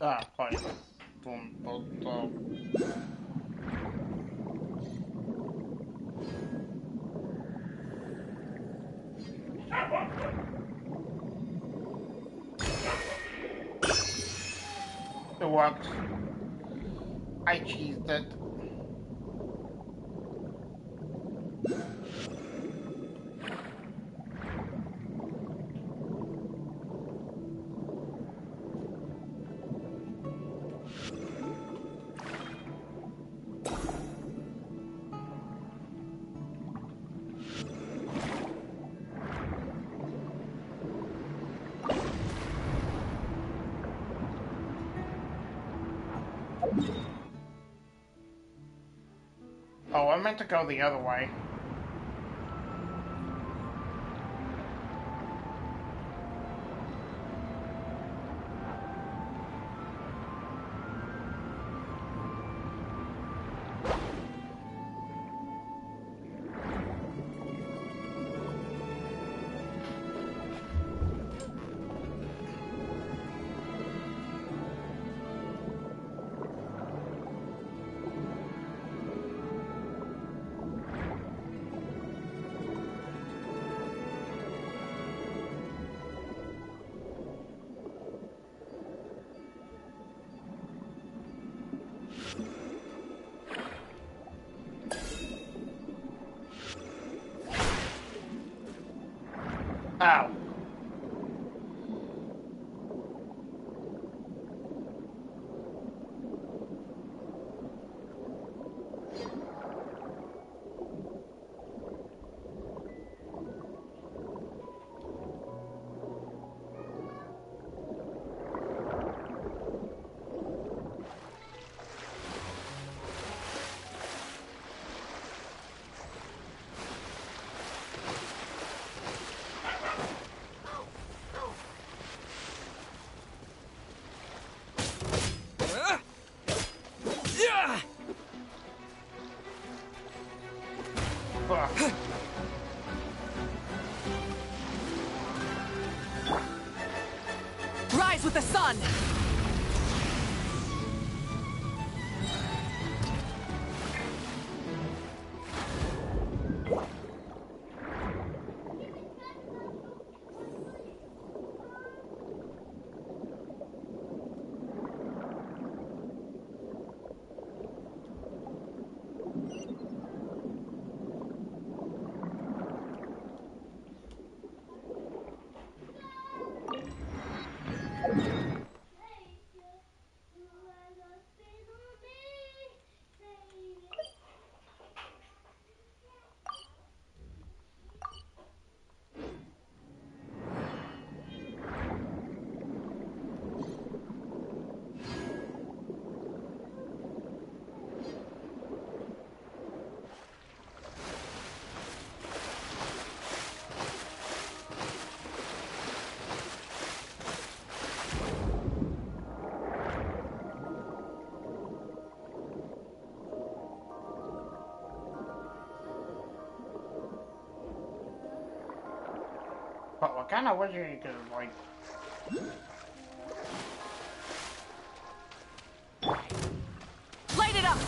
Ah, fine. Punto. It worked. I cheesed it. Oh, I meant to go the other way. Ow. Fuck. Rise with the sun! But what kind of wizard you could like? Light it up!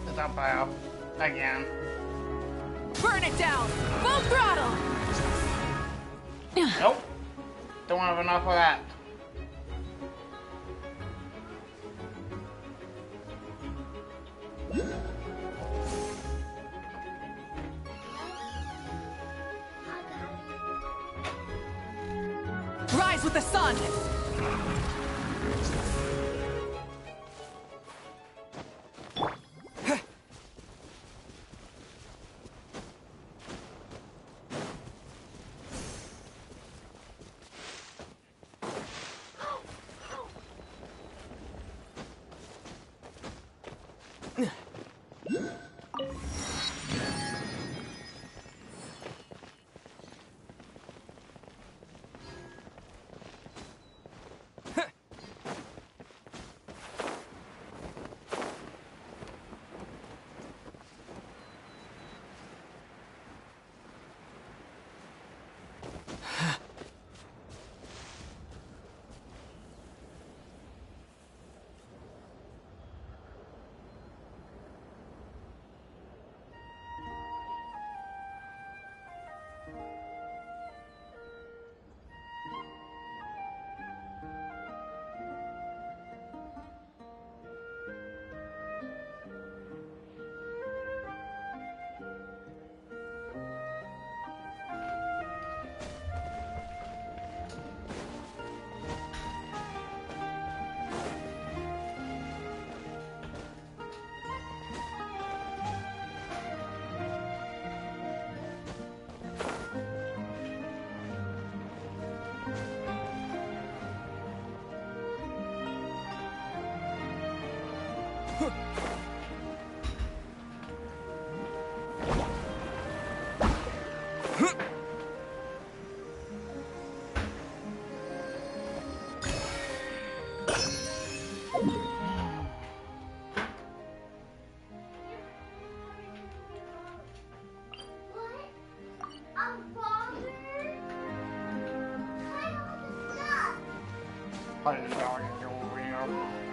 It's up out again. Burn it down! Full throttle! Nope. Don't have enough of that. Rise with the sun! I just don't get your video.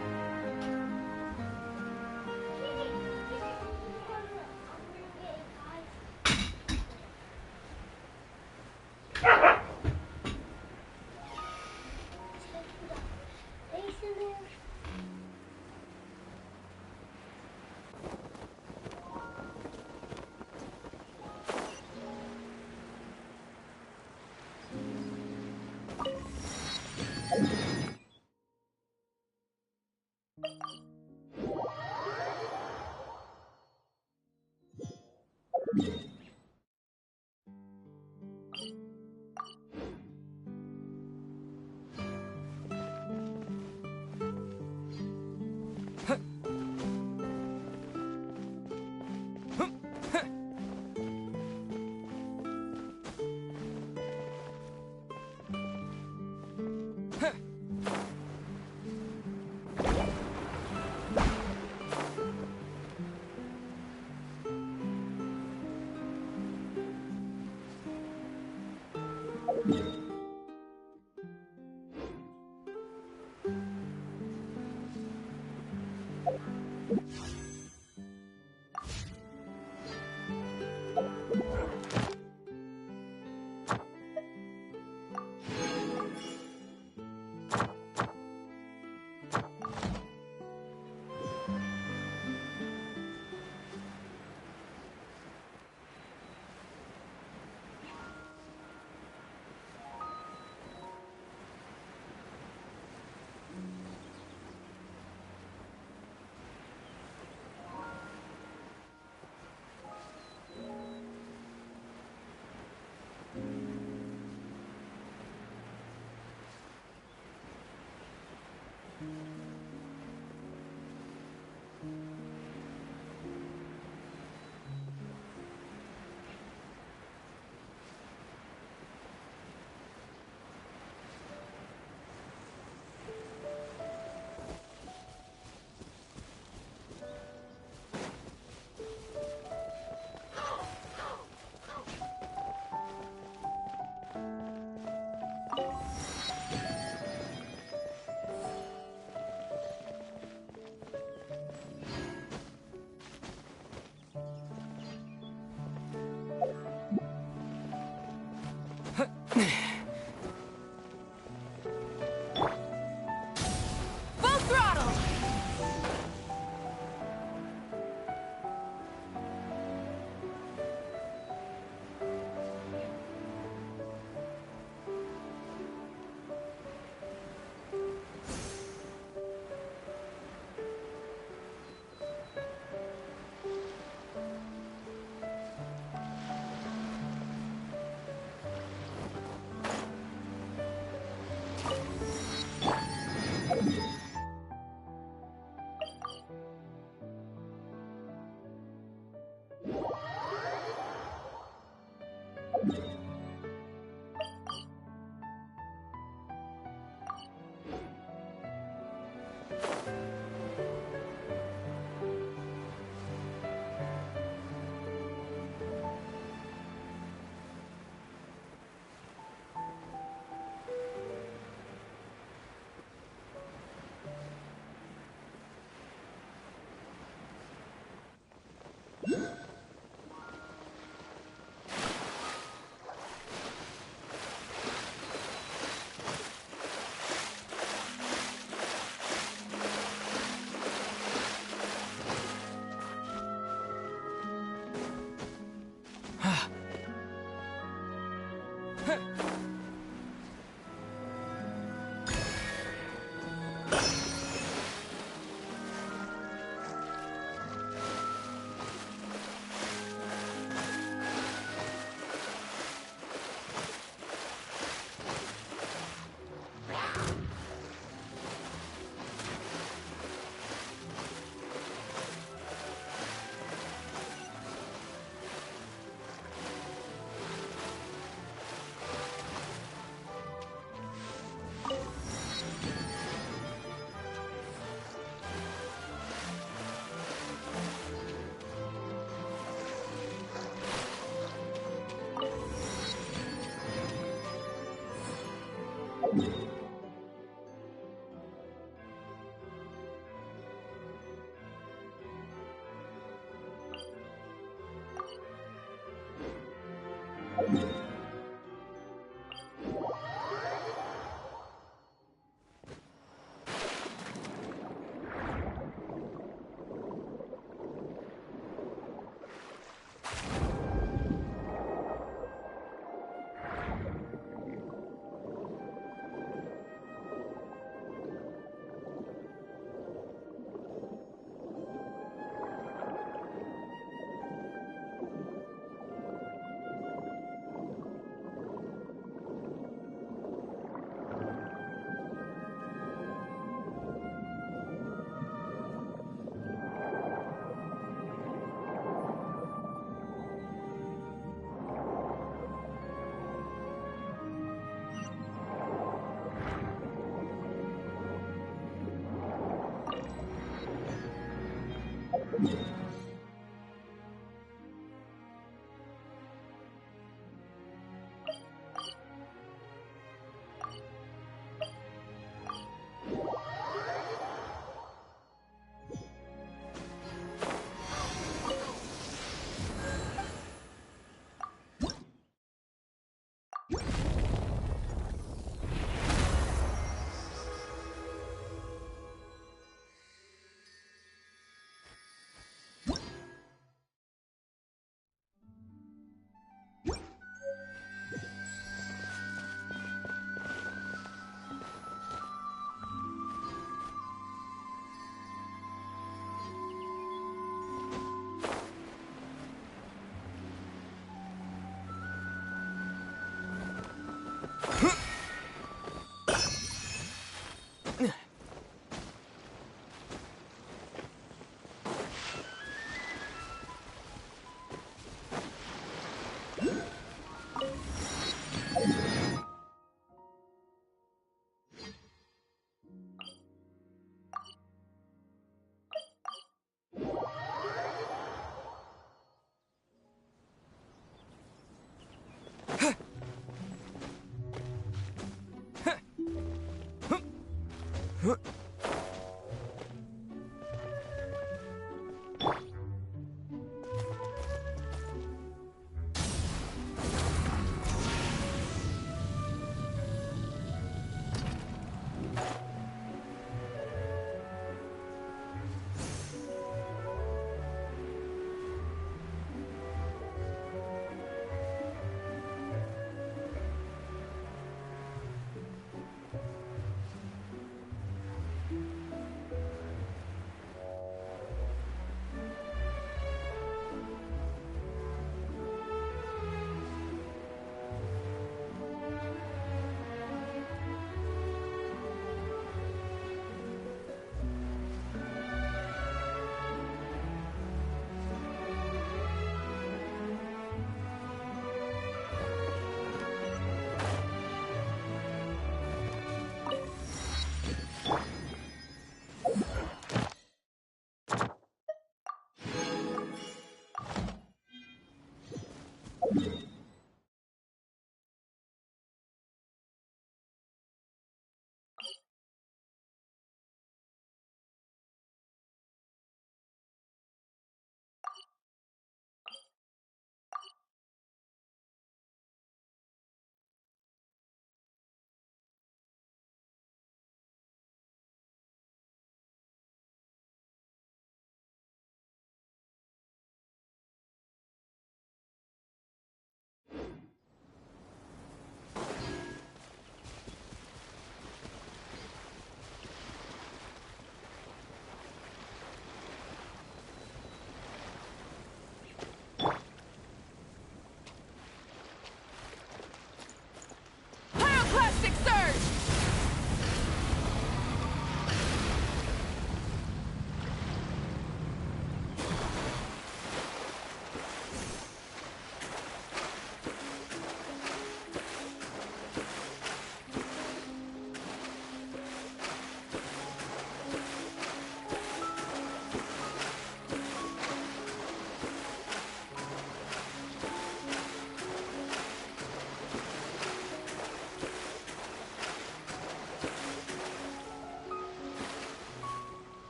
Full throttle!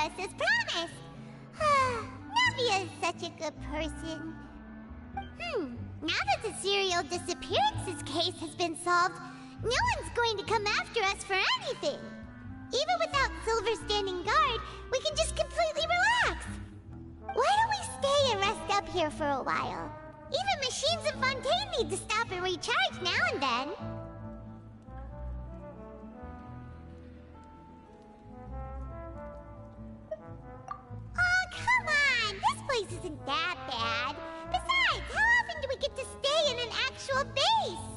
us as promised. Navia is such a good person. Now that the serial disappearances case has been solved, no one's going to come after us for anything. Even without Silver standing guard, we can just completely relax. Why don't we stay and rest up here for a while? Even machines in Fontaine need to stop and recharge now and then. Oh, come on! This place isn't that bad. Besides, how often do we get to stay in an actual base?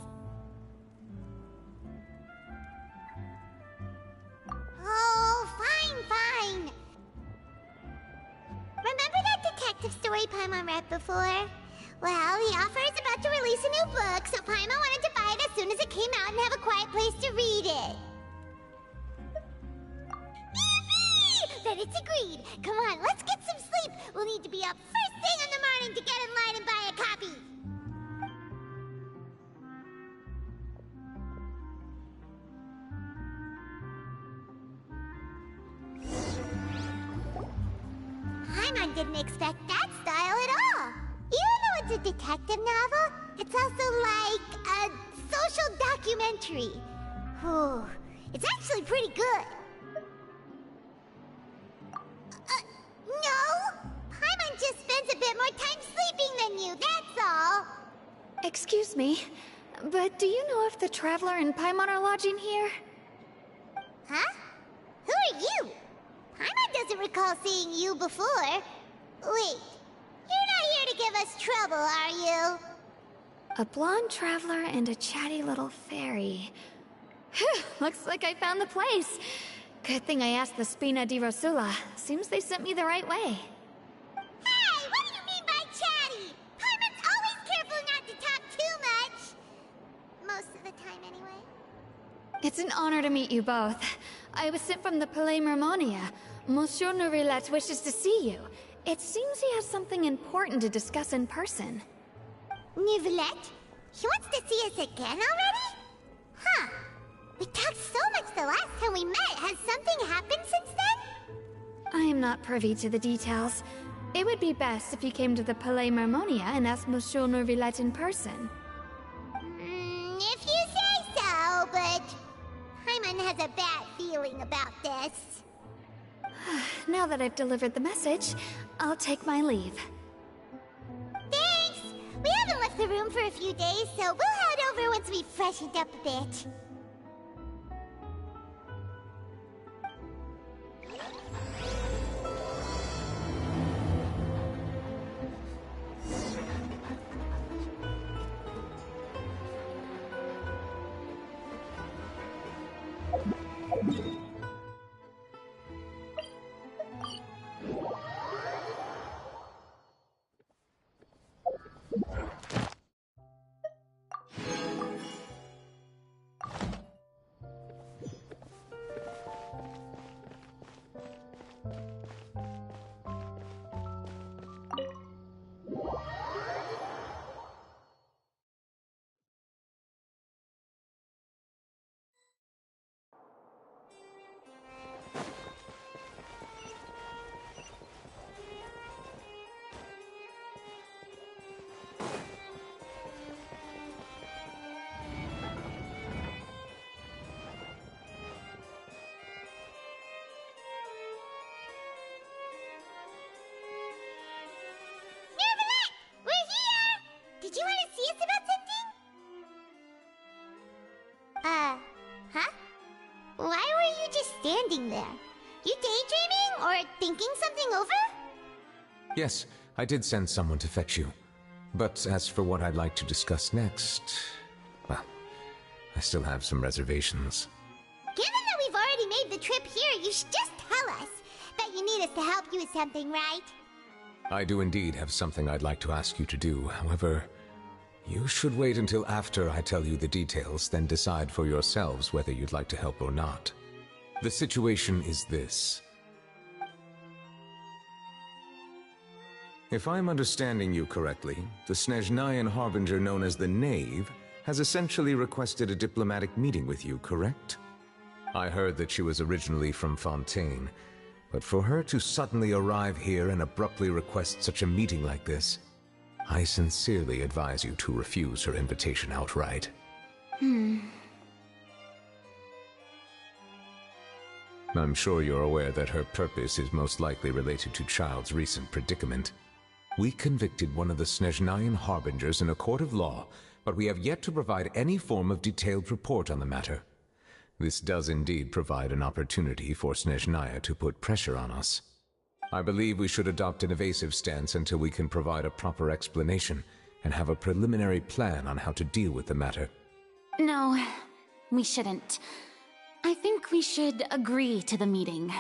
Oh, fine. Remember that detective story Paimon read before? Well, the author is about to release a new book, so Paimon wanted to buy it as soon as it came out and have a quiet place to read it. Then it's agreed. Come on, let's get some sleep. We'll need to be up first thing in the morning to get in line and buy a copy. Paimon didn't expect that style at all. Even though it's a detective novel, it's also like a social documentary. Whew. It's actually pretty good. No! Paimon just spends a bit more time sleeping than you, that's all. Excuse me, but do you know if the Traveler and Paimon are lodging here? Huh? Who are you? Paimon doesn't recall seeing you before. Wait, you're not here to give us trouble, are you? A blonde traveler and a chatty little fairy. Whew, looks like I found the place. Good thing I asked the Spina di Rosula. Seems they sent me the right way. Hey, what do you mean by chatty? Paimon's always careful not to talk too much. Most of the time, anyway. It's an honor to meet you both. I was sent from the Palais Mermonia. Monsieur Nourilette wishes to see you. It seems he has something important to discuss in person. Nourilette? He wants to see us again already? Huh. We talked so much the last time we met. Has something happened since then? I am not privy to the details. It would be best if you came to the Palais Mermonia and asked Monsieur Nourilette in person. If you say so, but Paimon has a bad feeling about this. Now that I've delivered the message, I'll take my leave. Thanks! We haven't left the room for a few days, so we'll head over once we've freshened up a bit. Did you want to see us about something? Huh? Why were you just standing there? You daydreaming or thinking something over? Yes, I did send someone to fetch you. But as for what I'd like to discuss next, well, I still have some reservations. Given that we've already made the trip here, you should just tell us. Bet you need us to help you with something, right? I do indeed have something I'd like to ask you to do. However, you should wait until after I tell you the details, then decide for yourselves whether you'd like to help or not. The situation is this. If I'm understanding you correctly, the Snezhnayan Harbinger known as the Knave has essentially requested a diplomatic meeting with you, correct? I heard that she was originally from Fontaine, But for her to suddenly arrive here and abruptly request such a meeting like this, I sincerely advise you to refuse her invitation outright. I'm sure you're aware that her purpose is most likely related to Child's recent predicament. We convicted one of the Snezhnayan harbingers in a court of law, but we have yet to provide any form of detailed report on the matter. This does indeed provide an opportunity for Snezhnaya to put pressure on us. I believe we should adopt an evasive stance until we can provide a proper explanation and have a preliminary plan on how to deal with the matter. No, we shouldn't. I think we should agree to the meeting.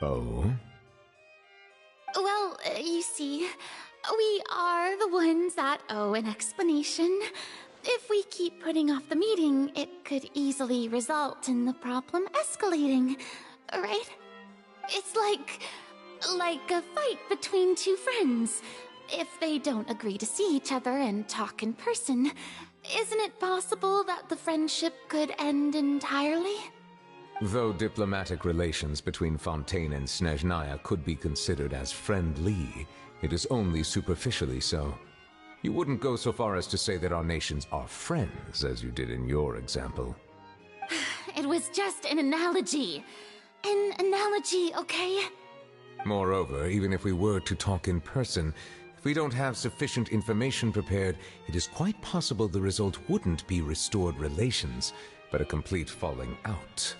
Oh? Well, you see, we are the ones that owe an explanation. If we keep putting off the meeting, it could easily result in the problem escalating, right? It's like a fight between two friends. If they don't agree to see each other and talk in person, isn't it possible that the friendship could end entirely? Though diplomatic relations between Fontaine and Snezhnaya could be considered as friendly, it is only superficially so. You wouldn't go so far as to say that our nations are friends, as you did in your example. It was just an analogy. An analogy, okay? Moreover, even if we were to talk in person, if we don't have sufficient information prepared, it is quite possible the result wouldn't be restored relations, but a complete falling out.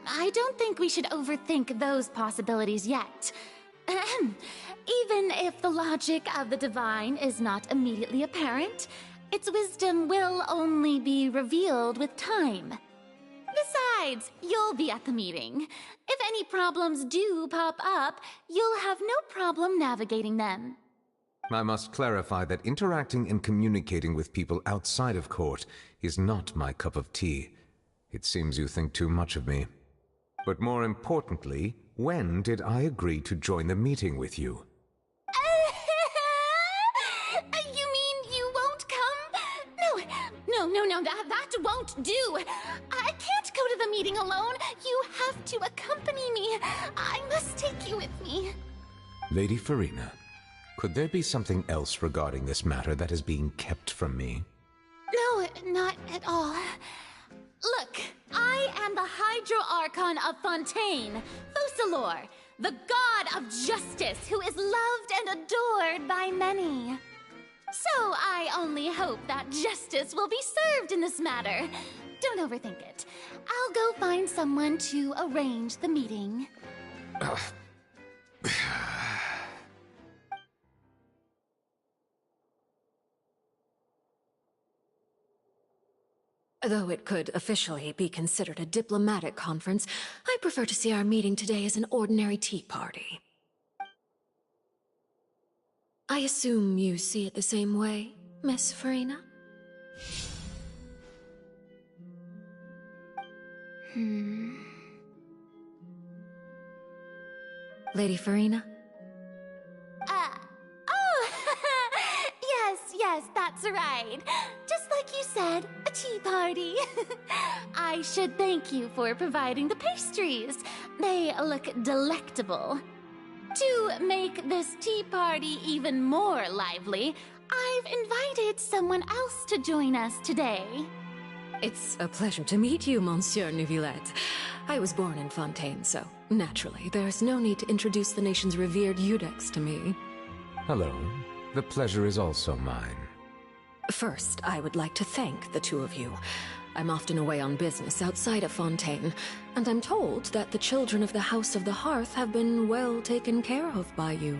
I don't think we should overthink those possibilities yet. Even if the logic of the divine is not immediately apparent, its wisdom will only be revealed with time. Besides, you'll be at the meeting. If any problems do pop up, you'll have no problem navigating them. I must clarify that interacting and communicating with people outside of court is not my cup of tea. It seems you think too much of me. But more importantly, when did I agree to join the meeting with you? You mean you won't come? No, that won't do. I can't go to the meeting alone. You have to accompany me. I must take you with me. Lady Farina, could there be something else regarding this matter that is being kept from me? No, not at all. Look, I am the Hydro-Archon of Fontaine, Focalor, the god of justice who is loved and adored by many. So I only hope that justice will be served in this matter. Don't overthink it. I'll go find someone to arrange the meeting. Though it could officially be considered a diplomatic conference, I prefer to see our meeting today as an ordinary tea party. I assume you see it the same way, Miss Farina? Lady Farina? Yes, that's right. Just like you said, a tea party. I should thank you for providing the pastries. They look delectable. To make this tea party even more lively, I've invited someone else to join us today. It's a pleasure to meet you, Monsieur Neuvillette. I was born in Fontaine, so naturally, there's no need to introduce the nation's revered Eudex to me. Hello. The pleasure is also mine. First, I would like to thank the two of you. I'm often away on business outside of Fontaine, and I'm told that the children of the House of the Hearth have been well taken care of by you.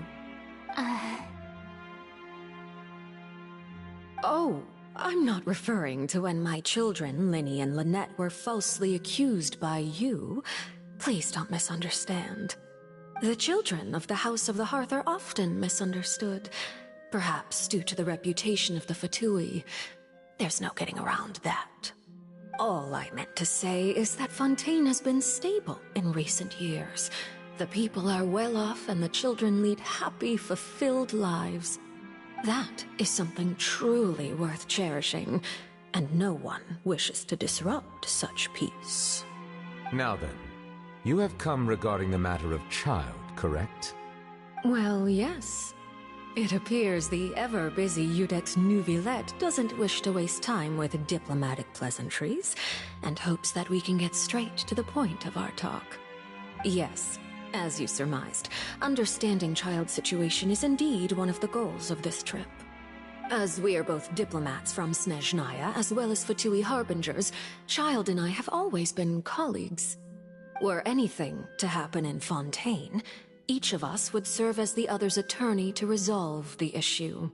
Oh, I'm not referring to when my children, Linny and Lynette, were falsely accused by you. Please don't misunderstand. The children of the House of the Hearth are often misunderstood. Perhaps due to the reputation of the Fatui. There's no getting around that. All I meant to say is that Fontaine has been stable in recent years. The people are well off and the children lead happy, fulfilled lives. That is something truly worth cherishing, and no one wishes to disrupt such peace. Now then, You have come regarding the matter of Child, correct? Well, yes. It appears the ever-busy Iudex Nuvilette doesn't wish to waste time with diplomatic pleasantries, and hopes that we can get straight to the point of our talk. Yes, as you surmised, understanding Child's situation is indeed one of the goals of this trip. As we are both diplomats from Snezhnaya as well as Fatui Harbingers, Child and I have always been colleagues. Were anything to happen in Fontaine, each of us would serve as the other's attorney to resolve the issue.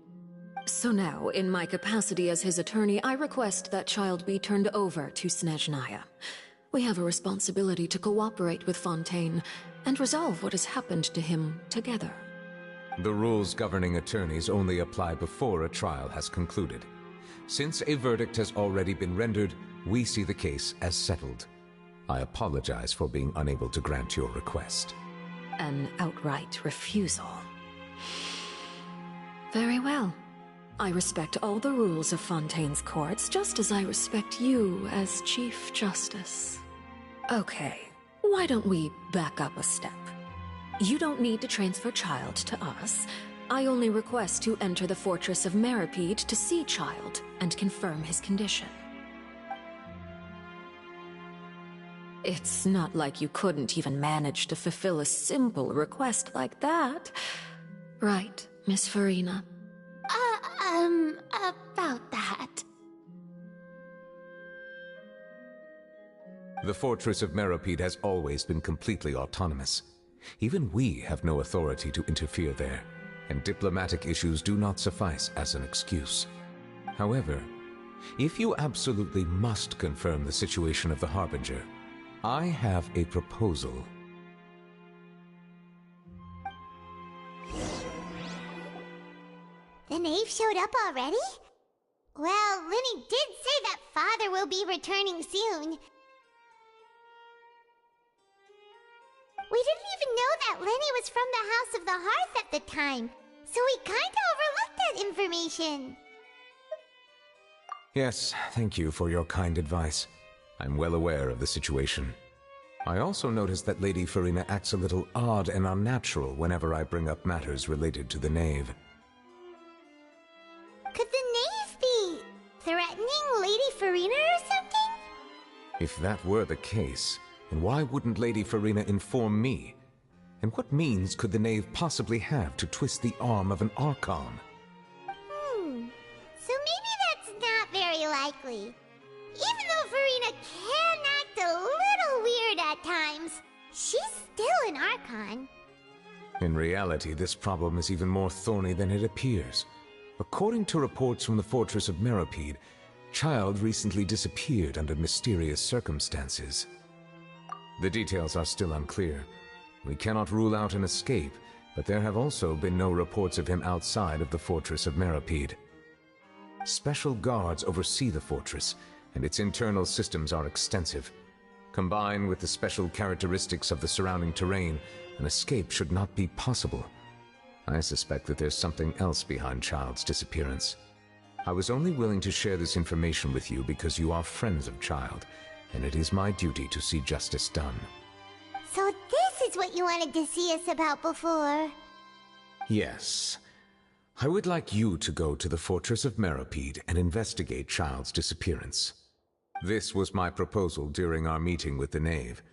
So now, in my capacity as his attorney, I request that Child be turned over to Snezhnaya. We have a responsibility to cooperate with Fontaine and resolve what has happened to him together. The rules governing attorneys only apply before a trial has concluded. Since a verdict has already been rendered, we see the case as settled. I apologize for being unable to grant your request. An outright refusal. Very well. I respect all the rules of Fontaine's courts, just as I respect you as Chief Justice. Okay, why don't we back up a step? You don't need to transfer Child to us. I only request to enter the Fortress of Meripede to see Child and confirm his condition. It's not like you couldn't even manage to fulfill a simple request like that. Right, Miss Farina? About that. The Fortress of Meripede has always been completely autonomous. Even we have no authority to interfere there, and diplomatic issues do not suffice as an excuse. However, if you absolutely must confirm the situation of the Harbinger, I have a proposal. The knave showed up already? Well, Lenny did say that Father will be returning soon. We didn't even know that Lenny was from the House of the Hearth at the time, so we kinda overlooked that information. Yes, thank you for your kind advice. I'm well aware of the situation. I also noticed that Lady Farina acts a little odd and unnatural whenever I bring up matters related to the knave. Could the knave be threatening Lady Farina or something? If that were the case, then why wouldn't Lady Farina inform me? And what means could the knave possibly have to twist the arm of an Archon? So maybe that's not very likely. Even though Farina can act a little weird at times, she's still an Archon. In reality, this problem is even more thorny than it appears. According to reports from the Fortress of Meripede, Child recently disappeared under mysterious circumstances. The details are still unclear. We cannot rule out an escape, but there have also been no reports of him outside of the Fortress of Meripede. Special guards oversee the fortress, and its internal systems are extensive. Combined with the special characteristics of the surrounding terrain, an escape should not be possible. I suspect that there's something else behind Child's disappearance. I was only willing to share this information with you because you are friends of Child, and it is my duty to see justice done. So this is what you wanted to see us about before. Yes. I would like you to go to the Fortress of Meripede and investigate Child's disappearance. This was my proposal during our meeting with the knave.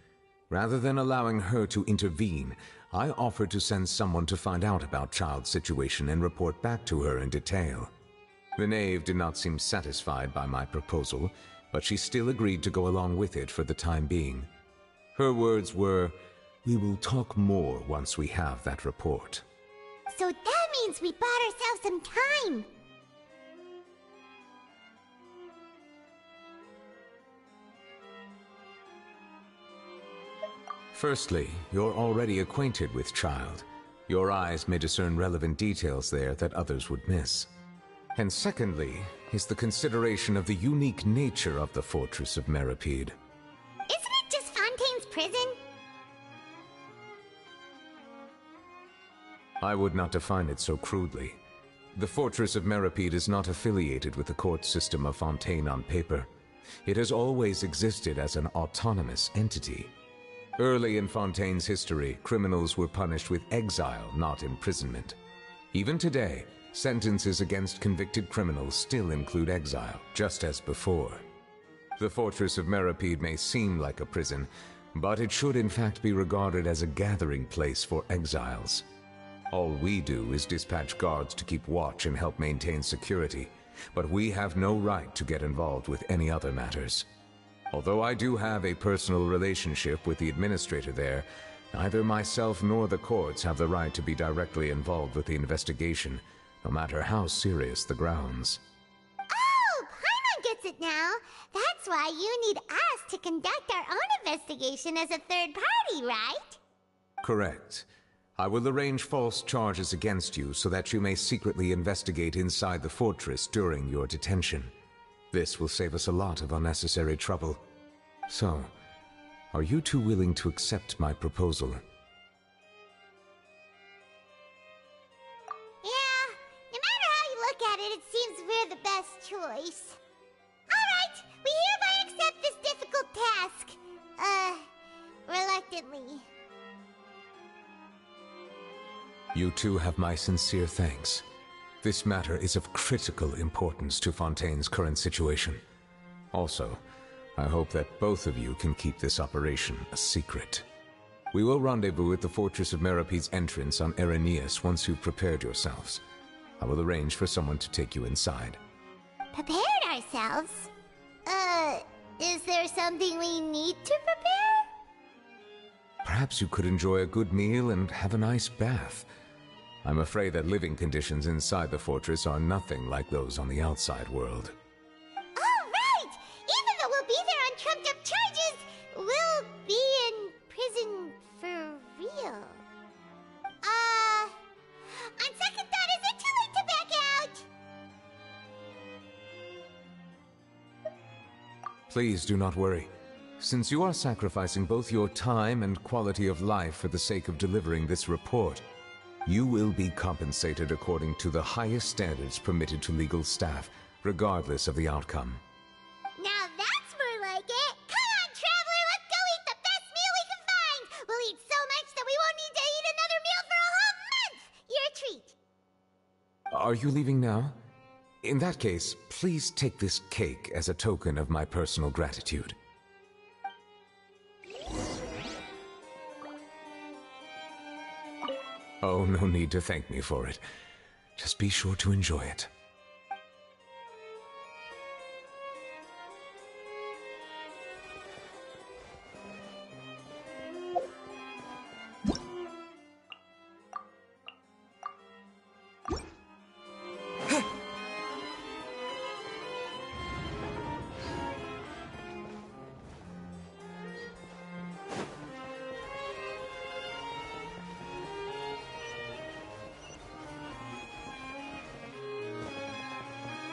Rather than allowing her to intervene, I offered to send someone to find out about Child's situation and report back to her in detail. The knave did not seem satisfied by my proposal, but she still agreed to go along with it for the time being. Her words were, "We will talk more once we have that report." So that means we bought ourselves some time. Firstly, you're already acquainted with Child. Your eyes may discern relevant details there that others would miss. And secondly, is the consideration of the unique nature of the Fortress of Meripede. Isn't it just Fontaine's prison? I would not define it so crudely. The Fortress of Meripede is not affiliated with the court system of Fontaine on paper. It has always existed as an autonomous entity. Early in Fontaine's history, criminals were punished with exile, not imprisonment. Even today, sentences against convicted criminals still include exile, just as before. The fortress of Meripede may seem like a prison, but it should in fact be regarded as a gathering place for exiles. All we do is dispatch guards to keep watch and help maintain security, but we have no right to get involved with any other matters. Although I do have a personal relationship with the administrator there, neither myself nor the courts have the right to be directly involved with the investigation, no matter how serious the grounds. Oh, Paimon gets it now. That's why you need us to conduct our own investigation as a third party, right? Correct. I will arrange false charges against you so that you may secretly investigate inside the fortress during your detention. This will save us a lot of unnecessary trouble. So, are you two willing to accept my proposal? Yeah, no matter how you look at it, it seems we're the best choice. Alright, we hereby accept this difficult task. Reluctantly. You two have my sincere thanks. This matter is of critical importance to Fontaine's current situation. Also, I hope that both of you can keep this operation a secret. We will rendezvous at the Fortress of Meripede's entrance on Erinius once you've prepared yourselves. I will arrange for someone to take you inside. Prepared ourselves? Is there something we need to prepare? Perhaps you could enjoy a good meal and have a nice bath. I'm afraid that living conditions inside the fortress are nothing like those on the outside world. Oh, right! Even though we'll be there on trumped-up charges, we'll be in prison for real. On second thought, is it too late to back out? Please do not worry. Since you are sacrificing both your time and quality of life for the sake of delivering this report, you will be compensated according to the highest standards permitted to legal staff, regardless of the outcome. Now that's more like it! Come on, Traveler, let's go eat the best meal we can find! We'll eat so much that we won't need to eat another meal for a whole month! You're a treat! Are you leaving now? In that case, please take this cake as a token of my personal gratitude. Oh, no need to thank me for it. Just be sure to enjoy it.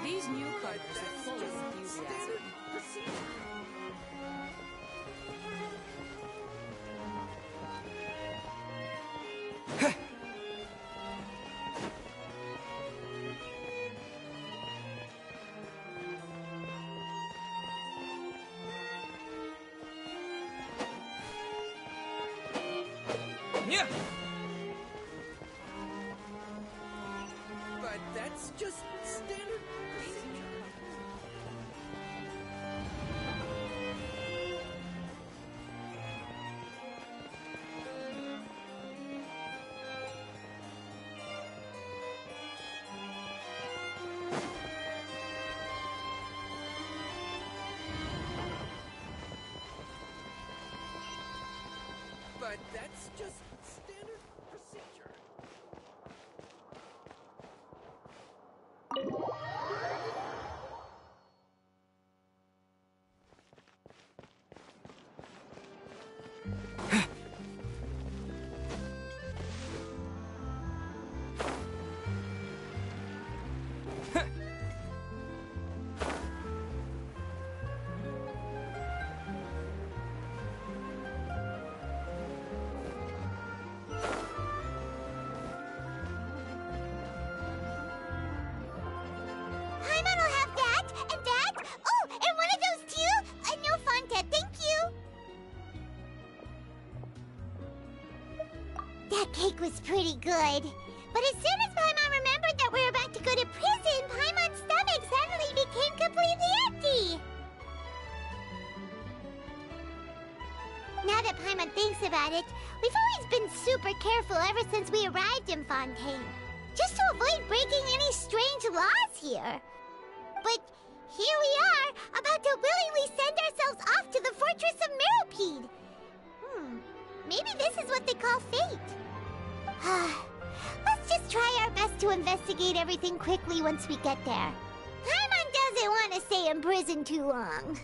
These newcomers are full of enthusiasm. Yeah. But that's just standard procedure. But that's just standard procedure. That cake was pretty good. But as soon as Paimon remembered that we're about to go to prison, Paimon's stomach suddenly became completely empty. Now that Paimon thinks about it, we've always been super careful ever since we arrived in Fontaine. Just to avoid breaking any strange laws here. But here we are, about to willingly send ourselves off to the Fortress of Meropide. Maybe this is what they call fate. Let's just try our best to investigate everything quickly once we get there. Paimon doesn't want to stay in prison too long.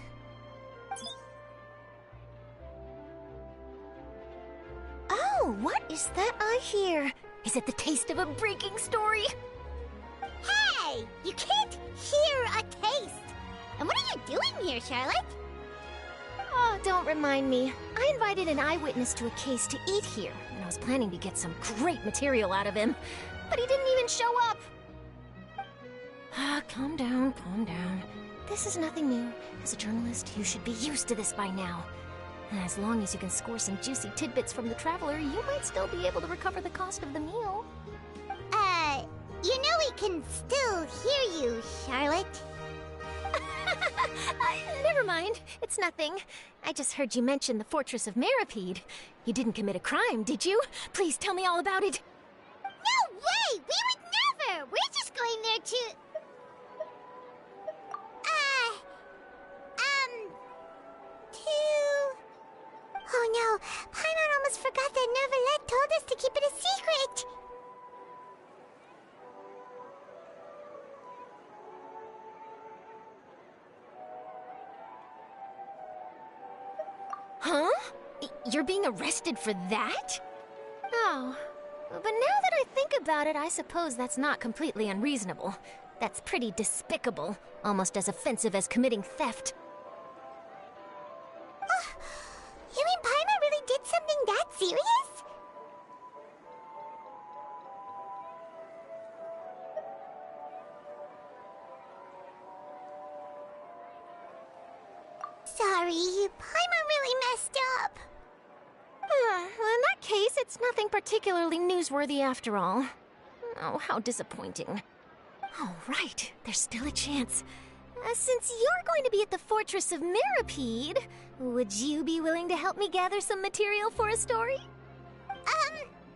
Oh, what is that I hear? Is it the taste of a breaking story? Hey! You can't hear a taste! And what are you doing here, Charlotte? Oh, don't remind me. I invited an eyewitness to a case to eat here, and I was planning to get some great material out of him. But he didn't even show up! Calm down, calm down. This is nothing new. As a journalist, you should be used to this by now. As long as you can score some juicy tidbits from the Traveler, you might still be able to recover the cost of the meal. You know we can still hear you, Charlotte. Never mind. It's nothing. I just heard you mention the Fortress of Meropide. You didn't commit a crime, did you? Please tell me all about it. No way! We would never! We're just going there to... Oh no, Paimon almost forgot that Neuvillette told us to keep it a secret! Huh? You're being arrested for that? Oh, but now that I think about it, I suppose that's not completely unreasonable. That's pretty despicable, almost as offensive as committing theft. You mean Paimon really did something that serious? Sorry, Paimon really messed up. Well, in that case, it's nothing particularly newsworthy after all. Oh, how disappointing. Oh, right, there's still a chance. Since you're going to be at the Fortress of Meropide, would you be willing to help me gather some material for a story?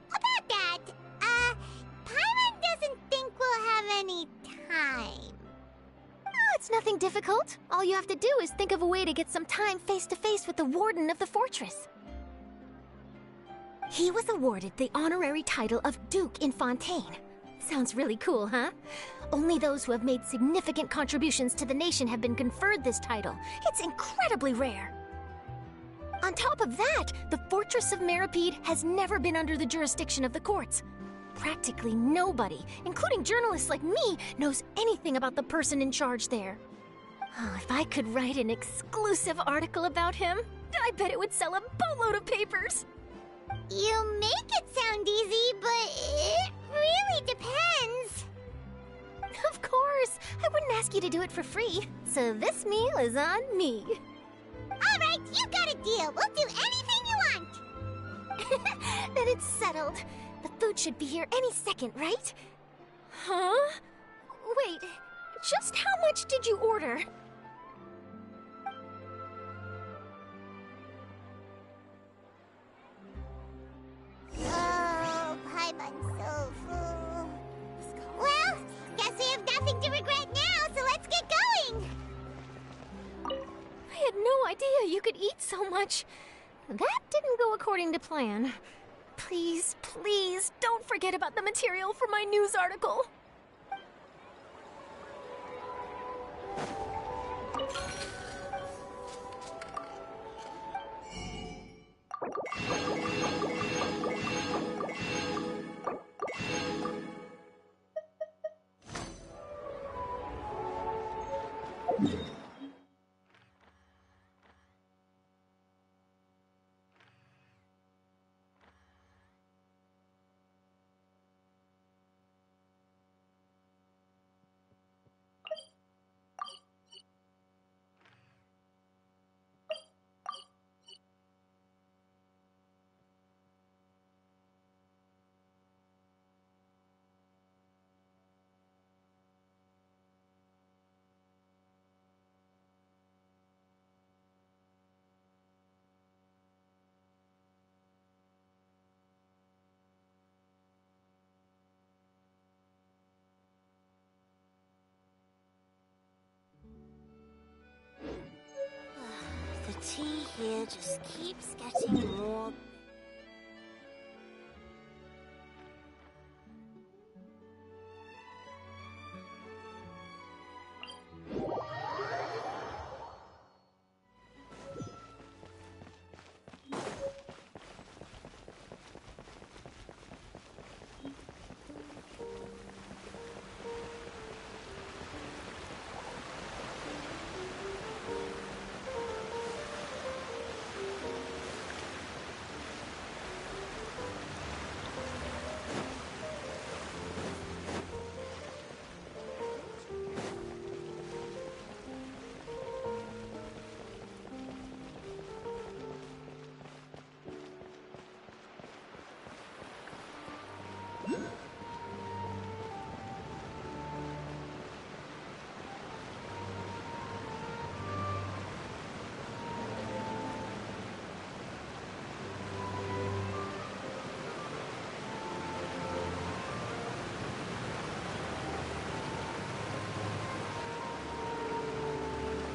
About that, Paimon doesn't think we'll have any time. Oh, it's nothing difficult. All you have to do is think of a way to get some time face-to-face with the Warden of the Fortress. He was awarded the honorary title of Duke in Fontaine. Sounds really cool, huh? Only those who have made significant contributions to the nation have been conferred this title. It's incredibly rare. On top of that, the Fortress of Meropide has never been under the jurisdiction of the courts. Practically nobody, including journalists like me, knows anything about the person in charge there. Oh, if I could write an exclusive article about him, I bet it would sell a boatload of papers. You make it sound easy, but it really depends. Of course, I wouldn't ask you to do it for free, so this meal is on me. All right, you got a deal. We'll do anything you want. Then it's settled. The food should be here any second, right? Huh? Wait, just how much did you order? Oh, Paimon's so full. Well, guess we have nothing to regret now, so let's get going. I had no idea you could eat so much. That didn't go according to plan. Please, please, don't forget about the material for my news article. tea here just keeps getting more...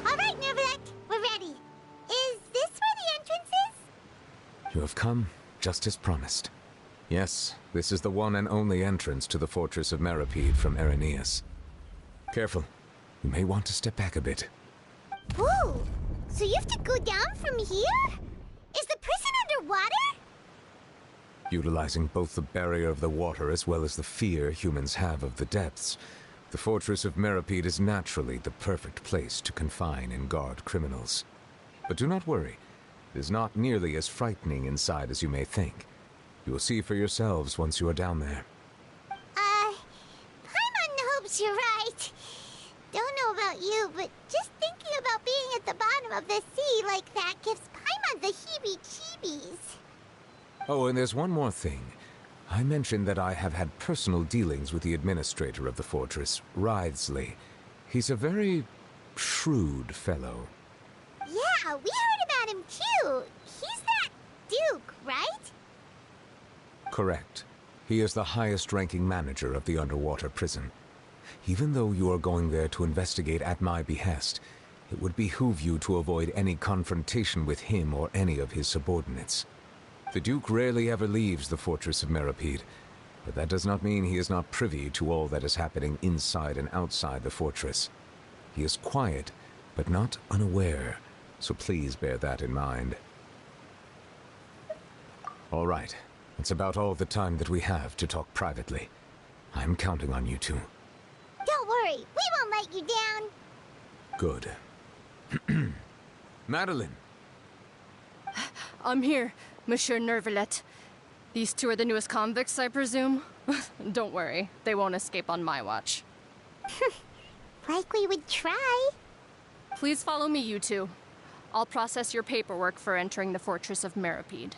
Alright, Nervalek, we're ready. Is this where the entrance is? You have come, just as promised. Yes, this is the one and only entrance to the fortress of Meripede from Erinius. Careful. You may want to step back a bit. Whoa! So you have to go down from here? Is the prison underwater? Utilizing both the barrier of the water as well as the fear humans have of the depths, the fortress of Meripede is naturally the perfect place to confine and guard criminals. But do not worry. It is not nearly as frightening inside as you may think. You will see for yourselves once you are down there. Paimon hopes you're right. Don't know about you, but just thinking about being at the bottom of the sea like that gives Paimon the heebie-jeebies. Oh, and there's one more thing. I mentioned that I have had personal dealings with the administrator of the fortress, Writhsley. He's a very shrewd fellow. Yeah, we heard about him too. He's that Duke, right? Correct. He is the highest-ranking manager of the underwater prison. Even though you are going there to investigate at my behest, it would behoove you to avoid any confrontation with him or any of his subordinates. The Duke rarely ever leaves the fortress of Meripede, but that does not mean he is not privy to all that is happening inside and outside the fortress. He is quiet, but not unaware, so please bear that in mind. All right, that's about all the time that we have to talk privately. I'm counting on you two. Don't worry, we won't let you down. Good. Madeline! I'm here, Monsieur Nervalet. These two are the newest convicts, I presume? Don't worry, they won't escape on my watch. Like we would try. Please follow me, you two. I'll process your paperwork for entering the Fortress of Meripede.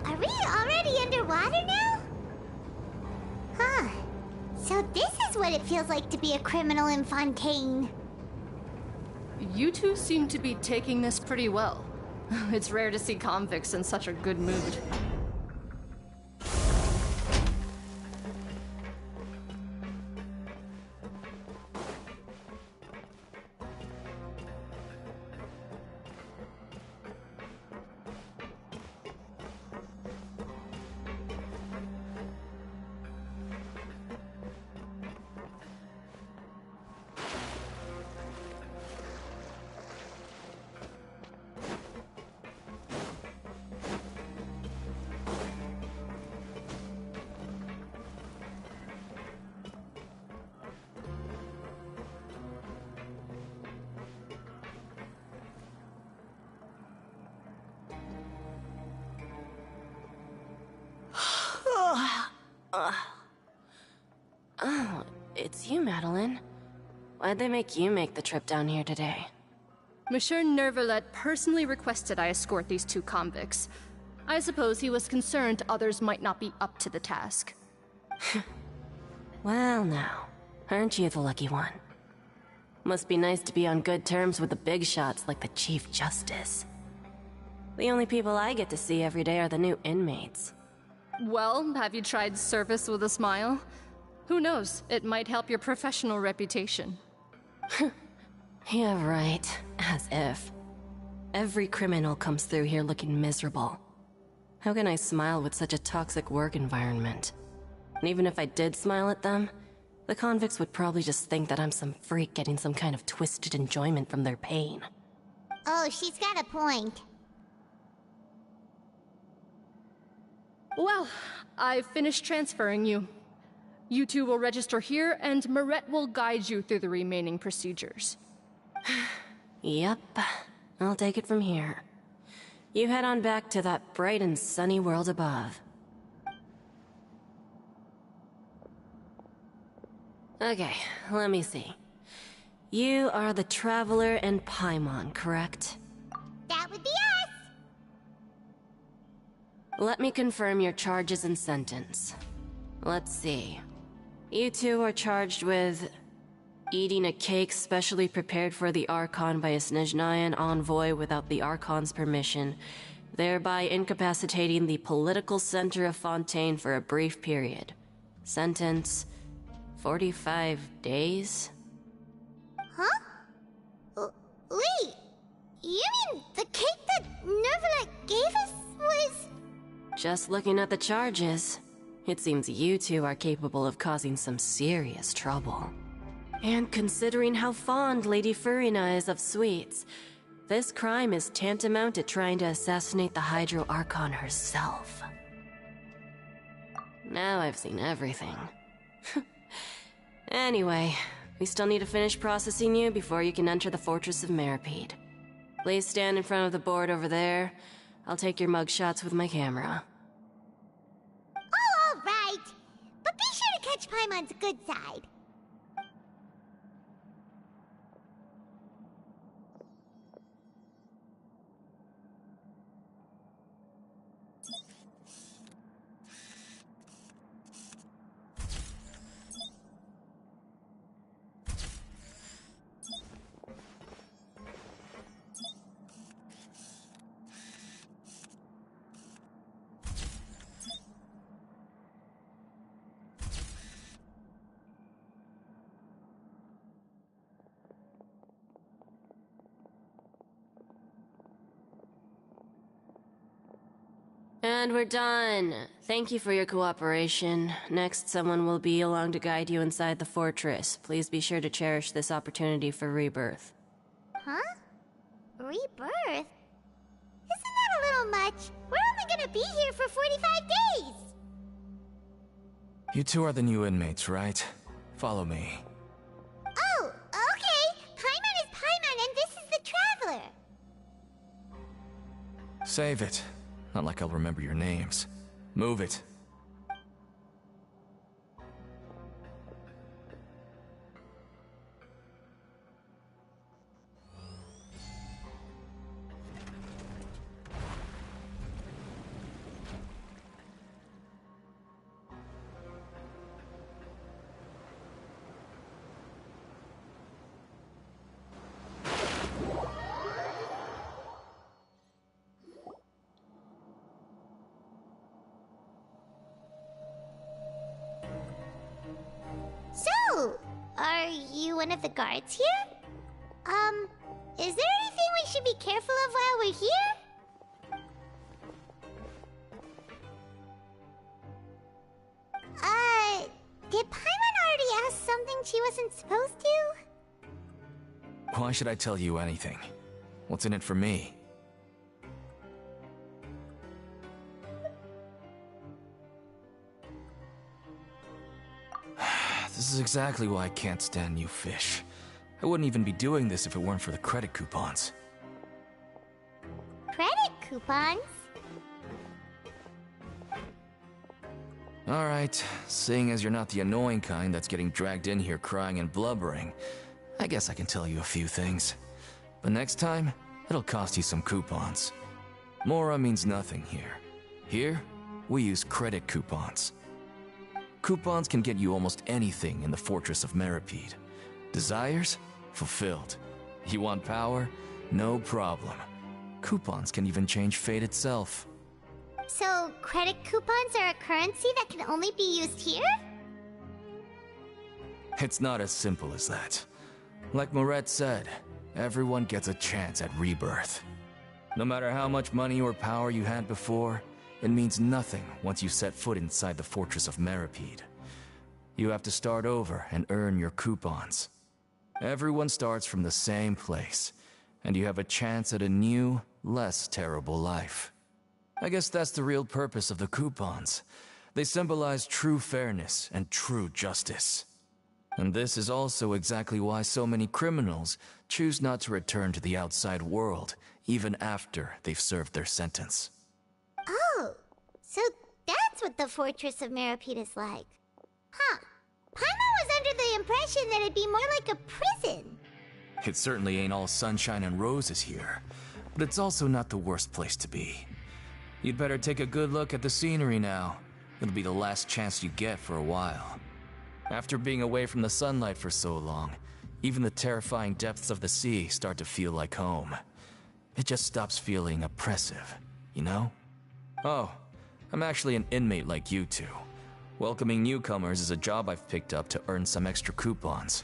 Are we already underwater now? Huh. So this is what it feels like to be a criminal in Fontaine. You two seem to be taking this pretty well. It's rare to see convicts in such a good mood. Why'd they make you make the trip down here today? Monsieur Nervalet personally requested I escort these two convicts. I suppose he was concerned others might not be up to the task. Well now, aren't you the lucky one? Must be nice to be on good terms with the big shots like the Chief Justice. The only people I get to see every day are the new inmates. Well, have you tried service with a smile? Who knows, it might help your professional reputation. Yeah, right. As if. Every criminal comes through here looking miserable. How can I smile with such a toxic work environment? And even if I did smile at them, the convicts would probably just think that I'm some freak getting some kind of twisted enjoyment from their pain. Oh, she's got a point. Well, I've finished transferring you. You two will register here, and Marette will guide you through the remaining procedures. Yep, I'll take it from here. You head on back to that bright and sunny world above. Okay, let me see. You are the Traveler and Paimon, correct? That would be us! Let me confirm your charges and sentence. Let's see. You two are charged with eating a cake specially prepared for the Archon by a Snezhnayan envoy without the Archon's permission, thereby incapacitating the political center of Fontaine for a brief period. Sentence: 45 days? Huh? Wait, you mean the cake that Nervalet gave us was... Just looking at the charges, it seems you two are capable of causing some serious trouble. And considering how fond Lady Furina is of sweets, this crime is tantamount to trying to assassinate the Hydro Archon herself. Now I've seen everything. Anyway, we still need to finish processing you before you can enter the Fortress of Meripede. Please stand in front of the board over there. I'll take your mugshots with my camera. Oh, all right. But be sure to catch Paimon's good side. And we're done. Thank you for your cooperation. Next, someone will be along to guide you inside the fortress. Please be sure to cherish this opportunity for rebirth. Huh? Rebirth? Isn't that a little much? We're only gonna be here for 45 days! You two are the new inmates, right? Follow me. Oh, okay! Paimon is Paimon and this is the Traveler! Save it. Not like I'll remember your names. Move it. So, are you one of the guards here? Is there anything we should be careful of while we're here? Did Paimon already ask something she wasn't supposed to? Why should I tell you anything? What's in it for me? This is exactly why I can't stand you fish. I wouldn't even be doing this if it weren't for the credit coupons. Credit coupons? Alright, seeing as you're not the annoying kind that's getting dragged in here crying and blubbering, I guess I can tell you a few things. But next time, it'll cost you some coupons. Mora means nothing here. Here, we use credit coupons. Coupons can get you almost anything in the Fortress of Meripede. Desires? Fulfilled. You want power? No problem. Coupons can even change fate itself. So, credit coupons are a currency that can only be used here? It's not as simple as that. Like Moret said, everyone gets a chance at rebirth. No matter how much money or power you had before, it means nothing once you set foot inside the Fortress of Meripede. You have to start over and earn your coupons. Everyone starts from the same place, and you have a chance at a new, less terrible life. I guess that's the real purpose of the coupons. They symbolize true fairness and true justice. And this is also exactly why so many criminals choose not to return to the outside world, even after they've served their sentence. Oh, so that's what the Fortress of Meripede is like. Huh. Paimon was under the impression that it'd be more like a prison. It certainly ain't all sunshine and roses here, but it's also not the worst place to be. You'd better take a good look at the scenery now. It'll be the last chance you get for a while. After being away from the sunlight for so long, even the terrifying depths of the sea start to feel like home. It just stops feeling oppressive, you know? Oh, I'm actually an inmate like you two. Welcoming newcomers is a job I've picked up to earn some extra coupons.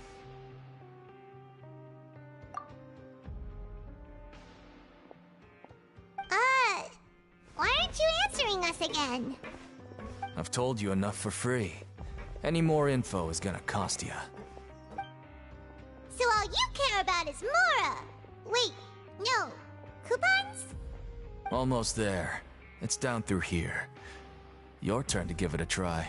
Why aren't you answering us again? I've told you enough for free. Any more info is gonna cost you. So all you care about is Mora! Wait, no. Coupons? Almost there. It's down through here. Your turn to give it a try.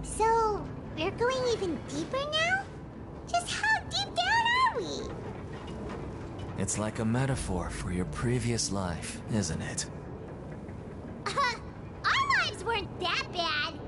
So, we're going even deeper now? Just how deep down are we? It's like a metaphor for your previous life, isn't it? Our lives weren't that bad.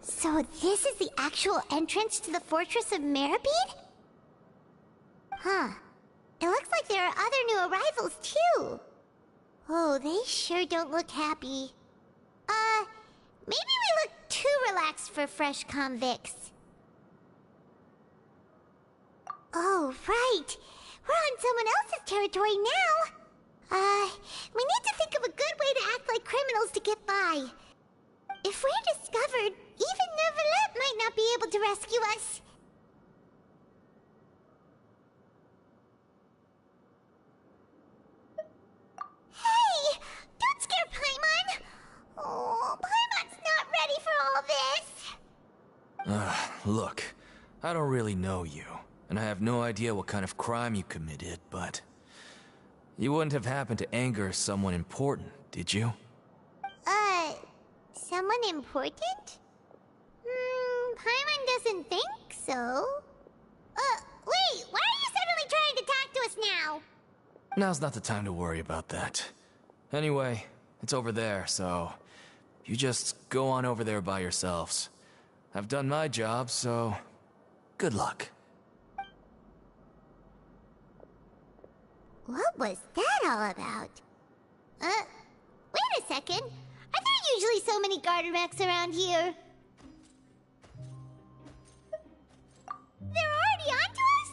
So this is the actual entrance to the Fortress of Meripede? Huh. It looks like there are other new arrivals, too. Oh, they sure don't look happy. Maybe we look too relaxed for fresh convicts. Oh, right. We're on someone else's territory now. We need to think of a good way to act like criminals to get by. If we're discovered, even Nervalet might not be able to rescue us. Hey! Don't scare Paimon! Oh, Paimon's Look, I don't really know you, and I have no idea what kind of crime you committed, but... You wouldn't have happened to anger someone important, did you? Someone important? Paimon doesn't think so. Wait, why are you suddenly trying to talk to us now? Now's not the time to worry about that. Anyway, it's over there, so... You just go on over there by yourselves. I've done my job, so... Good luck. What was that all about? Wait a second. Are there usually so many Garderex around here? They're already onto us?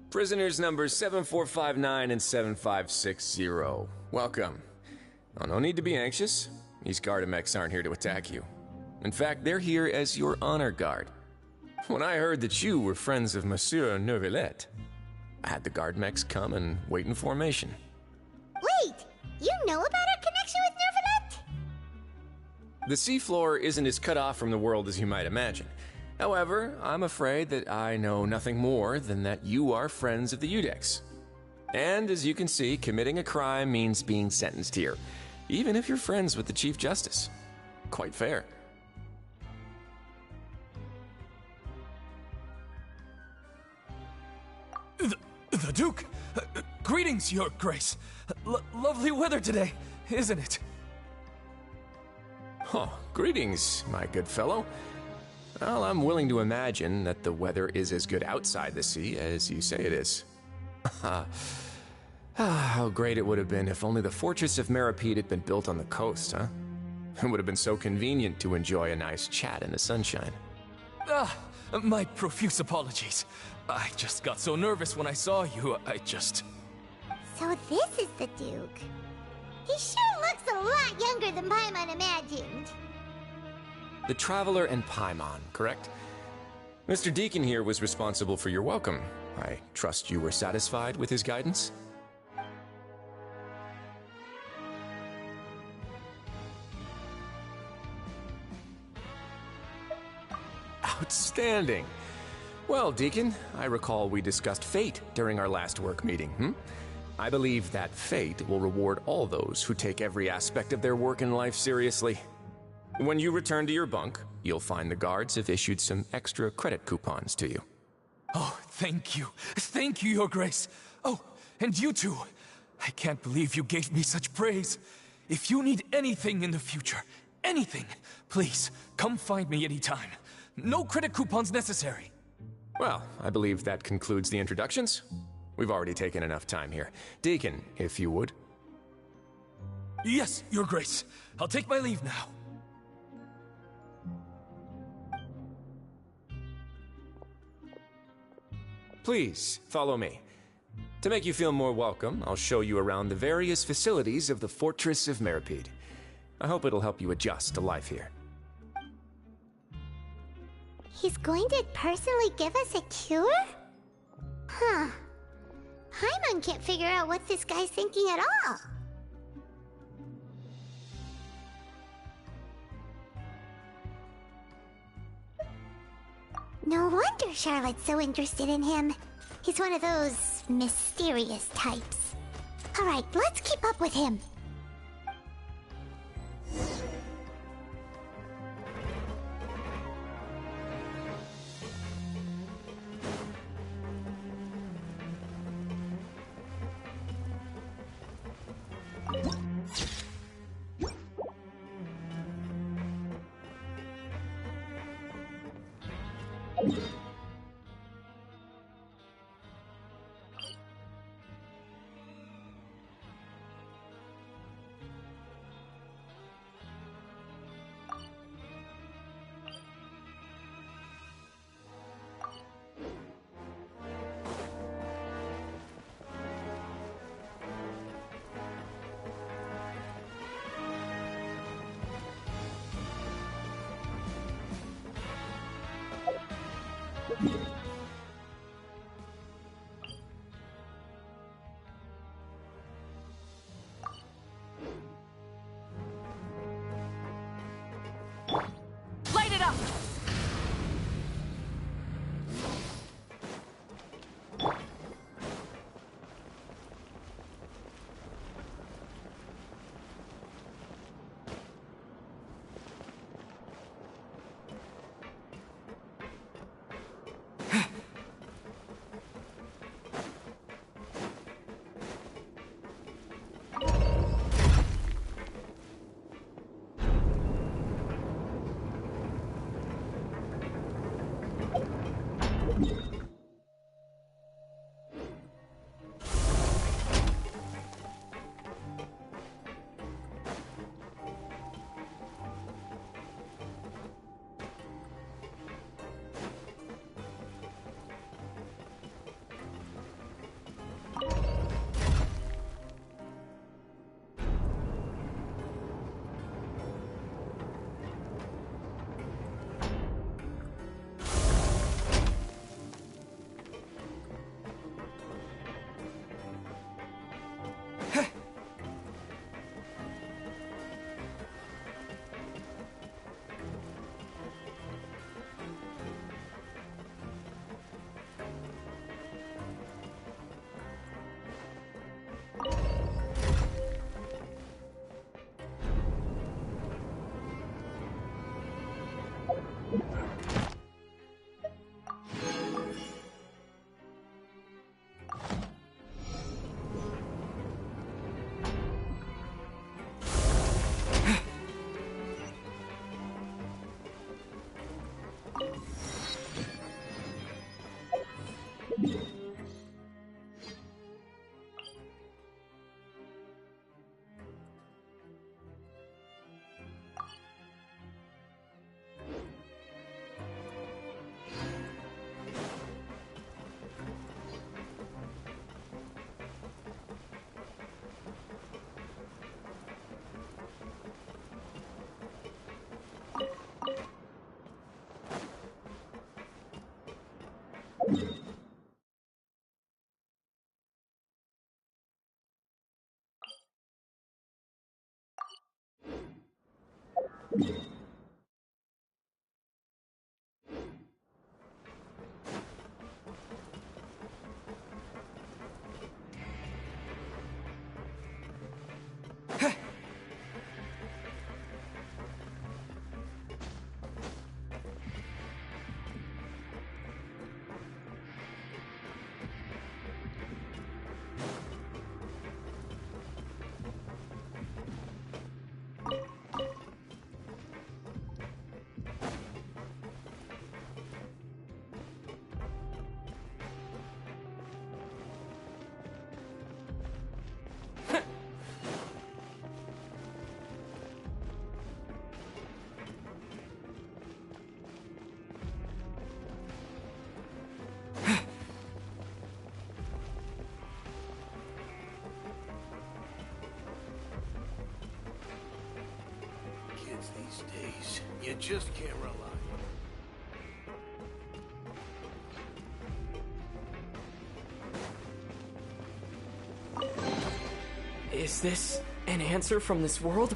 Prisoners numbers 7459 and 7560. Welcome. Oh, no need to be anxious. These Gardemex aren't here to attack you. In fact, they're here as your honor guard. When I heard that you were friends of Monsieur Neuvillette, I had the Gardemex come and wait in formation. Wait, you know about our connection with Neuvillette? The seafloor isn't as cut off from the world as you might imagine. However, I'm afraid that I know nothing more than that you are friends of the Udex. And as you can see, committing a crime means being sentenced here, even if you're friends with the Chief Justice. Quite fair. The Duke! Greetings, Your Grace! Lovely weather today, isn't it? Oh, greetings, my good fellow. Well, I'm willing to imagine that the weather is as good outside the sea as you say it is. How great it would have been if only the Fortress of Meripede had been built on the coast, huh? It would have been so convenient to enjoy a nice chat in the sunshine. My profuse apologies. I just got so nervous when I saw you, So this is the Duke. He sure looks a lot younger than Paimon imagined. The Traveler and Paimon, correct? Mr. Deacon here was responsible for your welcome. I trust you were satisfied with his guidance? Outstanding. Well, Deacon, I recall we discussed fate during our last work meeting, I believe that fate will reward all those who take every aspect of their work in life seriously. When you return to your bunk, you'll find the guards have issued some extra credit coupons to you. Oh, thank you. Thank you, Your Grace. Oh, and you too. I can't believe you gave me such praise. If you need anything in the future, anything, please, come find me anytime. No credit coupons necessary. Well, I believe that concludes the introductions. We've already taken enough time here. Deacon, if you would. Yes, Your Grace. I'll take my leave now. Please, follow me. To make you feel more welcome, I'll show you around the various facilities of the Fortress of Meripede. I hope it'll help you adjust to life here. He's going to personally give us a cure? Huh. Paimon can't figure out what this guy's thinking at all. No wonder Charlotte's so interested in him. He's one of those mysterious types. Alright, let's keep up with him. These days, you just can't rely. Is this an answer from this world?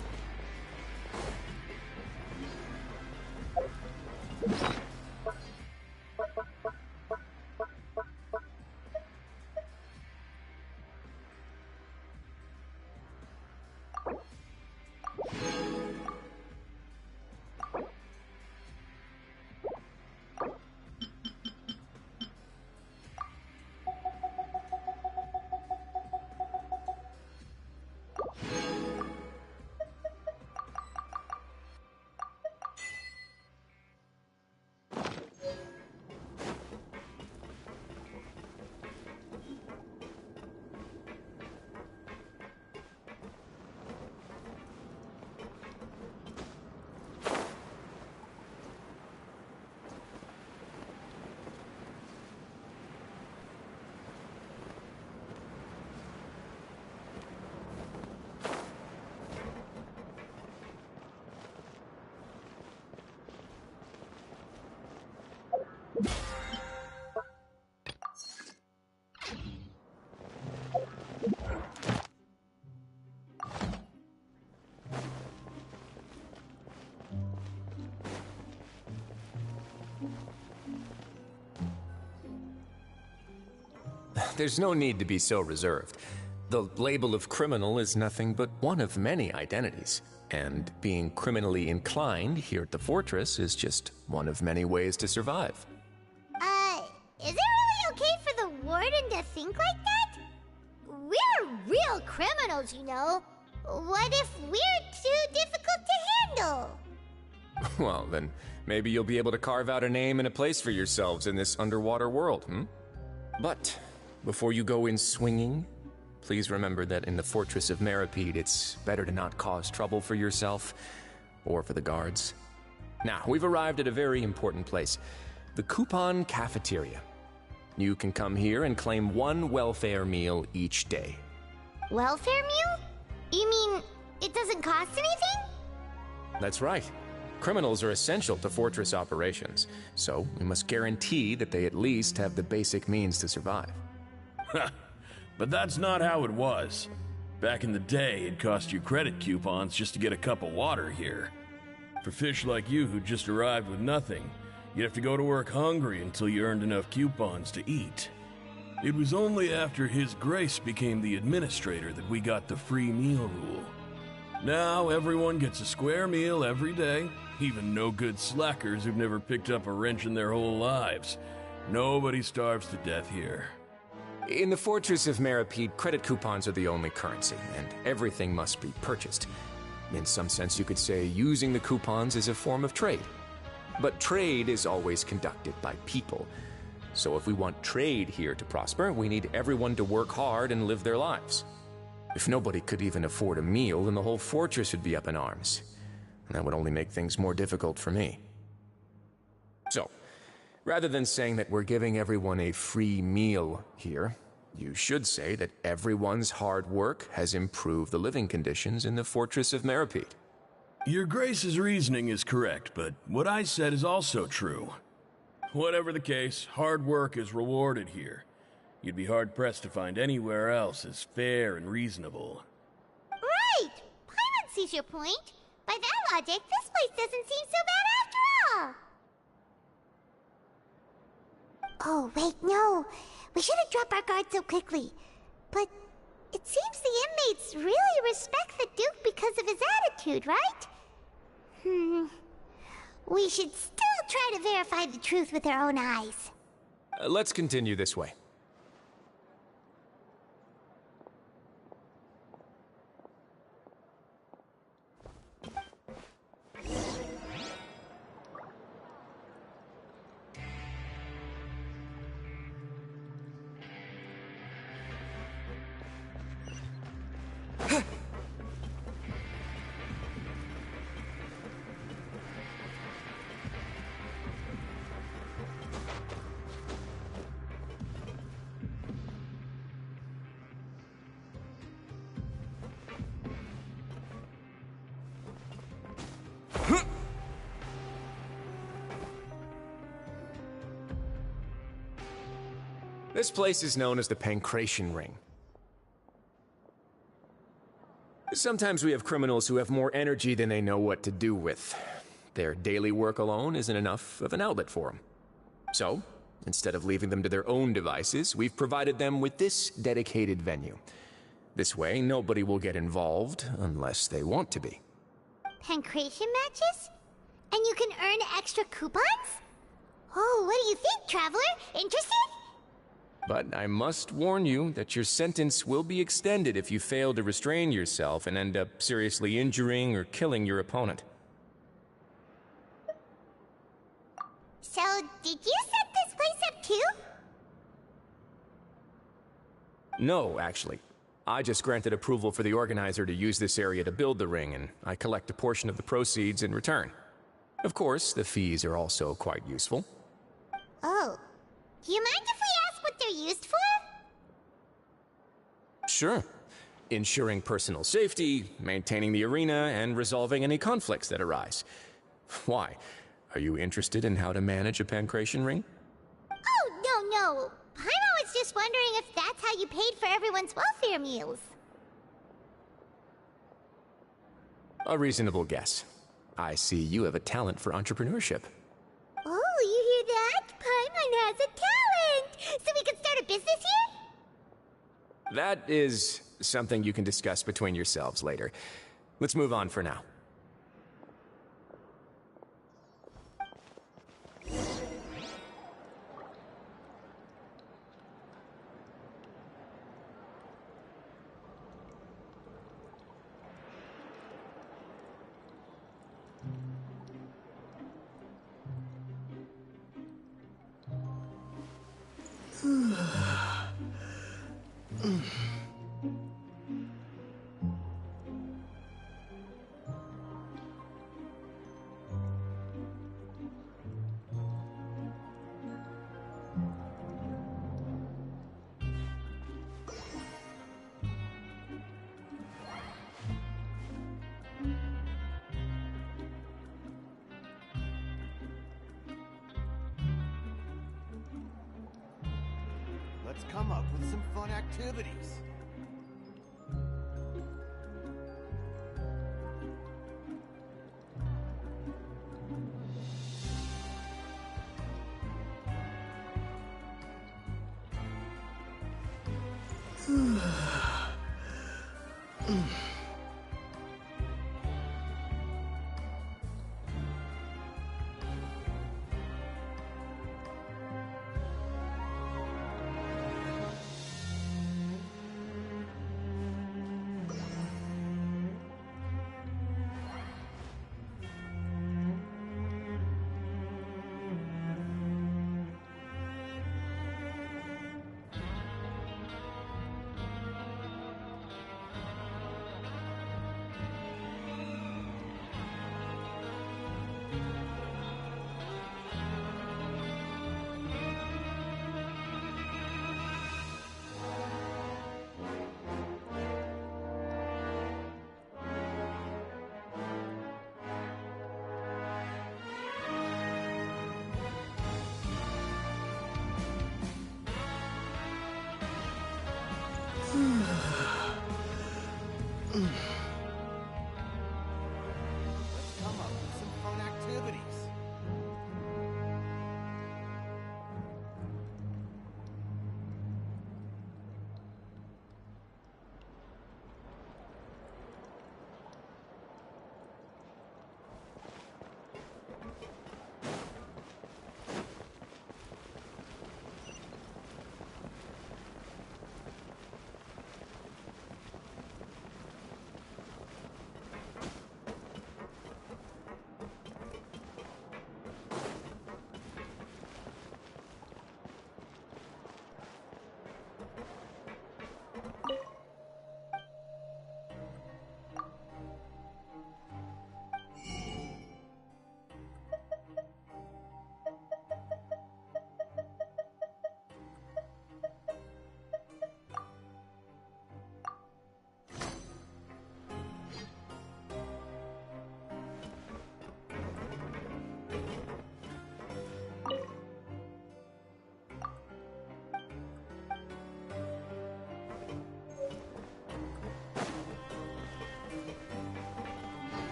There's no need to be so reserved. The label of criminal is nothing but one of many identities, and being criminally inclined here at the fortress is just one of many ways to survive. Is it really okay for the warden to think like that? We're real criminals, you know. What if we're too difficult to handle? Well, then maybe you'll be able to carve out a name and a place for yourselves in this underwater world, But before you go in swinging, please remember that in the Fortress of Meripede, it's better to not cause trouble for yourself or for the guards. Now, we've arrived at a very important place, the Coupon Cafeteria. You can come here and claim one welfare meal each day. Welfare meal? You mean it doesn't cost anything? That's right. Criminals are essential to Fortress operations, so we must guarantee that they at least have the basic means to survive. But that's not how it was. Back in the day, it cost you credit coupons just to get a cup of water here. For fish like you who just arrived with nothing, you'd have to go to work hungry until you earned enough coupons to eat. It was only after His Grace became the administrator that we got the free meal rule. Now everyone gets a square meal every day, even no-good slackers who've never picked up a wrench in their whole lives. Nobody starves to death here. In the Fortress of Meripede, credit coupons are the only currency, and everything must be purchased. In some sense, you could say using the coupons is a form of trade. But trade is always conducted by people. So if we want trade here to prosper, we need everyone to work hard and live their lives. If nobody could even afford a meal, then the whole fortress would be up in arms. And that would only make things more difficult for me. So, rather than saying that we're giving everyone a free meal here, you should say that everyone's hard work has improved the living conditions in the Fortress of Meripede. Your Grace's reasoning is correct, but what I said is also true. Whatever the case, hard work is rewarded here. You'd be hard-pressed to find anywhere else as fair and reasonable. Right! Paimon sees your point. By that logic, this place doesn't seem so bad after all. Oh, wait, no. We shouldn't drop our guard so quickly. But it seems the inmates really respect the Duke because of his attitude, right? We should still try to verify the truth with our own eyes. Let's continue this way. This place is known as the Pancration Ring. Sometimes we have criminals who have more energy than they know what to do with. Their daily work alone isn't enough of an outlet for them. So, instead of leaving them to their own devices, we've provided them with this dedicated venue. This way, nobody will get involved unless they want to be. Pancration matches? And you can earn extra coupons? Oh, what do you think, Traveler? Interested? But I must warn you that your sentence will be extended if you fail to restrain yourself and end up seriously injuring or killing your opponent. So, did you set this place up too? No, actually. I just granted approval for the organizer to use this area to build the ring, and I collect a portion of the proceeds in return. Of course, the fees are also quite useful. Oh. Do you mind if we ask what they're used for? Sure. Ensuring personal safety, maintaining the arena, and resolving any conflicts that arise. Why? Are you interested in how to manage a pancration ring? Oh, no. Paimon was just wondering if that's how you paid for everyone's welfare meals. A reasonable guess. I see you have a talent for entrepreneurship. Oh, you hear that? Paimon has a talent! So we can start a business here? That is something you can discuss between yourselves later. Let's move on for now. Let's come up with some fun activities. come up with some fun activities.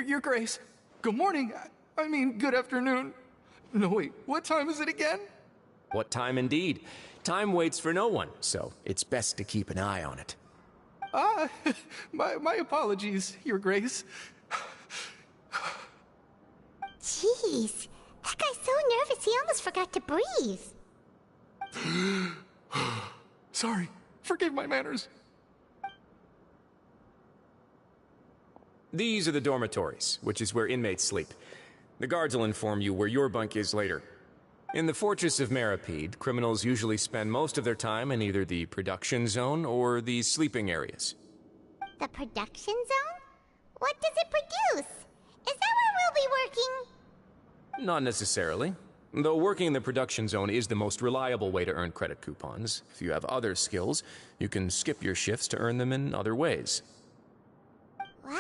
Your Grace. Good morning. I mean, good afternoon. No, wait, what time is it again? What time indeed? Time waits for no one, so it's best to keep an eye on it. My apologies, Your Grace. Jeez, that guy's so nervous he almost forgot to breathe. Sorry, forgive my manners. These are the dormitories, which is where inmates sleep. The guards will inform you where your bunk is later. In the Fortress of Meripede, criminals usually spend most of their time in either the production zone or the sleeping areas. The production zone? What does it produce? Is that where we'll be working? Not necessarily. Though working in the production zone is the most reliable way to earn credit coupons. If you have other skills, you can skip your shifts to earn them in other ways. Wow.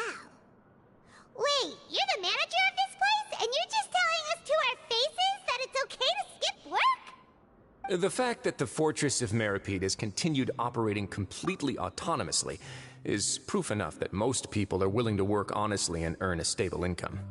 Wait, you're the manager of this place, and you're just telling us to our faces that it's okay to skip work? The fact that the Fortress of Meripede has continued operating completely autonomously is proof enough that most people are willing to work honestly and earn a stable income.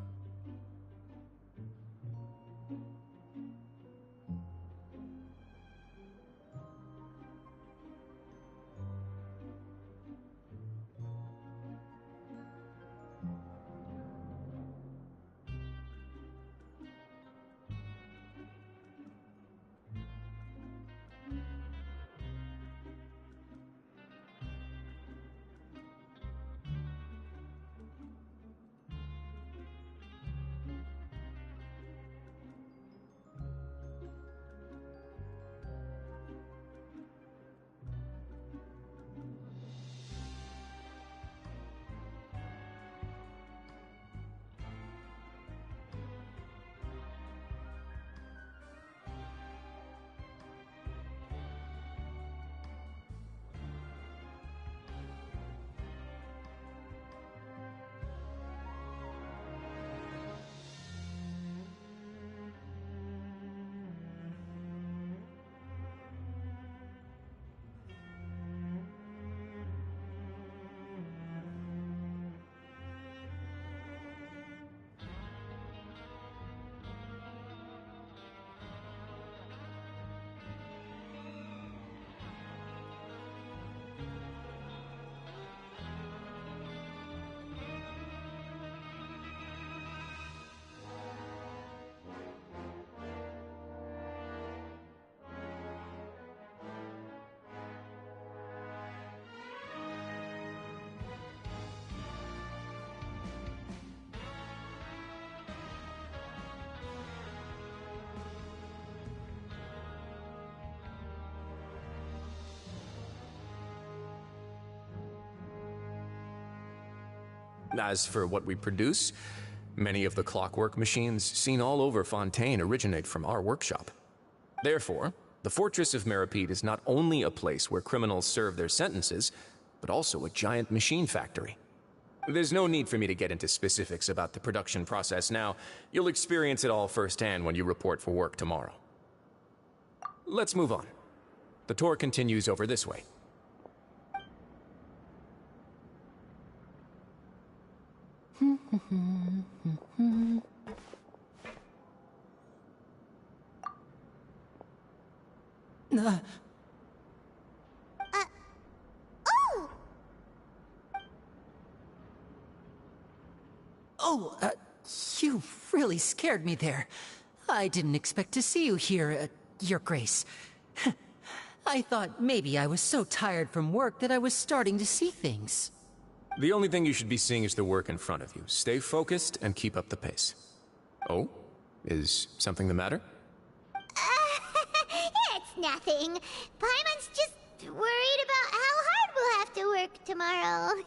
As for what we produce, many of the clockwork machines seen all over Fontaine originate from our workshop. Therefore, the Fortress of Meripede is not only a place where criminals serve their sentences, but also a giant machine factory. There's no need for me to get into specifics about the production process now. You'll experience it all firsthand when you report for work tomorrow. Let's move on. The tour continues over this way. You really scared me there. I didn't expect to see you here, Your Grace. I thought maybe I was so tired from work that I was starting to see things. The only thing you should be seeing is the work in front of you. Stay focused and keep up the pace. Oh? Is something the matter? It's nothing. Paimon's just worried about how hard we'll have to work tomorrow.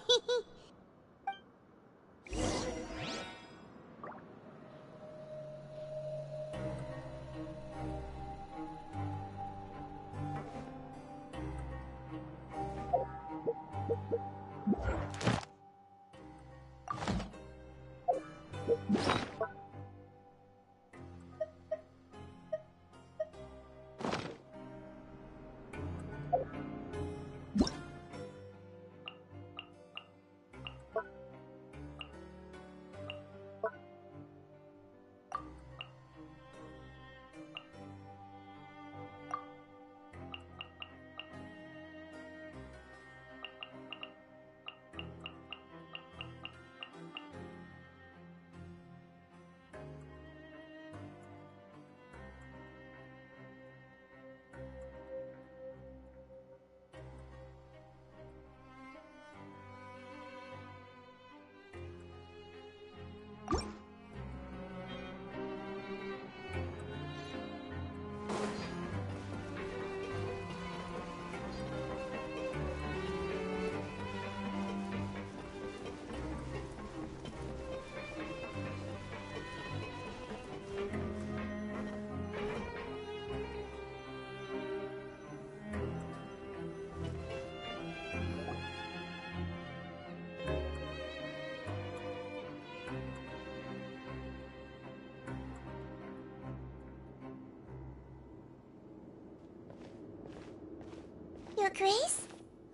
Your Grace?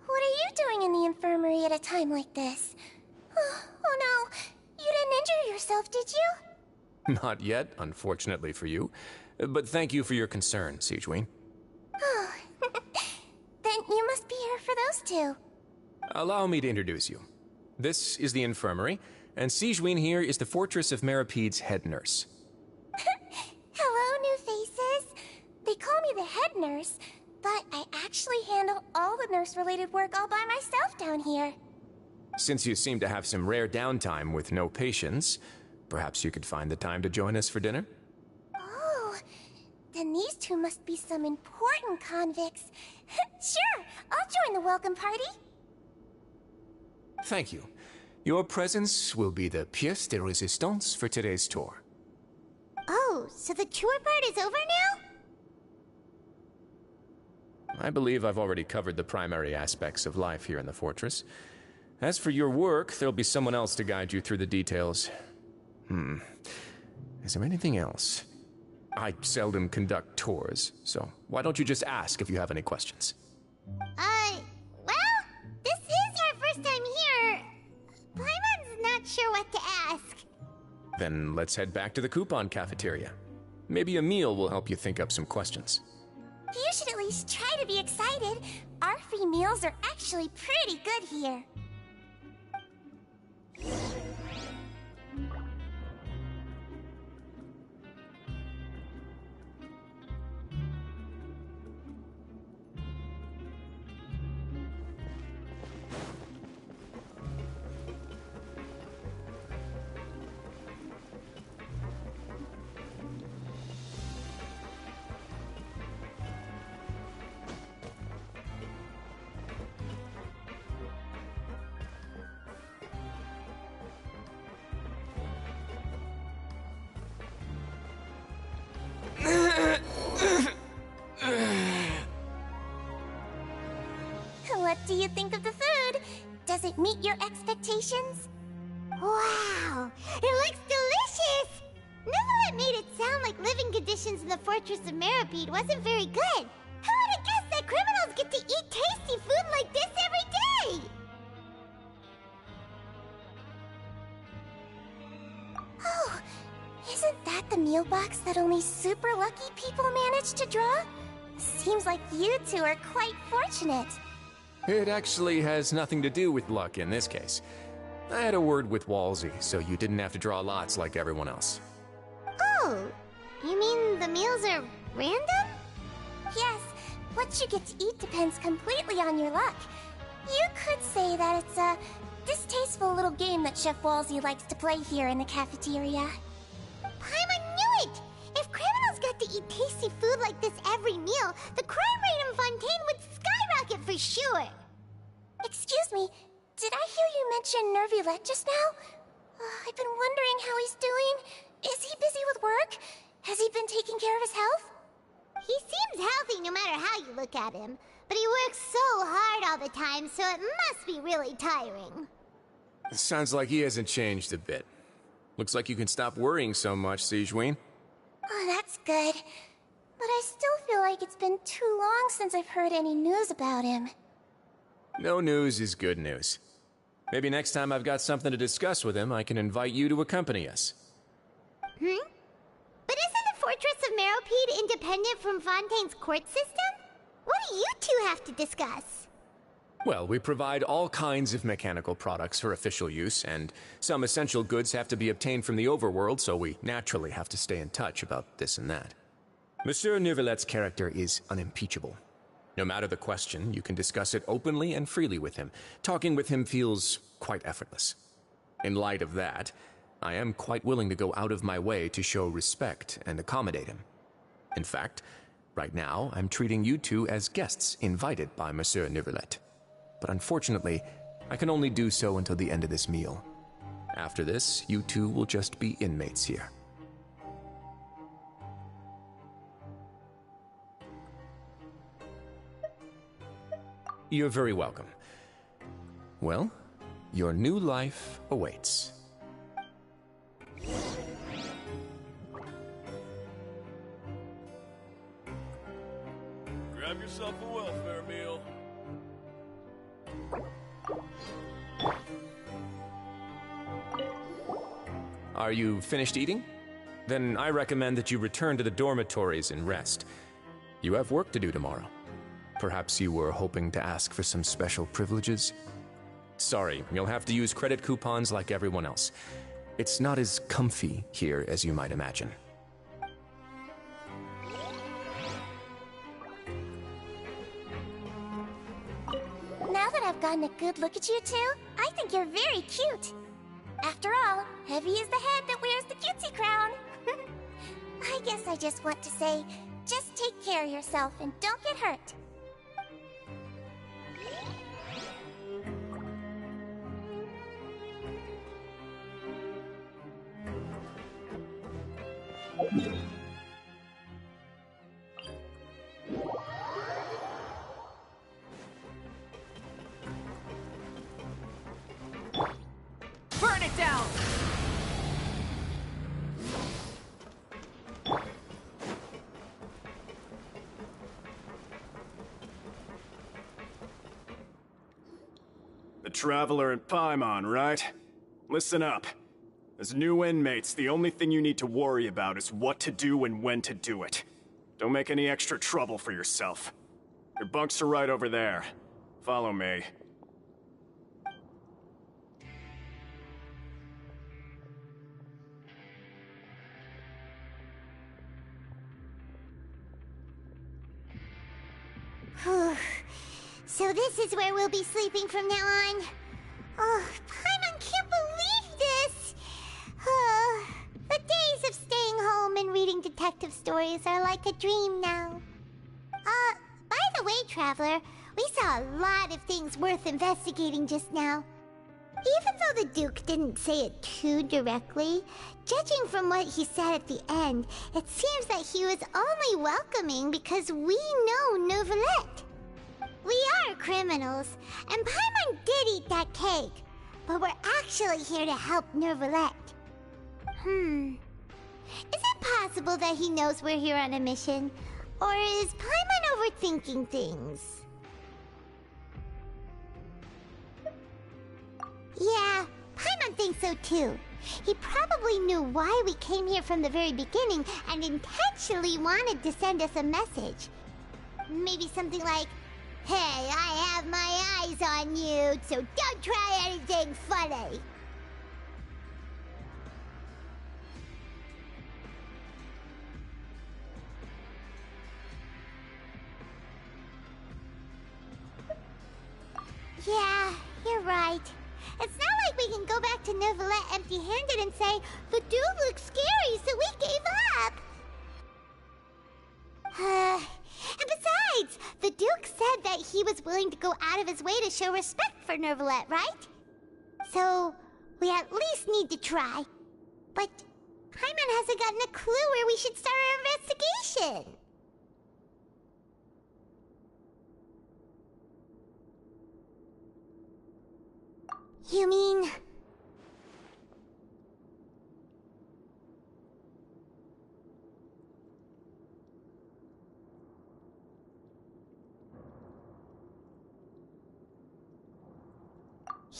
What are you doing in the infirmary at a time like this? Oh no, you didn't injure yourself, did you? Not yet, unfortunately for you. But thank you for your concern, Sigewin. Oh, then you must be here for those two. Allow me to introduce you. This is the infirmary, and Sigewin here is the Fortress of Meripede's head nurse. Hello, new faces. They call me the head nurse, but I actually handle all the nurse-related work all by myself down here. Since you seem to have some rare downtime with no patients, perhaps you could find the time to join us for dinner? Oh, then these two must be some important convicts. Sure, I'll join the welcome party. Thank you. Your presence will be the pièce de résistance for today's tour. Oh, so the tour part is over now? I believe I've already covered the primary aspects of life here in the fortress. As for your work, there'll be someone else to guide you through the details. Is there anything else? I seldom conduct tours, so why don't you just ask if you have any questions? Well, this is our first time here. Paimon's not sure what to ask. Then let's head back to the coupon cafeteria. Maybe a meal will help you think up some questions. You should at least try to be excited. Our free meals are actually pretty good here. What do you think of the food? Does it meet your expectations? Wow, it looks delicious! Neverlet made it sound like living conditions in the Fortress of Meripede wasn't very good. Who would have guessed that criminals get to eat tasty food like this every day? Oh, isn't that the meal box that only super lucky people manage to draw? Seems like you two are quite fortunate. It actually has nothing to do with luck in this case. I had a word with Walsey, so you didn't have to draw lots like everyone else. Oh, you mean the meals are random? Yes, what you get to eat depends completely on your luck. You could say that it's a distasteful little game that Chef Walsey likes to play here in the cafeteria. Paimon knew it! If criminals got to eat tasty food like this every meal, the crime rate in Fontaine would skyrocket for sure! Excuse me, did I hear you mention Nervulette just now? I've been wondering how he's doing. Is he busy with work? Has he been taking care of his health? He seems healthy no matter how you look at him, but he works so hard all the time, so it must be really tiring. Sounds like he hasn't changed a bit. Looks like you can stop worrying so much, Sigewinne. Oh, that's good. But I still feel like it's been too long since I've heard any news about him. No news is good news. Maybe next time I've got something to discuss with him, I can invite you to accompany us. But isn't the Fortress of Meripede independent from Fontaine's court system? What do you two have to discuss? Well, we provide all kinds of mechanical products for official use, and some essential goods have to be obtained from the overworld, so we naturally have to stay in touch about this and that. Monsieur Nervulette's character is unimpeachable. No matter the question, you can discuss it openly and freely with him. Talking with him feels quite effortless. In light of that, I am quite willing to go out of my way to show respect and accommodate him. In fact, right now, I'm treating you two as guests invited by Monsieur Nervulette. But unfortunately, I can only do so until the end of this meal. After this, you two will just be inmates here. You're very welcome. Well, your new life awaits. Grab yourself a welfare meal. Are you finished eating? Then I recommend that you return to the dormitories and rest. You have work to do tomorrow. Perhaps you were hoping to ask for some special privileges? Sorry, you'll have to use credit coupons like everyone else. It's not as comfy here as you might imagine. Now that I've gotten a good look at you two, I think you're very cute. After all, heavy is the head that wears the cutesy crown. I guess I just want to say, just take care of yourself and don't get hurt. Burn it down! The Traveler and Paimon, right? Listen up. As new inmates, the only thing you need to worry about is what to do and when to do it. Don't make any extra trouble for yourself. Your bunks are right over there. Follow me. So this is where we'll be sleeping from now on. Oh, Paimon can't believe this! The days of staying home and reading detective stories are like a dream now. By the way, Traveler, we saw a lot of things worth investigating just now. Even though the Duke didn't say it too directly, judging from what he said at the end, it seems that he was only welcoming because we know Nervulette. We are criminals, and Paimon did eat that cake. But we're actually here to help Nervalette. Is it possible that he knows we're here on a mission? Or is Paimon overthinking things? Yeah, Paimon thinks so too. He probably knew why we came here from the very beginning and intentionally wanted to send us a message. Maybe something like, "Hey, I have my eyes on you, so don't try anything funny." Yeah, you're right. It's not like we can go back to Nervalette empty-handed and say, "The dude looks scary, so we gave up." And besides, the Duke said that he was willing to go out of his way to show respect for Nervalette, right? So, we at least need to try. But Paimon hasn't gotten a clue where we should start our investigation. You mean...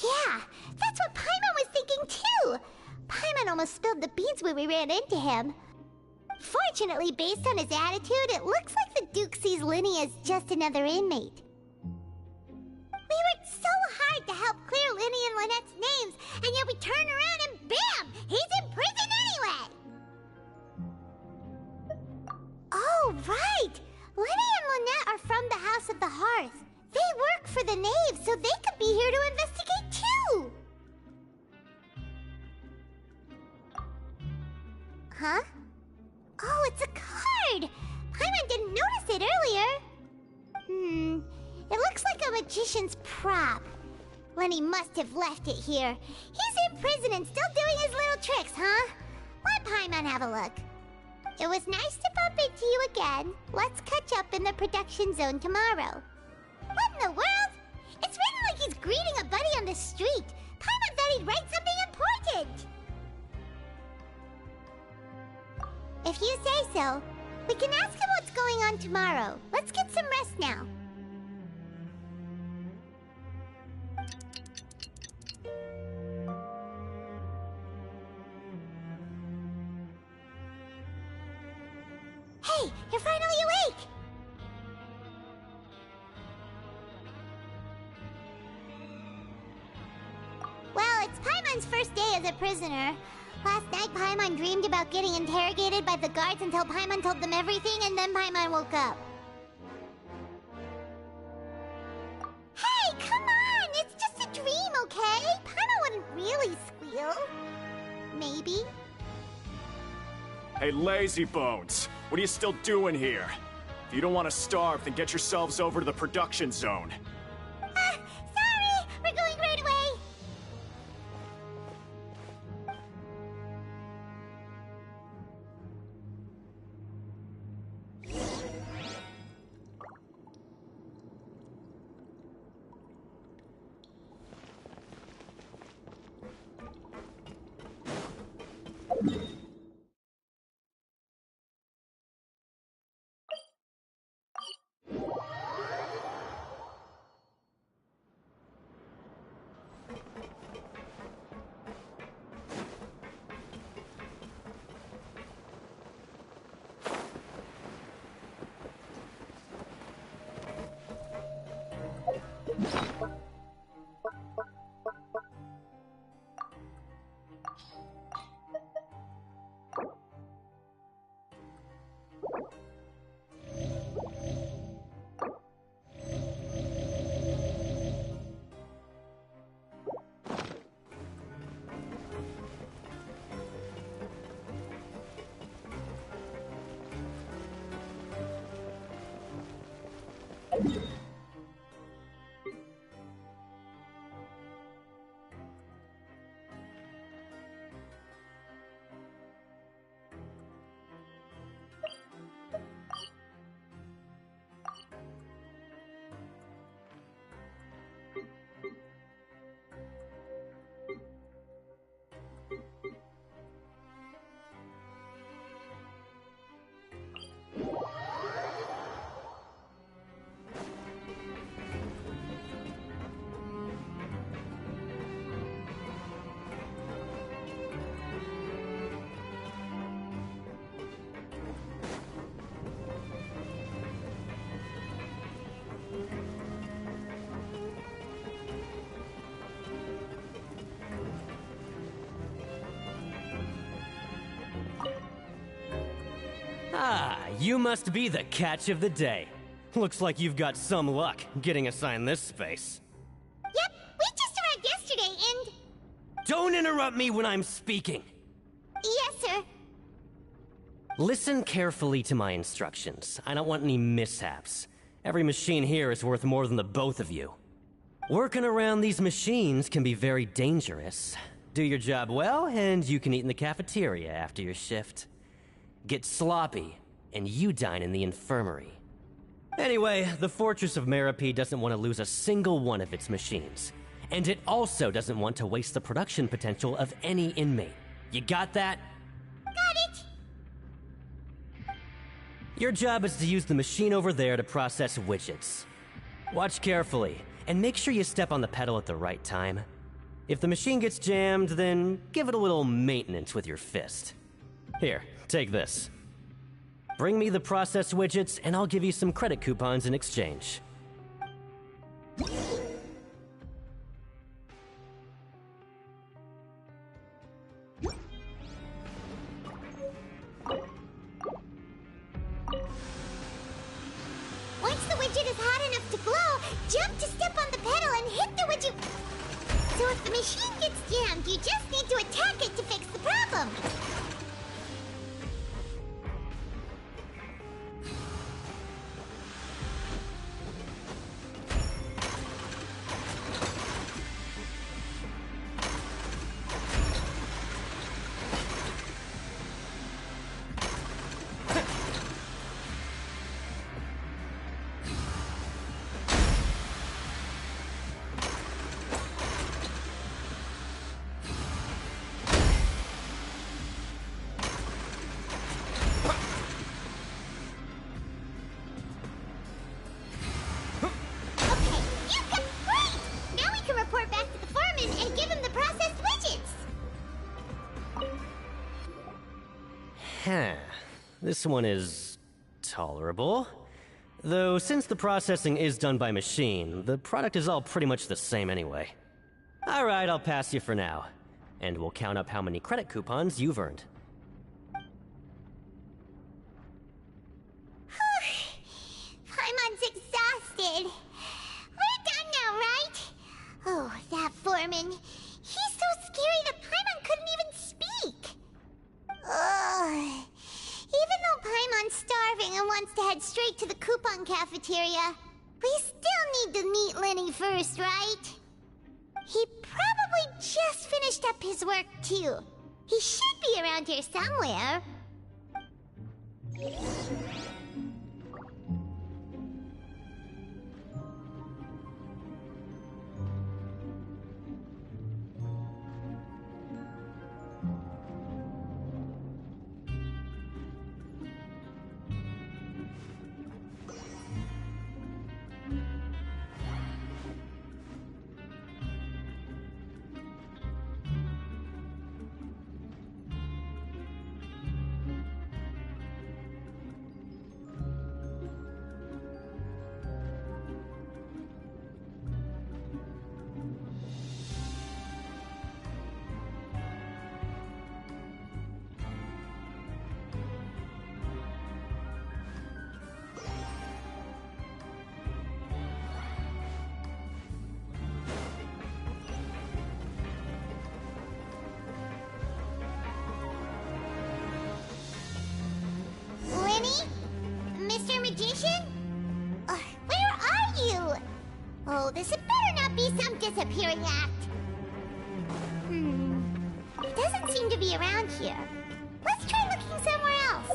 Yeah, that's what Paimon was thinking too! Paimon almost spilled the beans when we ran into him. Fortunately, based on his attitude, it looks like the Duke sees Linny as just another inmate. We worked so hard to help clear Linny and Lynette's names, and yet we turn around and bam! He's in prison anyway! Oh, right! Linny and Lynette are from the House of the Hearth. They work for the Knave, so they could be here to investigate too! Huh? Oh, it's a card! Paimon didn't notice it earlier. It looks like a magician's prop. Lenny must have left it here. He's in prison and still doing his little tricks, huh? Let Paimon have a look. It was nice to bump into you again. Let's catch up in the production zone tomorrow. What in the world? It's written like he's greeting a buddy on the street. Paimon thought he'd write something important. If you say so, we can ask him what's going on tomorrow. Let's get some rest now. Hey, you're finally awake! Well, it's Paimon's first day as a prisoner. Last night, Paimon dreamed about getting interrogated by the guards until Paimon told them everything, and then Paimon woke up. Hey, come on! It's just a dream, okay? Paimon wouldn't really squeal. Maybe. Hey, lazy bones! What are you still doing here? If you don't want to starve, then get yourselves over to the production zone. Sorry! We're going right away! Ah, you must be the catch of the day. Looks like you've got some luck getting assigned this space. Yep, we just arrived yesterday and... Don't interrupt me when I'm speaking! Yes, sir. Listen carefully to my instructions. I don't want any mishaps. Every machine here is worth more than the both of you. Working around these machines can be very dangerous. Do your job well, and you can eat in the cafeteria after your shift. Get sloppy, and you dine in the infirmary. Anyway, the Fortress of Meropide doesn't want to lose a single one of its machines. And it also doesn't want to waste the production potential of any inmate. You got that? Got it! Your job is to use the machine over there to process widgets. Watch carefully, and make sure you step on the pedal at the right time. If the machine gets jammed, then give it a little maintenance with your fist. Here, take this. Bring me the processed widgets, and I'll give you some credit coupons in exchange. Once the widget is hot enough to glow, jump to step on the pedal and hit the widget. So if the machine gets jammed, you just need to attack it to fix the problem. This one is tolerable. Though since the processing is done by machine, the product is all pretty much the same anyway. Alright, I'll pass you for now. And we'll count up how many credit coupons you've earned. Paimon's exhausted. We're done now, right? Oh, that foreman. He's so scary that Paimon couldn't even speak. Ugh. Even though Paimon's starving and wants to head straight to the coupon cafeteria, we still need to meet Lenny first, right? He probably just finished up his work, too. He should be around here somewhere. Mr. Magician? Where are you? Oh, this had better not be some disappearing act. He doesn't seem to be around here. Let's try looking somewhere else.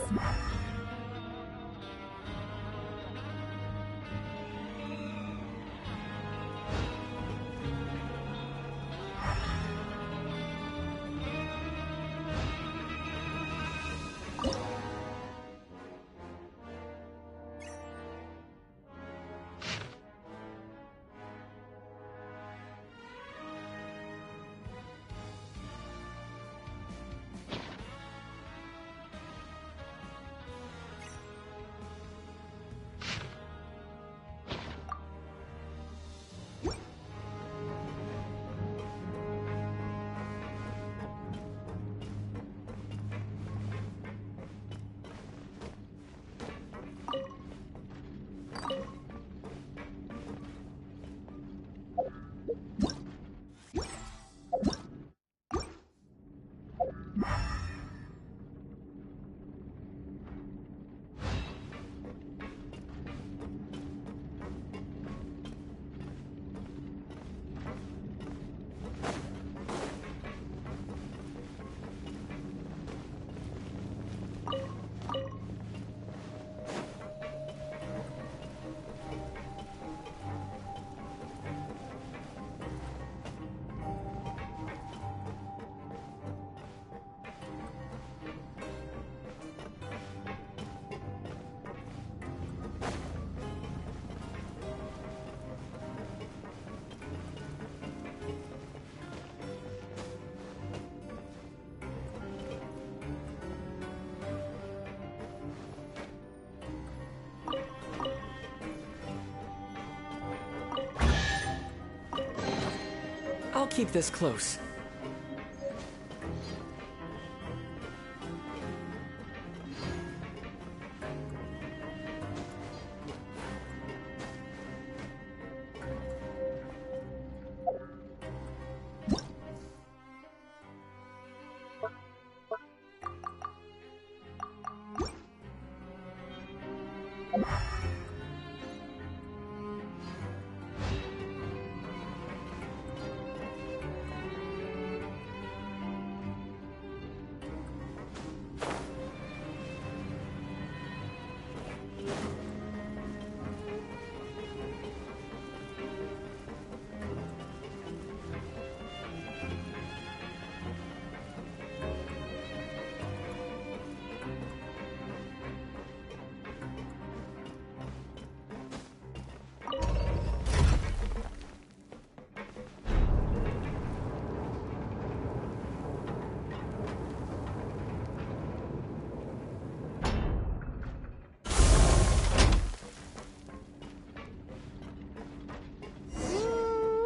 I'll keep this close.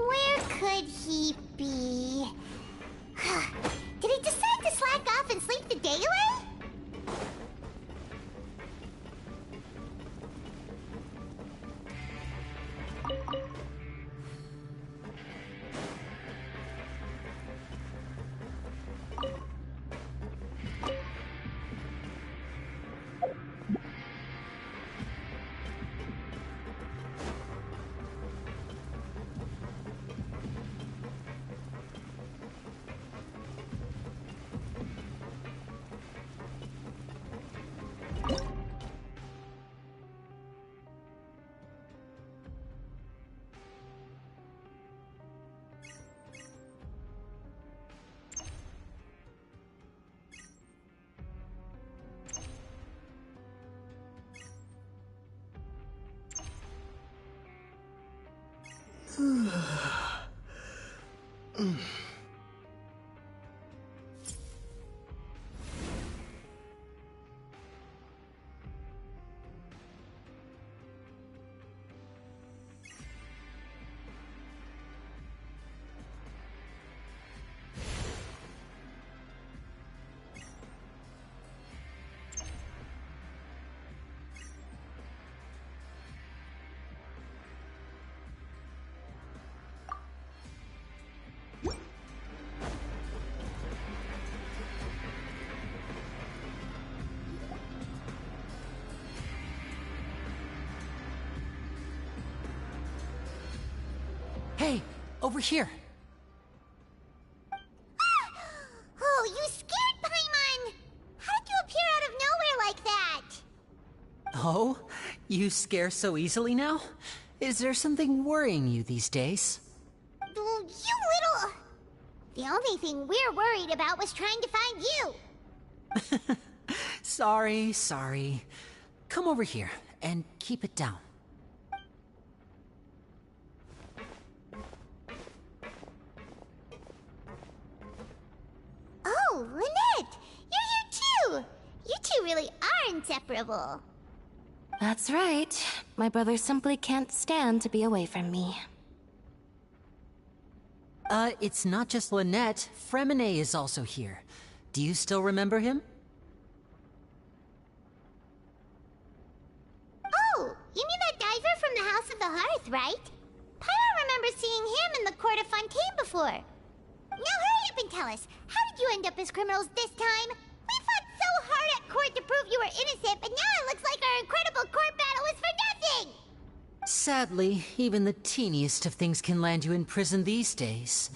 Where could he be? Did he decide to slack off and sleep the day away? Hey, over here. Oh, you scared Paimon! How did you appear out of nowhere like that? Oh, you scare so easily now? Is there something worrying you these days? You little... The only thing we're worried about was trying to find you. Sorry. Come over here and keep it down. Oh, Lynette! You're here too! You two really are inseparable. That's right. My brother simply can't stand to be away from me. It's not just Lynette. Fremine is also here. Do you still remember him? Oh, you mean that diver from the House of the Hearth, right? Pyro remembers seeing him in the Court of Fontaine before. Now hurry up and tell us, how did you end up as criminals this time? We fought so hard at court to prove you were innocent, but now it looks like our incredible court battle was for nothing! Sadly, even the teeniest of things can land you in prison these days.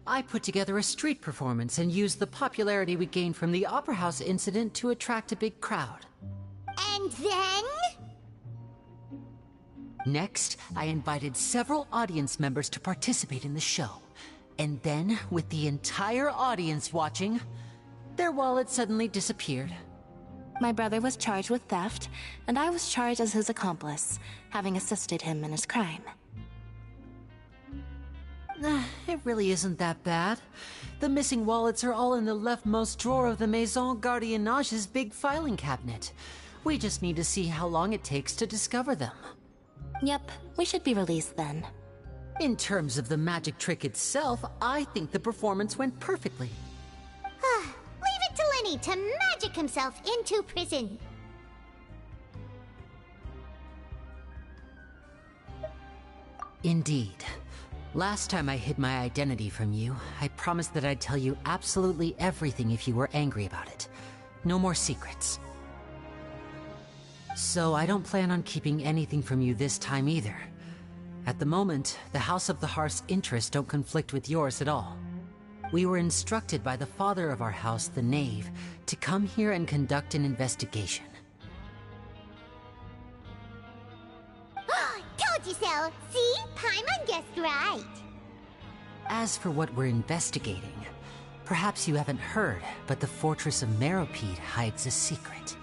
I put together a street performance and used the popularity we gained from the Opera House incident to attract a big crowd. And then? Next, I invited several audience members to participate in the show. And then, with the entire audience watching, their wallet suddenly disappeared. My brother was charged with theft, and I was charged as his accomplice, having assisted him in his crime. It really isn't that bad. The missing wallets are all in the leftmost drawer of the Maison Gardiennage's big filing cabinet. We just need to see how long it takes to discover them. Yep, we should be released then. In terms of the magic trick itself, I think the performance went perfectly. Leave it to Lenny to magic himself into prison. Indeed. Last time I hid my identity from you, I promised that I'd tell you absolutely everything if you were angry about it. No more secrets. So I don't plan on keeping anything from you this time either. At the moment, the House of the Hearth's interests don't conflict with yours at all. We were instructed by the father of our house, the Knave, to come here and conduct an investigation. Told you so! See? Paimon guessed right! As for what we're investigating, perhaps you haven't heard, but the fortress of Meropide hides a secret.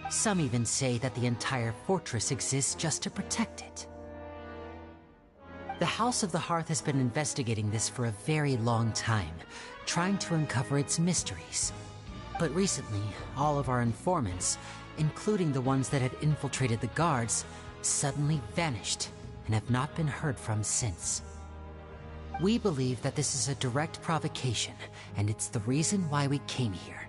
Some even say that the entire fortress exists just to protect it. The House of the Hearth has been investigating this for a very long time, trying to uncover its mysteries. But recently, all of our informants, including the ones that had infiltrated the guards, suddenly vanished and have not been heard from since. We believe that this is a direct provocation, and it's the reason why we came here.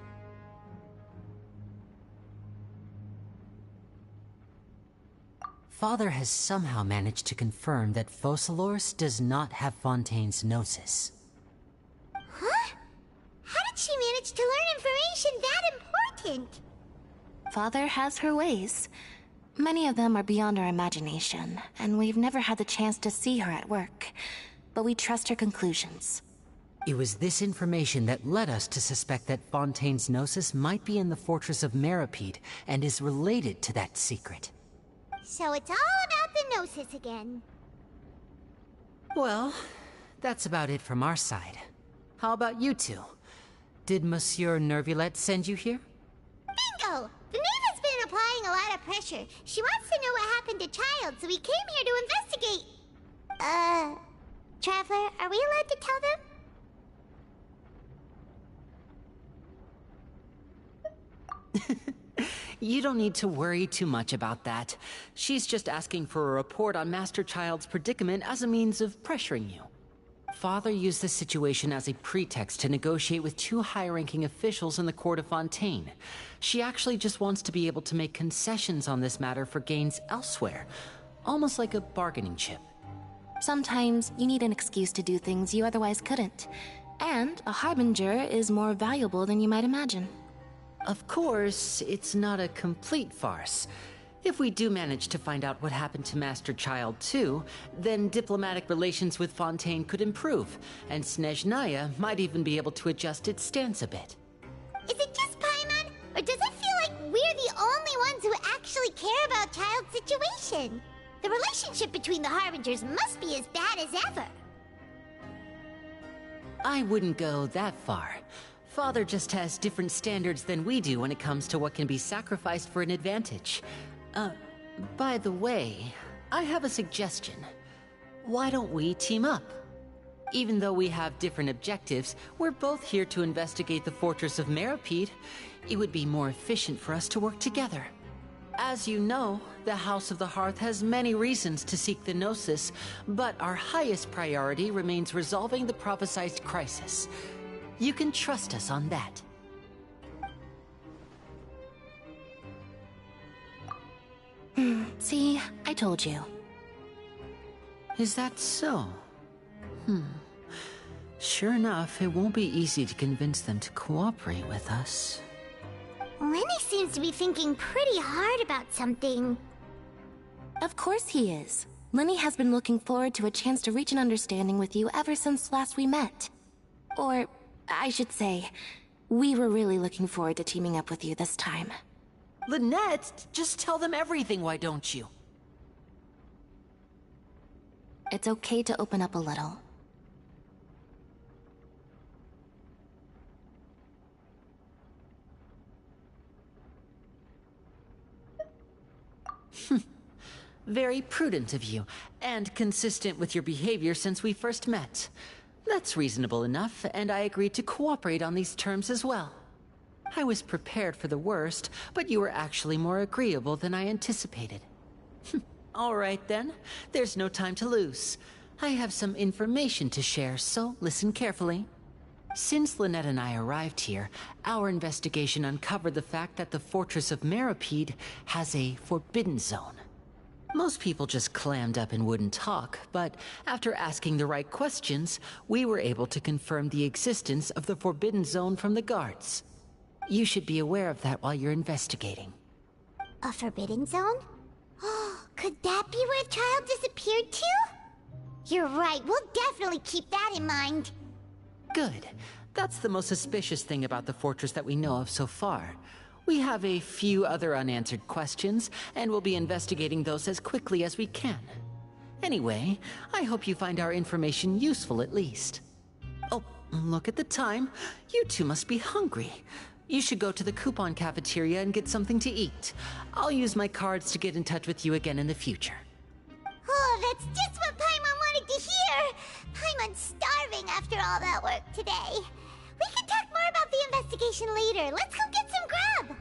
Father has somehow managed to confirm that Focalors does not have Fontaine's Gnosis. Huh? How did she manage to learn information that important? Father has her ways. Many of them are beyond our imagination, and we've never had the chance to see her at work. But we trust her conclusions. It was this information that led us to suspect that Fontaine's Gnosis might be in the fortress of Meropide and is related to that secret. So it's all about the Gnosis again. Well, that's about it from our side. How about you two? Did Monsieur Nervulette send you here? Bingo! The Knave has been applying a lot of pressure. She wants to know what happened to Child, so we came here to investigate. Traveler, are we allowed to tell them? You don't need to worry too much about that. She's just asking for a report on Master Child's predicament as a means of pressuring you. Father used this situation as a pretext to negotiate with two high-ranking officials in the court of Fontaine. She actually just wants to be able to make concessions on this matter for gains elsewhere, almost like a bargaining chip. Sometimes you need an excuse to do things you otherwise couldn't. And a harbinger is more valuable than you might imagine. Of course, it's not a complete farce. If we do manage to find out what happened to Master Child too, then diplomatic relations with Fontaine could improve, and Snezhnaya might even be able to adjust its stance a bit. Is it just Paimon, or does it feel like we're the only ones who actually care about Child's situation? The relationship between the Harbingers must be as bad as ever. I wouldn't go that far. Father just has different standards than we do when it comes to what can be sacrificed for an advantage. By the way, I have a suggestion. Why don't we team up? Even though we have different objectives, we're both here to investigate the fortress of Meropide. It would be more efficient for us to work together. As you know, the House of the Hearth has many reasons to seek the Gnosis, but our highest priority remains resolving the prophesized crisis. You can trust us on that. See, I told you. Is that so? Sure enough, it won't be easy to convince them to cooperate with us. Lenny seems to be thinking pretty hard about something. Of course he is. Lenny has been looking forward to a chance to reach an understanding with you ever since last we met. Or, I should say, we were really looking forward to teaming up with you this time. Lynette, just tell them everything, why don't you? It's okay to open up a little. Very prudent of you, and consistent with your behavior since we first met. That's reasonable enough, and I agreed to cooperate on these terms as well. I was prepared for the worst, but you were actually more agreeable than I anticipated. All right then, there's no time to lose. I have some information to share, so listen carefully. Since Lynette and I arrived here, our investigation uncovered the fact that the Fortress of Meripede has a forbidden zone. Most people just clammed up and wouldn't talk, but after asking the right questions, we were able to confirm the existence of the forbidden zone from the guards. You should be aware of that while you're investigating. A forbidden zone? Oh, could that be where the child disappeared to? You're right, we'll definitely keep that in mind. Good. That's the most suspicious thing about the fortress that we know of so far. We have a few other unanswered questions, and we'll be investigating those as quickly as we can. Anyway, I hope you find our information useful at least. Oh, look at the time. You two must be hungry. You should go to the coupon cafeteria and get something to eat. I'll use my cards to get in touch with you again in the future. Oh, that's just what Paimon wanted to hear! Paimon's starving after all that work today. We can talk more about the investigation later. Let's go get some grub!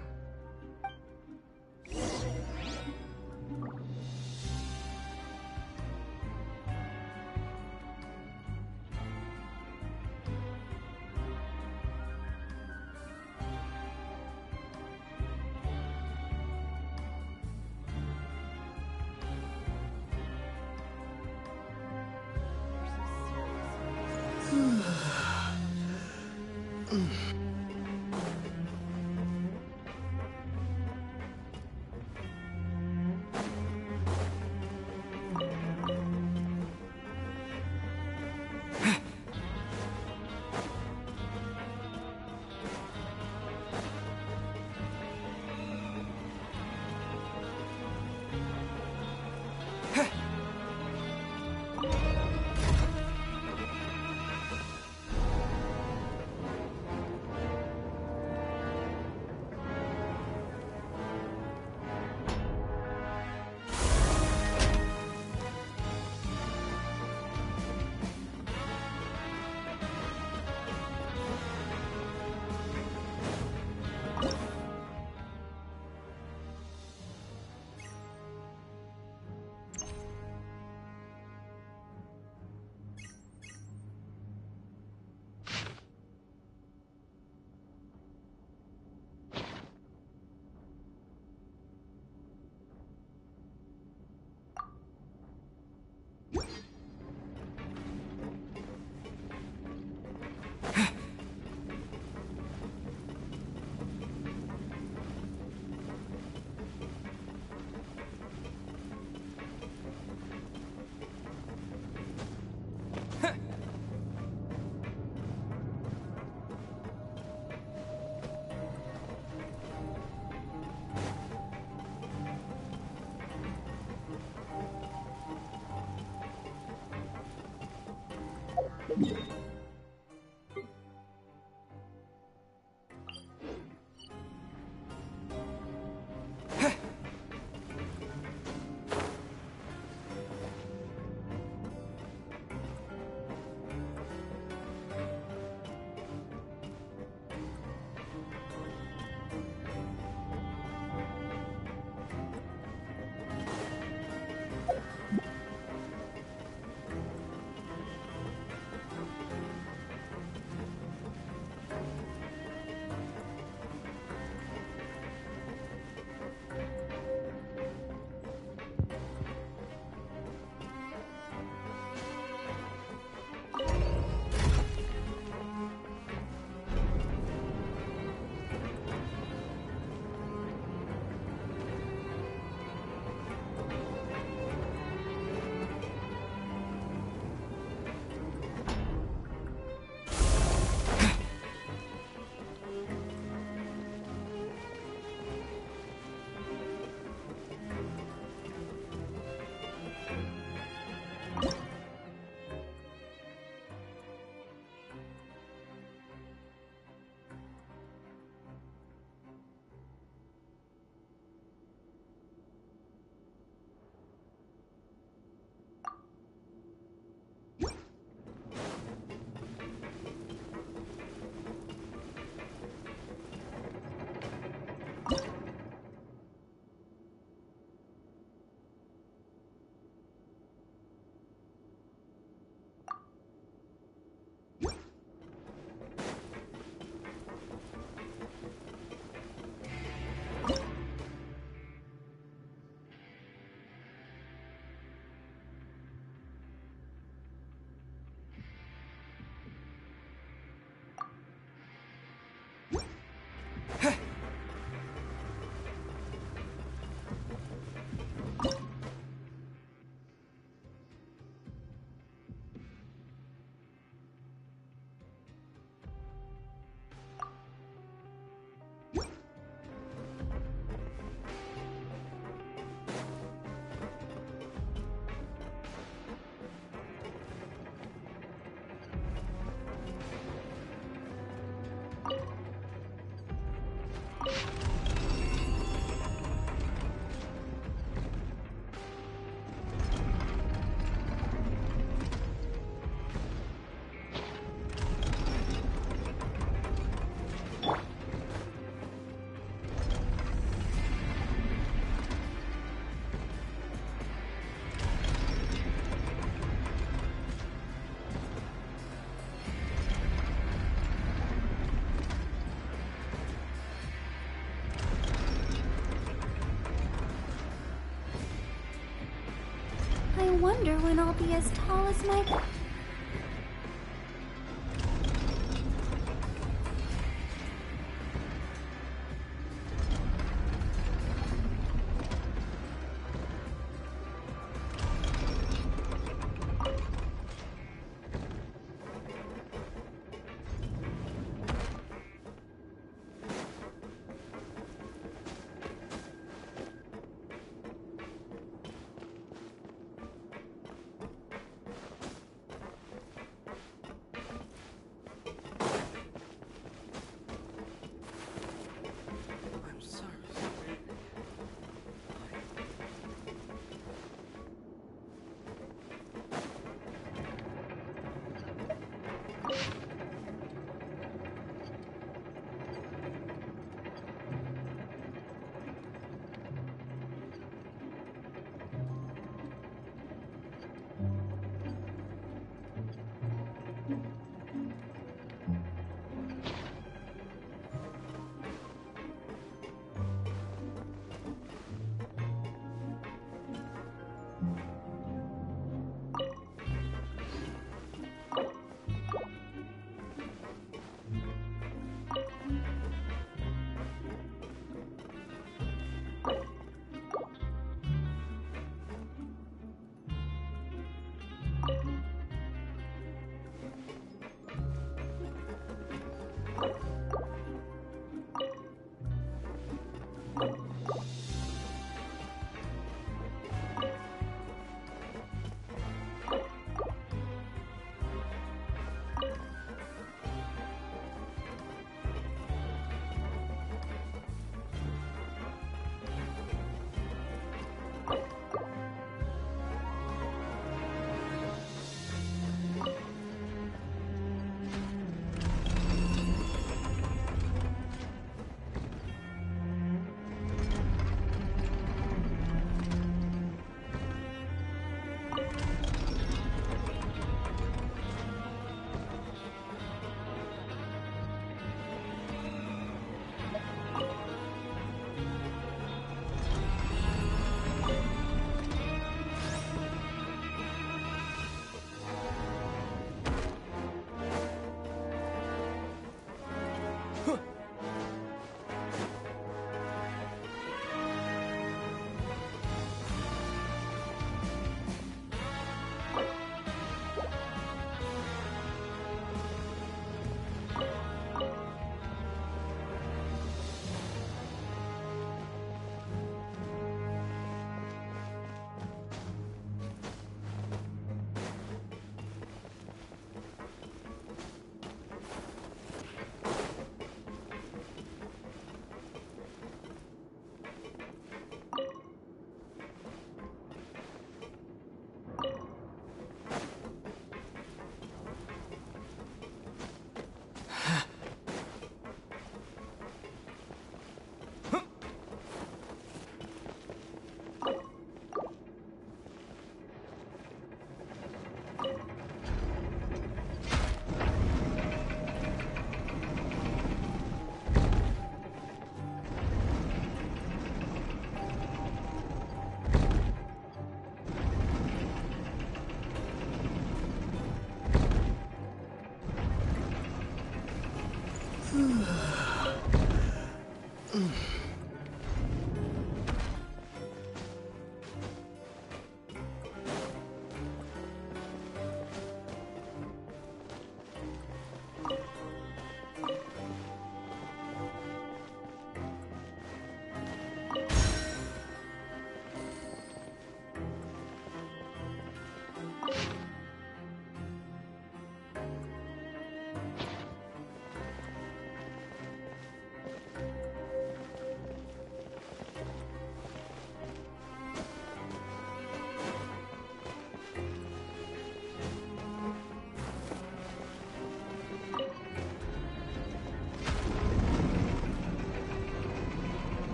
wonder when I'll be as tall as my...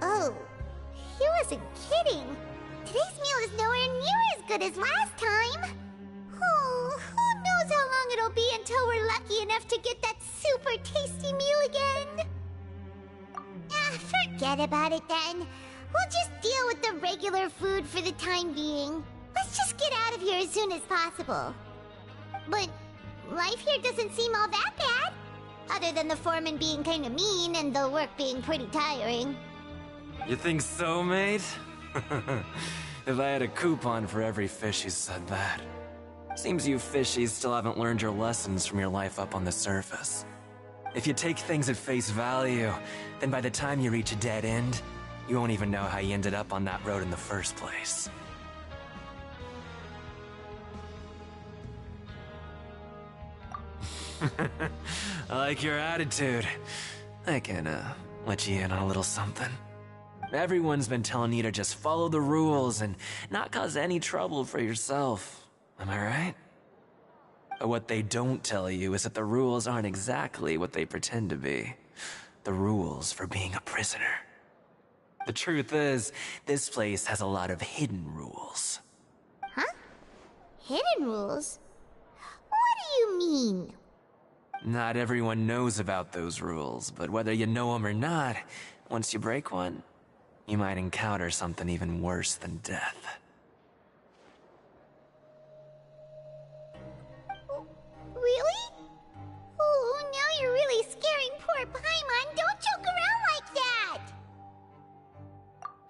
Oh, he wasn't kidding. Today's meal is nowhere near as good as last time. Oh, who knows how long it'll be until we're lucky enough to get that super tasty meal again. Forget about it then. We'll just deal with the regular food for the time being. Let's just get out of here as soon as possible. But life here doesn't seem all that bad. Other than the foreman being kind of mean and the work being pretty tiring. You think so, mate? If I had a coupon for every fish who said that. Seems you fishies still haven't learned your lessons from your life up on the surface. If you take things at face value, then by the time you reach a dead end, you won't even know how you ended up on that road in the first place. I like your attitude. I can, let you in on a little something. Everyone's been telling you to just follow the rules and not cause any trouble for yourself. Am I right? But what they don't tell you is that the rules aren't exactly what they pretend to be. The rules for being a prisoner. The truth is, this place has a lot of hidden rules. Huh? Hidden rules? What do you mean? Not everyone knows about those rules, but whether you know them or not, once you break one, you might encounter something even worse than death. Really? Oh, now you're really scaring poor Paimon. Don't joke around like that!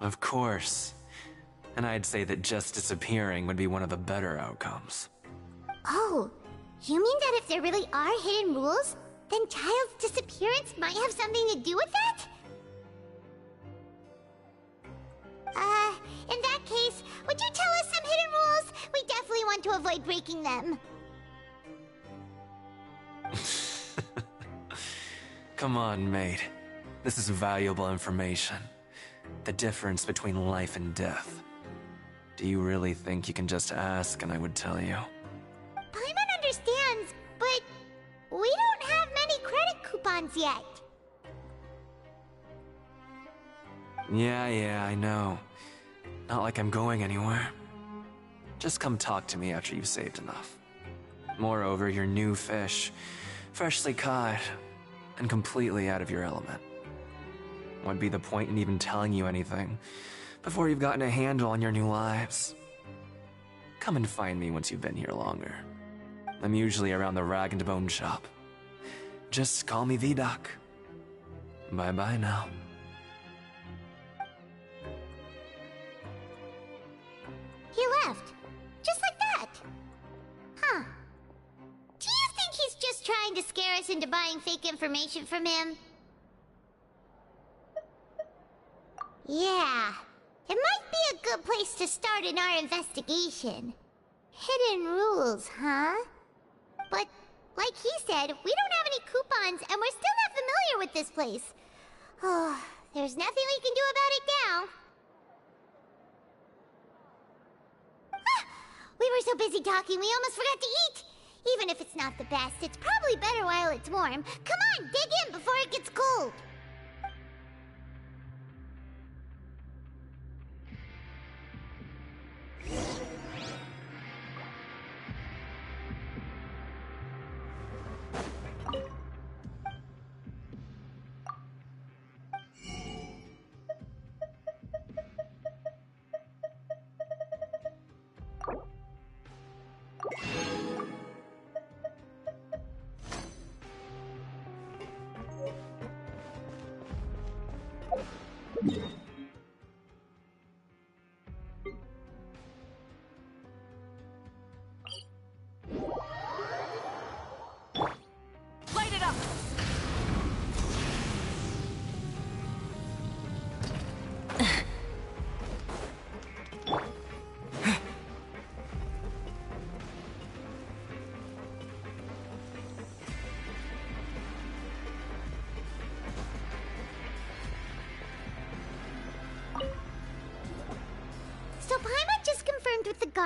Of course. And I'd say that just disappearing would be one of the better outcomes. Oh, you mean that if there really are hidden rules, then Child's disappearance might have something to do with that? In that case, would you tell us some hidden rules? We definitely want to avoid breaking them. Come on, mate. This is valuable information. The difference between life and death. Do you really think you can just ask and I would tell you? Paimon understands, but we don't have many credit coupons yet. Yeah, I know. Not like I'm going anywhere. Just come talk to me after you've saved enough. Moreover, you're new fish, freshly caught, and completely out of your element. What'd be the point in even telling you anything before you've gotten a handle on your new lives? Come and find me once you've been here longer. I'm usually around the Rag and Bone shop. Just call me Vidoc. Bye-bye now. He left. Just like that. Huh. Do you think he's just trying to scare us into buying fake information from him? Yeah. It might be a good place to start in our investigation. Hidden rules, huh? But, like he said, we don't have any coupons and we're still not familiar with this place. Oh, there's nothing we can do about it now. We were so busy talking, we almost forgot to eat! Even if it's not the best, it's probably better while it's warm. Come on, dig in before it gets cold!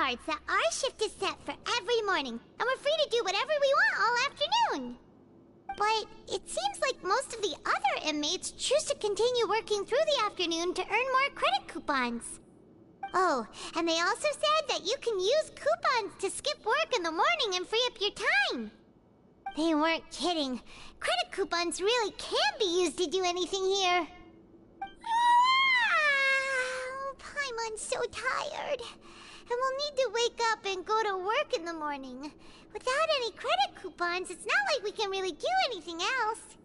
cards that our shift is set for every morning, and we're free to do whatever we want all afternoon. But it seems like most of the other inmates choose to continue working through the afternoon to earn more credit coupons. Oh, and they also said that you can use coupons to skip work in the morning and free up your time. They weren't kidding. Credit coupons really can be used to do anything here. Paimon's so tired. And we'll need to wake up and go to work in the morning. Without any credit coupons, it's not like we can really do anything else.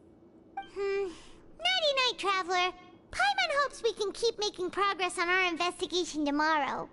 Nighty-night, Traveler. Paimon hopes we can keep making progress on our investigation tomorrow.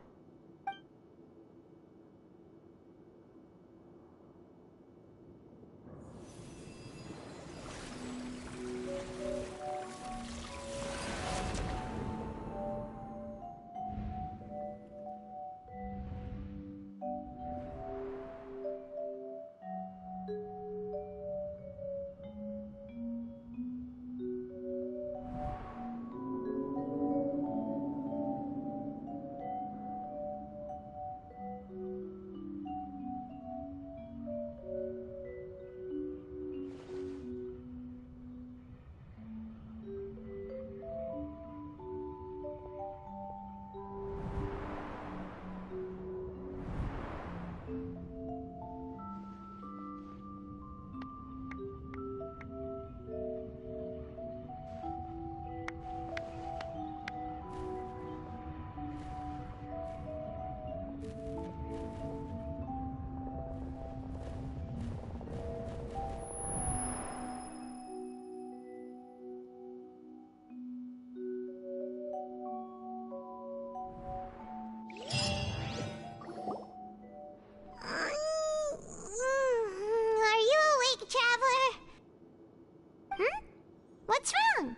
What's wrong?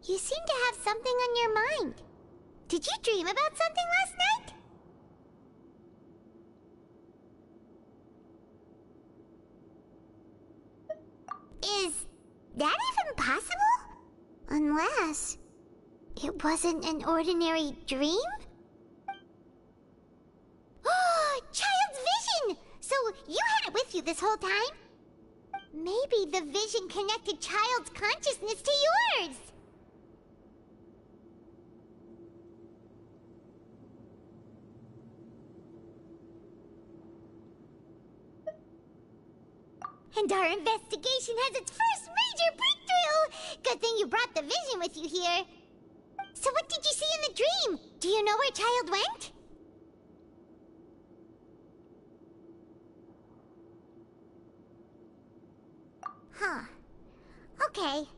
You seem to have something on your mind. Did you dream about something last night? Is that even possible? Unless it wasn't an ordinary dream? Oh, Child's vision! So you had it with you this whole time? Maybe the vision connected Child's consciousness to yours. And our investigation has its first major breakthrough! Good thing you brought the vision with you here. So what did you see in the dream? Do you know where Child went? Huh. Okay.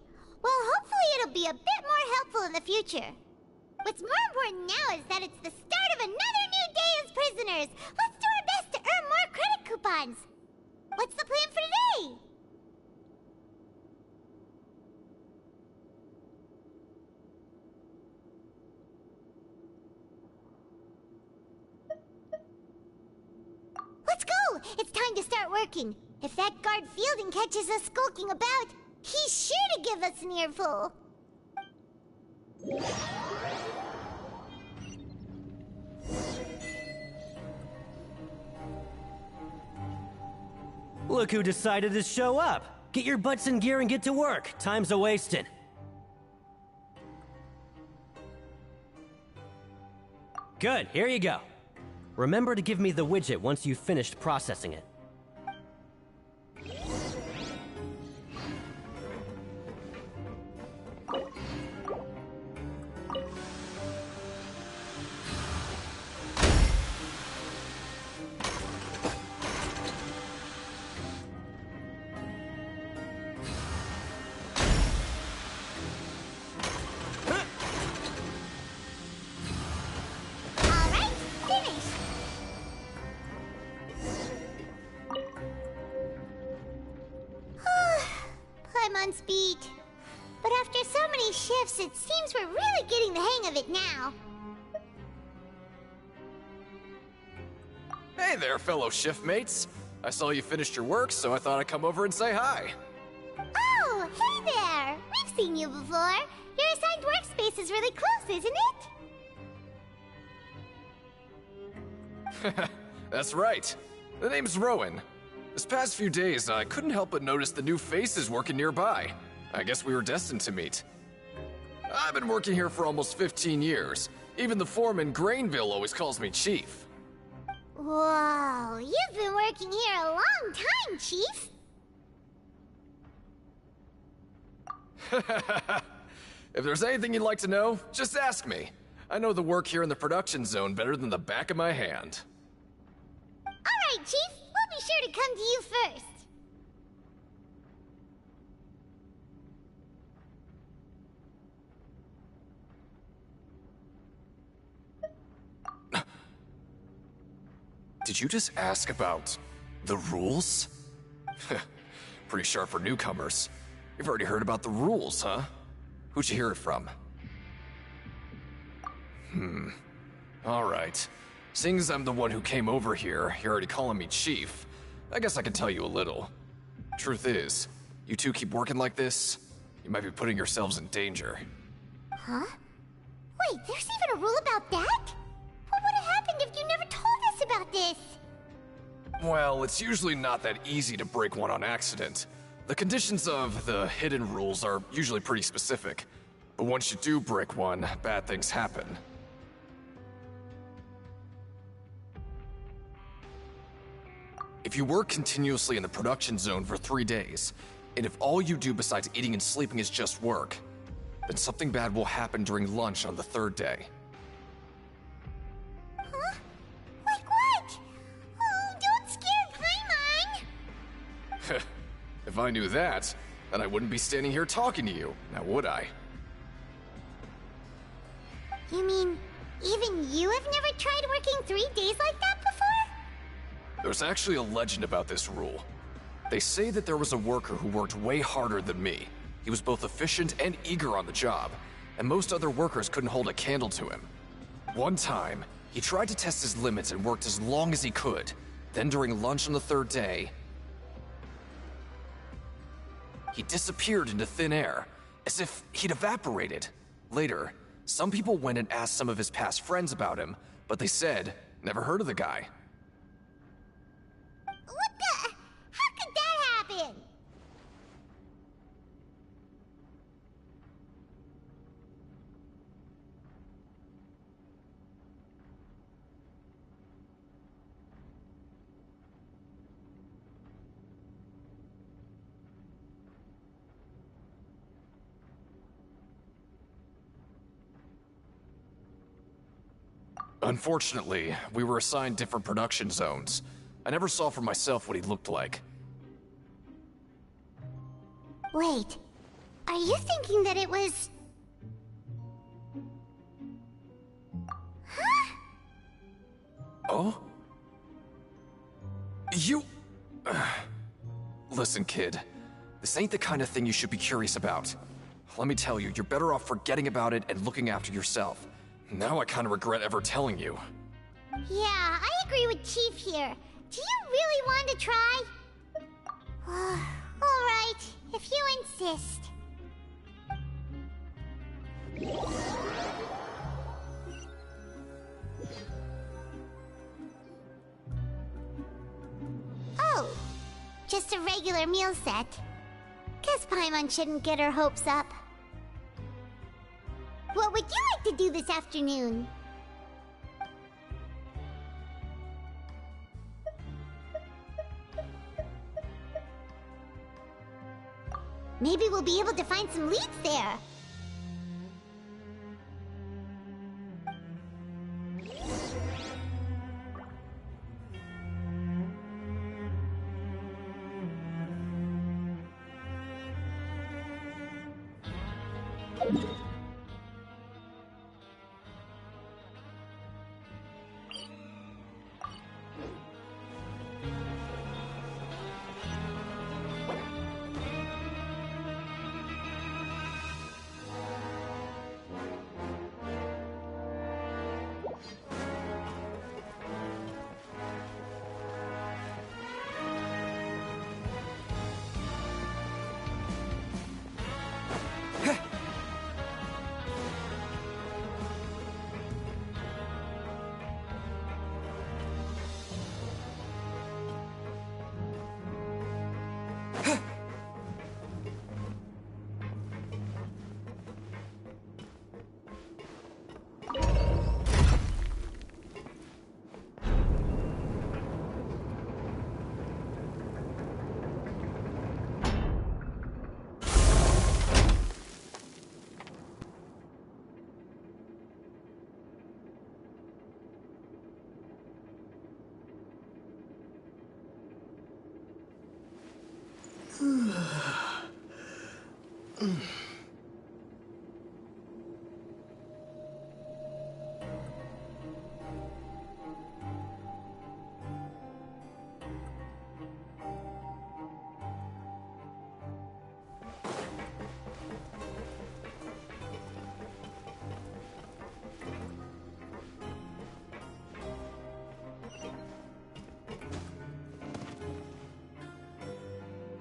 Well, hopefully it'll be a bit more helpful in the future. What's more important now is that it's the start of another new day as prisoners. Let's do our best to earn more credit coupons. What's the plan for today? Let's go! It's time to start working. If that guard Fielding catches us skulking about, he's sure to give us an earful. Look who decided to show up. Get your butts in gear and get to work. Time's a-wasting. Good, here you go. Remember to give me the widget once you've finished processing it. On speed. But after so many shifts, it seems we're really getting the hang of it now. Hey there, fellow shiftmates. I saw you finished your work, so I thought I'd come over and say hi. Oh, hey there! We've seen you before. Your assigned workspace is really close, isn't it? That's right. The name's Rowan. This past few days, I couldn't help but notice the new faces working nearby. I guess we were destined to meet. I've been working here for almost 15 years. Even the foreman, Grainville, always calls me Chief. Whoa, you've been working here a long time, Chief. If there's anything you'd like to know, just ask me. I know the work here in the production zone better than the back of my hand. Alright, Chief. We'll be sure to come to you first. Did you just ask about the rules? Pretty sharp for newcomers. You've already heard about the rules, huh? Who'd you hear it from? Alright. Seeing as I'm the one who came over here, you're already calling me Chief. I guess I can tell you a little. Truth is, you two keep working like this, you might be putting yourselves in danger. Huh? Wait, there's even a rule about that? What would have happened if you never told us about this? Well, it's usually not that easy to break one on accident. The conditions of the hidden rules are usually pretty specific. But once you do break one, bad things happen. If you work continuously in the production zone for 3 days, and if all you do besides eating and sleeping is just work, then something bad will happen during lunch on the 3rd day. Huh? Like what? Oh, don't scare Paimon! If I knew that, then I wouldn't be standing here talking to you, now would I? You mean, even you have never tried working 3 days like that before? There's actually a legend about this rule. They say that there was a worker who worked way harder than me. He was both efficient and eager on the job, and most other workers couldn't hold a candle to him. One time, he tried to test his limits and worked as long as he could. Then during lunch on the 3rd day, he disappeared into thin air, as if he'd evaporated. Later, some people went and asked some of his past friends about him, but they said, never heard of the guy. What the? How could that happen? Unfortunately, we were assigned different production zones. I never saw for myself what he looked like. Wait, are you thinking that it was... Huh? Oh? You... Listen, kid. This ain't the kind of thing you should be curious about. Let me tell you, you're better off forgetting about it and looking after yourself. Now I kind of regret ever telling you. Yeah, I agree with Chief here. Do you really want to try? Alright, if you insist. Oh, just a regular meal set. Guess Paimon shouldn't get her hopes up. What would you like to do this afternoon? Maybe we'll be able to find some leads there.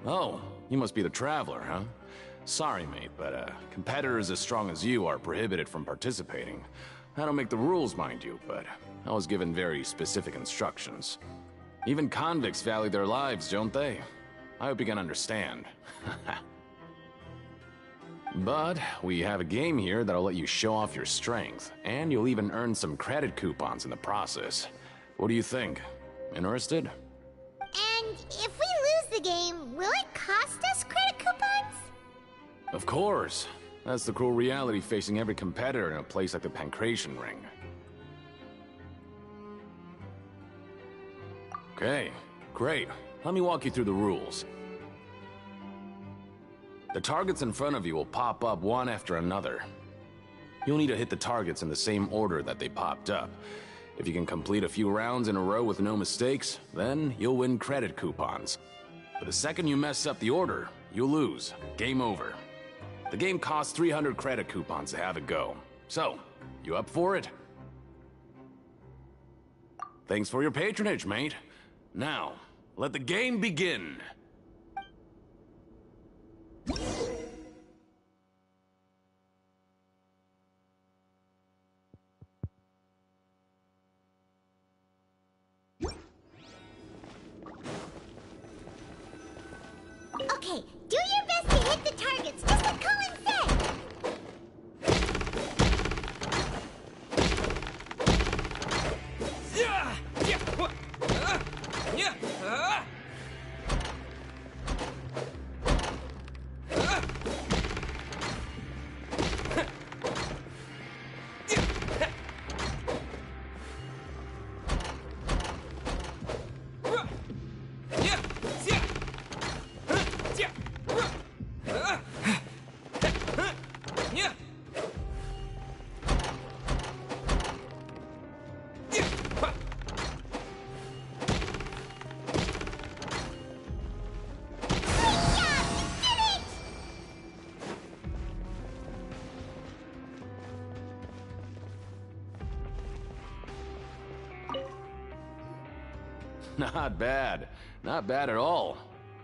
Oh, you must be the Traveler, huh? Sorry, mate, but competitors as strong as you are prohibited from participating. I don't make the rules, mind you, but I was given very specific instructions. Even convicts value their lives, don't they? I hope you can understand. But we have a game here that'll let you show off your strength, and you'll even earn some credit coupons in the process. What do you think? Interested? And if we lose the game, will it cost us credit coupons? Of course. That's the cruel reality facing every competitor in a place like the Pancration Ring. Okay, great. Let me walk you through the rules. The targets in front of you will pop up one after another. You'll need to hit the targets in the same order that they popped up. If you can complete a few rounds in a row with no mistakes, then you'll win credit coupons. But the second you mess up the order, you'll lose. Game over. The game costs 300 credit coupons to have it go. So, you up for it? Thanks for your patronage, mate. Now, let the game begin. Okay, do your best to hit the targets, just like Colin said! Not bad. Not bad at all.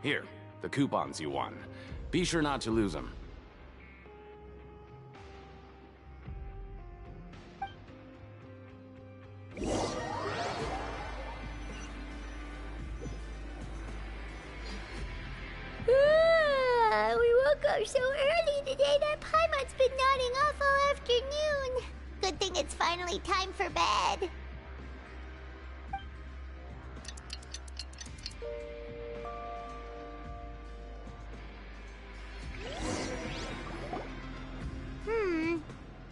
Here, the coupons you won. Be sure not to lose them. We woke up so early today that Paimon's been nodding off all afternoon. Good thing it's finally time for bed.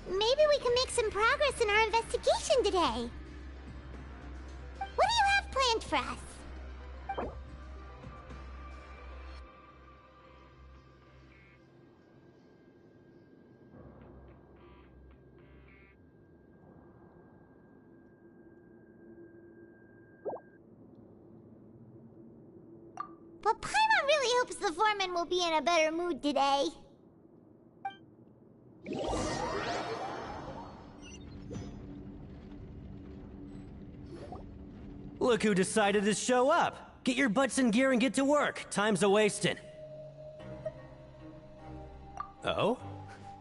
Maybe we can make some progress in our investigation today. What do you have planned for us? But Paimon really hopes the foreman will be in a better mood today. Look who decided to show up. Get your butts in gear and get to work. Time's a-wasting. Oh?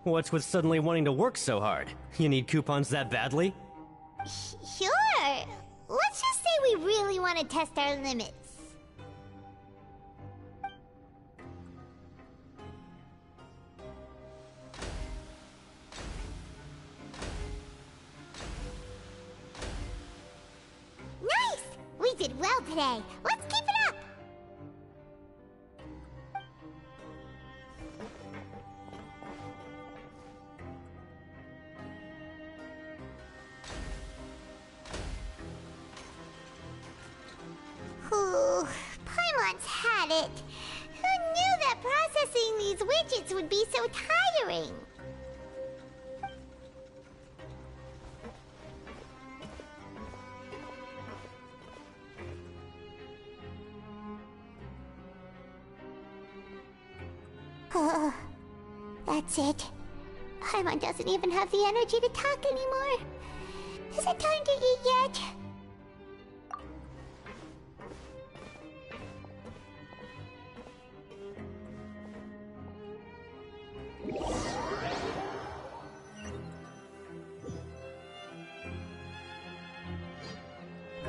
What's with suddenly wanting to work so hard? You need coupons that badly? Sure. Let's just say we really want to test our limits. Nice! We did well today. Let's keep it up! Paimon's had it. Who knew that processing these widgets would be so tiring. That's it. Paimon doesn't even have the energy to talk anymore. Is it time to eat yet?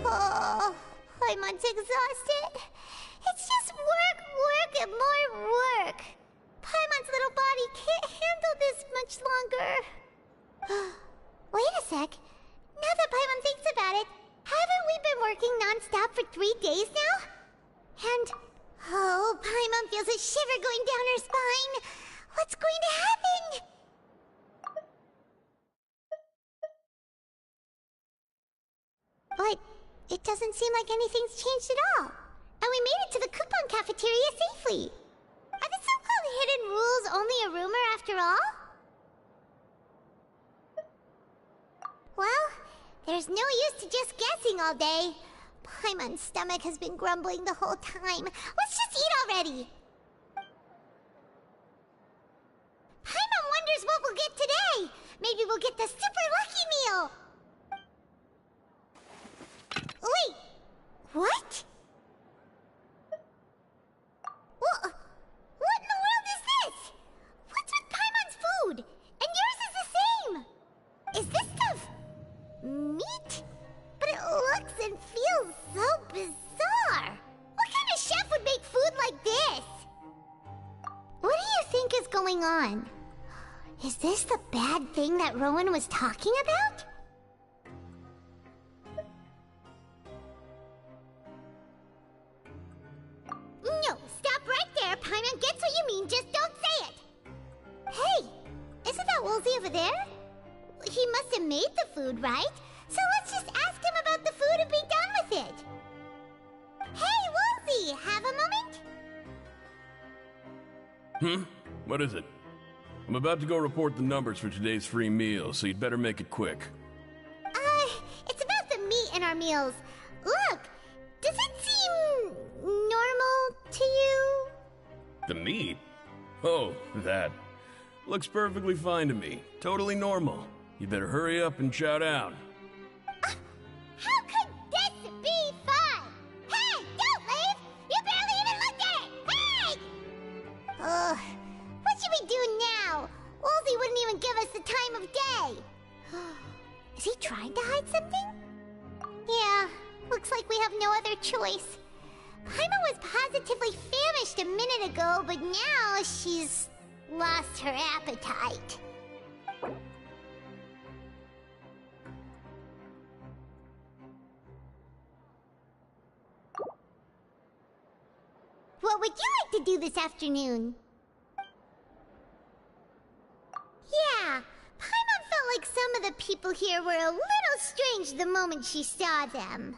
Oh, Paimon's exhausted. It's just work, work, and more work. Paimon's little body can't handle this much longer. Wait a sec. Now that Paimon thinks about it, haven't we been working non-stop for 3 days now? And, oh, Paimon feels a shiver going down her spine. What's going to happen? But it doesn't seem like anything's changed at all. And we made it to the coupon cafeteria safely. Are the so-called hidden rules only a rumor after all? Well, there's no use to just guessing all day. Paimon's stomach has been grumbling the whole time. Let's just eat already. Paimon wonders what we'll get today. Maybe we'll get the super lucky meal. Wait, what? What in the world is this? What's with Paimon's food? And yours is the same. Is this stuff meat? But it looks and feels so bizarre. What kind of chef would make food like this? What do you think is going on? Is this the bad thing that Rowan was talking about? No, stop right there. Paimon gets what you mean, just don't say it. Hey, isn't that Woolsey over there? He must have made the food, right? So let's just ask him about the food and be done with it. Hey, Woolsey, have a moment? What is it? I'm about to go report the numbers for today's free meal, so you'd better make it quick. It's about the meat in our meals. Look, does it seem normal to you? The meat? Oh, that. Looks perfectly fine to me. Totally normal. You better hurry up and chow down. How could this be fun? Hey, don't leave! You barely even looked at it! Hey! Ugh, what should we do now? Woolsey wouldn't even give us the time of day. Is he trying to hide something? Yeah, looks like we have no other choice. Paimon was positively famished a minute ago, but now she's lost her appetite. What would you like to do this afternoon? Yeah, Paimon felt like some of the people here were a little strange the moment she saw them.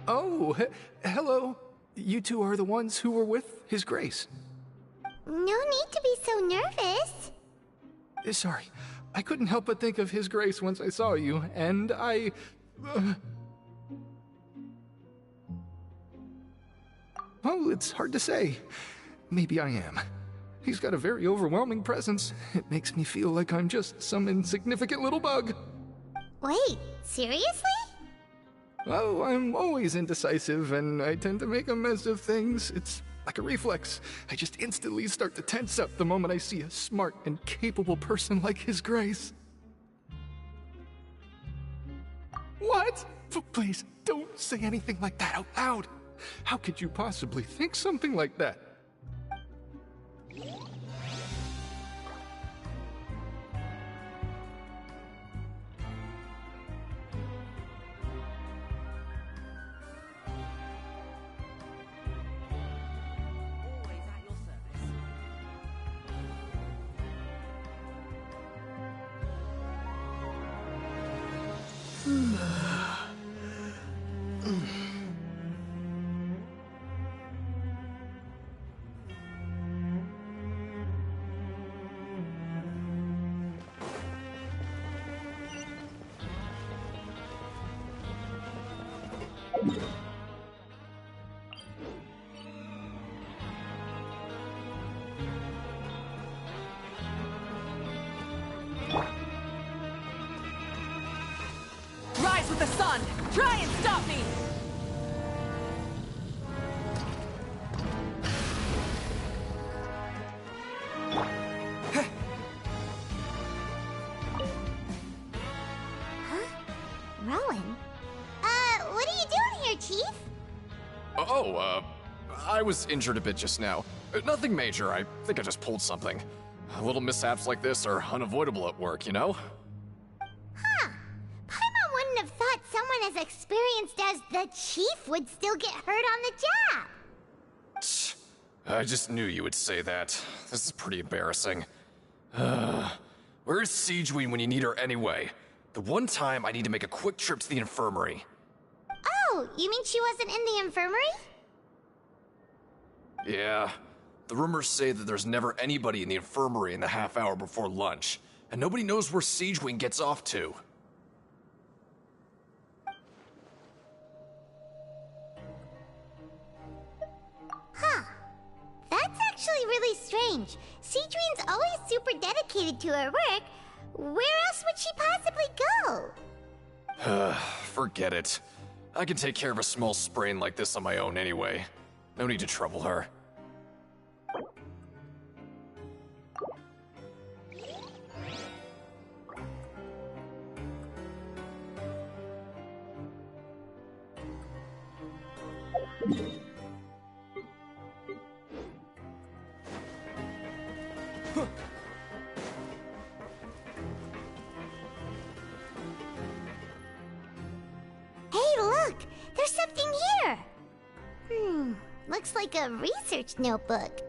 Oh, hello. You two are the ones who were with His Grace. No need to be so nervous. Sorry, I couldn't help but think of His Grace once I saw you, and I... Oh, it's hard to say. Maybe I am. He's got a very overwhelming presence. It makes me feel like I'm just some insignificant little bug. Wait, seriously? Oh, I'm always indecisive, and I tend to make a mess of things. It's like a reflex. I just instantly start to tense up the moment I see a smart and capable person like His Grace. What? Please, don't say anything like that out loud. How could you possibly think something like that? Rise with the sun! Try and stop me! Rowan? What are you doing here, Chief? I was injured a bit just now. Nothing major, I think I just pulled something. Little mishaps like this are unavoidable at work, you know? Huh. Paimon wouldn't have thought someone as experienced as the Chief would still get hurt on the job. I just knew you would say that. This is pretty embarrassing. Where's Siegewein when you need her anyway? The one time I need to make a quick trip to the infirmary. Oh, you mean she wasn't in the infirmary? Yeah. The rumors say that there's never anybody in the infirmary in the half hour before lunch, and nobody knows where Siegewein gets off to. Huh. That's actually really strange. Siegewein's always super dedicated to her work. Where else would she possibly go? Forget it. I can take care of a small sprain like this on my own anyway. No need to trouble her. Hey, look! There's something here! Looks like a research notebook.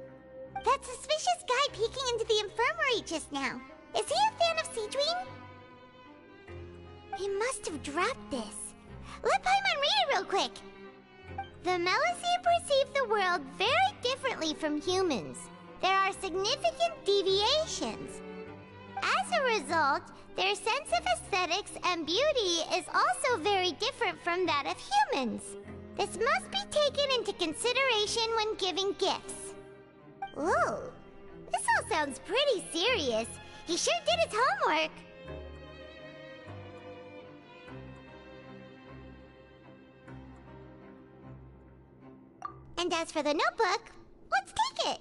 That suspicious guy peeking into the infirmary just now. Is he a fan of Siegewein? He must have dropped this. Let Paimon read it real quick! The Melusine perceive the world very differently from humans. There are significant deviations. As a result, their sense of aesthetics and beauty is also very different from that of humans. This must be taken into consideration when giving gifts. Whoa, this all sounds pretty serious. He sure did his homework. And as for the notebook, let's take it.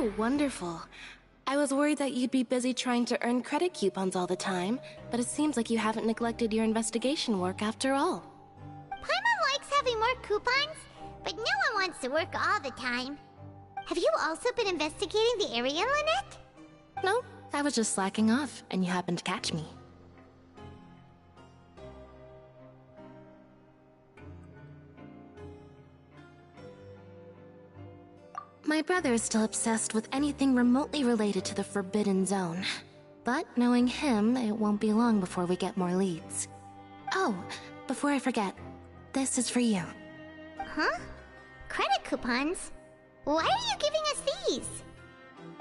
Oh, wonderful. I was worried that you'd be busy trying to earn credit coupons all the time, but it seems like you haven't neglected your investigation work after all. Paimon likes having more coupons, but no one wants to work all the time. Have you also been investigating the area, Lynette? No, I was just slacking off, and you happened to catch me. My brother is still obsessed with anything remotely related to the Forbidden Zone. But knowing him, it won't be long before we get more leads. Oh, before I forget, this is for you. Huh? Credit coupons? Why are you giving us these?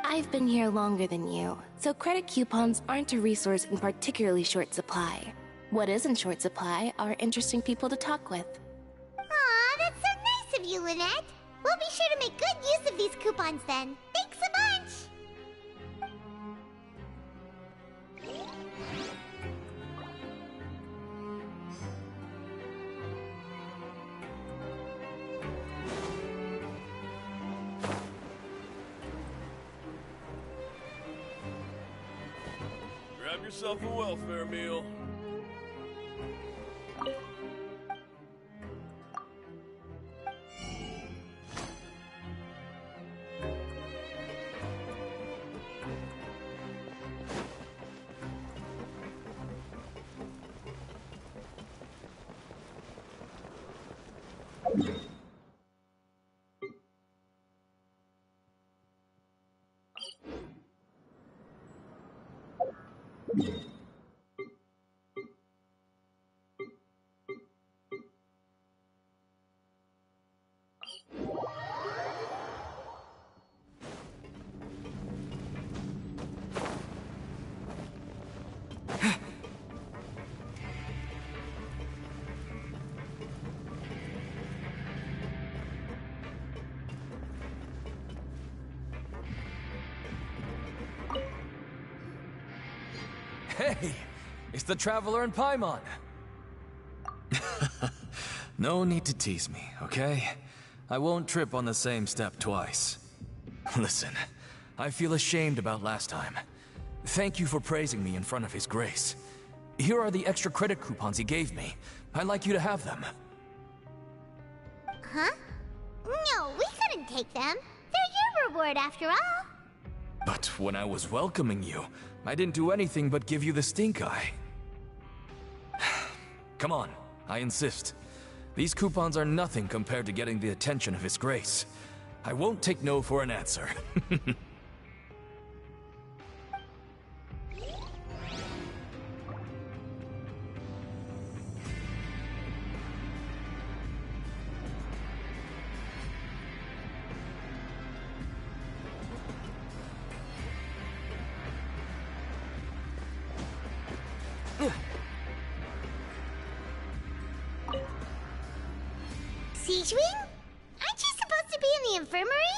I've been here longer than you, so credit coupons aren't a resource in particularly short supply. What is in short supply are interesting people to talk with. Aw, that's so nice of you, Lynette. We'll be sure to make good use of these coupons then. Thanks a bunch! Grab yourself a welfare meal. Hey, it's the Traveler and Paimon. No need to tease me, okay? I won't trip on the same step twice. Listen, I feel ashamed about last time. Thank you for praising me in front of His Grace. Here are the extra credit coupons he gave me. I'd like you to have them. Huh? No, we couldn't take them. They're your reward after all. But when I was welcoming you, I didn't do anything but give you the stink eye. Come on, I insist. These coupons are nothing compared to getting the attention of His Grace. I won't take no for an answer. Siegewing? Aren't you supposed to be in the infirmary?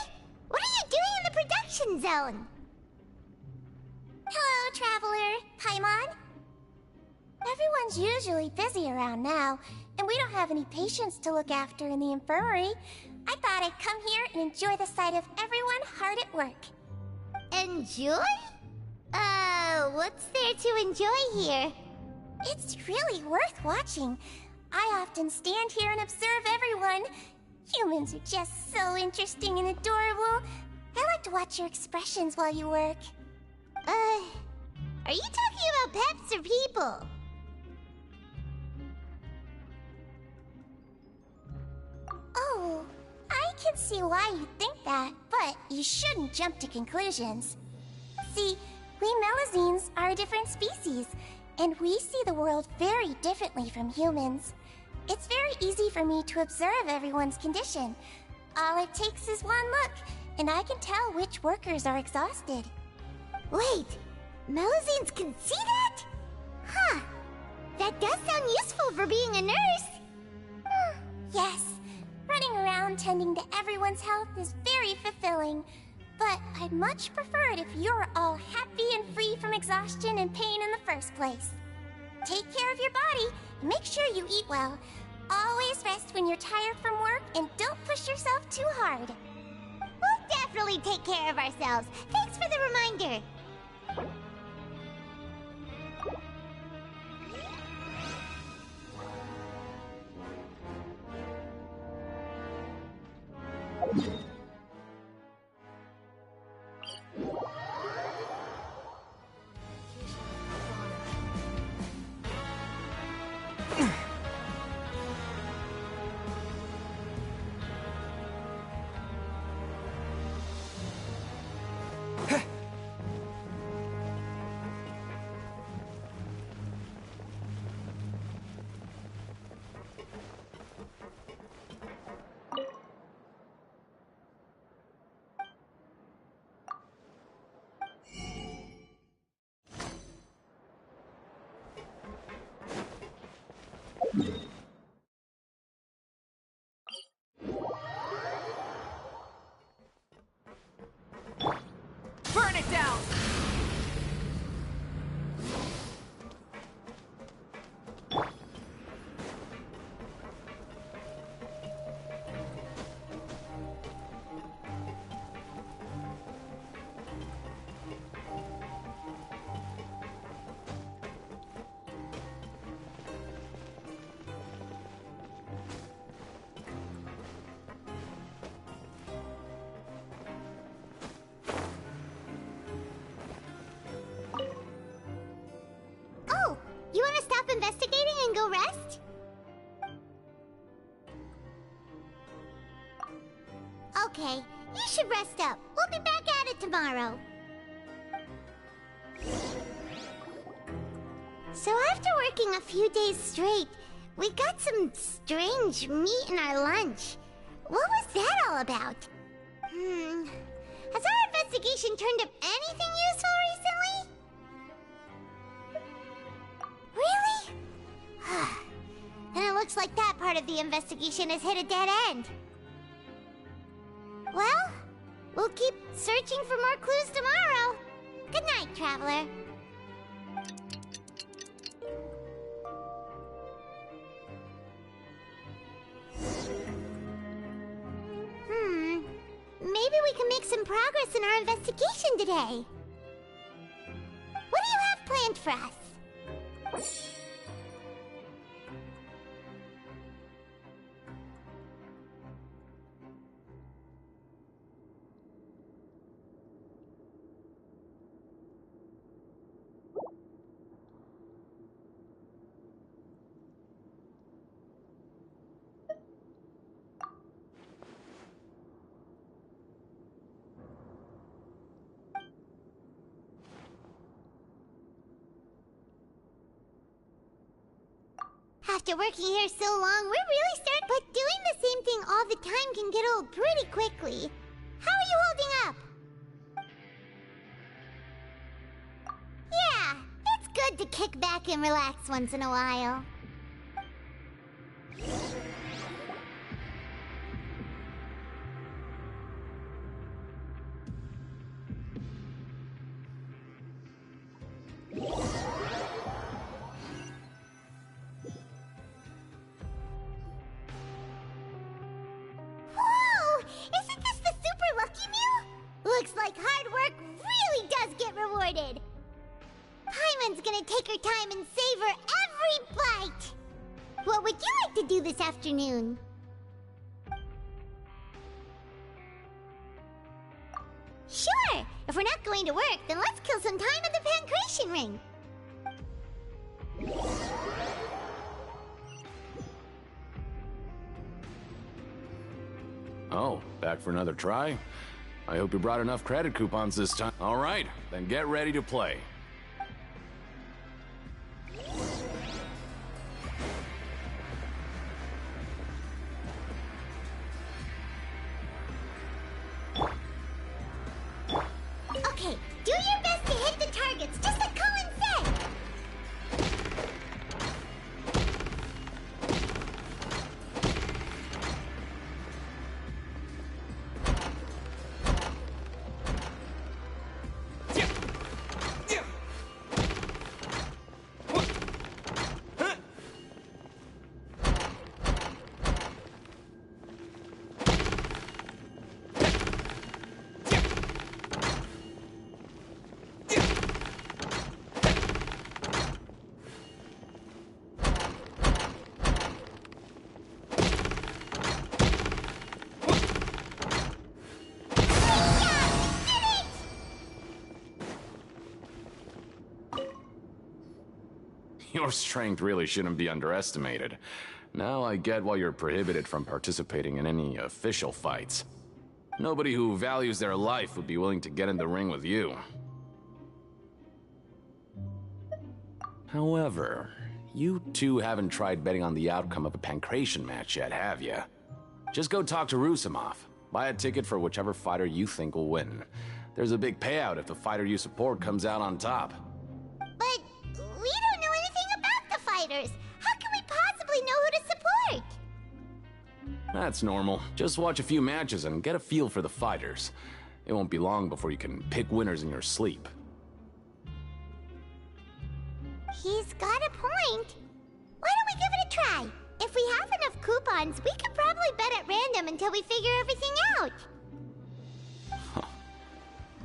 What are you doing in the production zone? Hello, Traveler. Paimon? Everyone's usually busy around now, and we don't have any patients to look after in the infirmary. I thought I'd come here and enjoy the sight of everyone hard at work. Enjoy? What's there to enjoy here? It's really worth watching. I often stand here and observe everyone. Humans are just so interesting and adorable. I like to watch your expressions while you work. Are you talking about pets or people? Oh, I can see why you think that, but you shouldn't jump to conclusions. See, we Melazines are a different species, and we see the world very differently from humans. It's very easy for me to observe everyone's condition. All it takes is one look, and I can tell which workers are exhausted. Wait, Melazines can see that? Huh, that does sound useful for being a nurse. Yes, running around tending to everyone's health is very fulfilling. But I'd much prefer it if you're all happy and free from exhaustion and pain in the first place. Take care of your body, and make sure you eat well. Always rest when you're tired from work, and don't push yourself too hard. We'll definitely take care of ourselves. Thanks for the reminder. Burn it down! Oh, you want to stop investigating and go rest? Okay, you should rest up. We'll be back at it tomorrow. So after working a few days straight, we got some strange meat in our lunch. What was that all about? Has our investigation turned up anything useful recently? Really? And it looks like that part of the investigation has hit a dead end. Well, we'll keep searching for more clues tomorrow. Good night, Traveler. Maybe we can make some progress in our investigation today. What do you have planned for us? After working here so long, we're really starting. But doing the same thing all the time can get old pretty quickly. How are you holding up? Yeah, it's good to kick back and relax once in a while. Isn't this the super lucky meal? Looks like hard work really does get rewarded. Paimon's gonna take her time and savor every bite. What would you like to do this afternoon? Sure! If we're not going to work, then let's kill some time at the Pancration Ring. Oh, back for another try? I hope you brought enough credit coupons this time. All right, then get ready to play. Okay, do your best to hit the targets, just like Colin said. Your strength really shouldn't be underestimated. Now I get why you're prohibited from participating in any official fights. Nobody who values their life would be willing to get in the ring with you. However, you two haven't tried betting on the outcome of a Pancration match yet, have you? Just go talk to Rusimov. Buy a ticket for whichever fighter you think will win. There's a big payout if the fighter you support comes out on top. But we don't know anything about the fighters. How can we possibly know who to support? That's normal. Just watch a few matches and get a feel for the fighters. It won't be long before you can pick winners in your sleep. He's got a point. Why don't we give it a try? If we have enough coupons, we could probably bet at random until we figure everything out.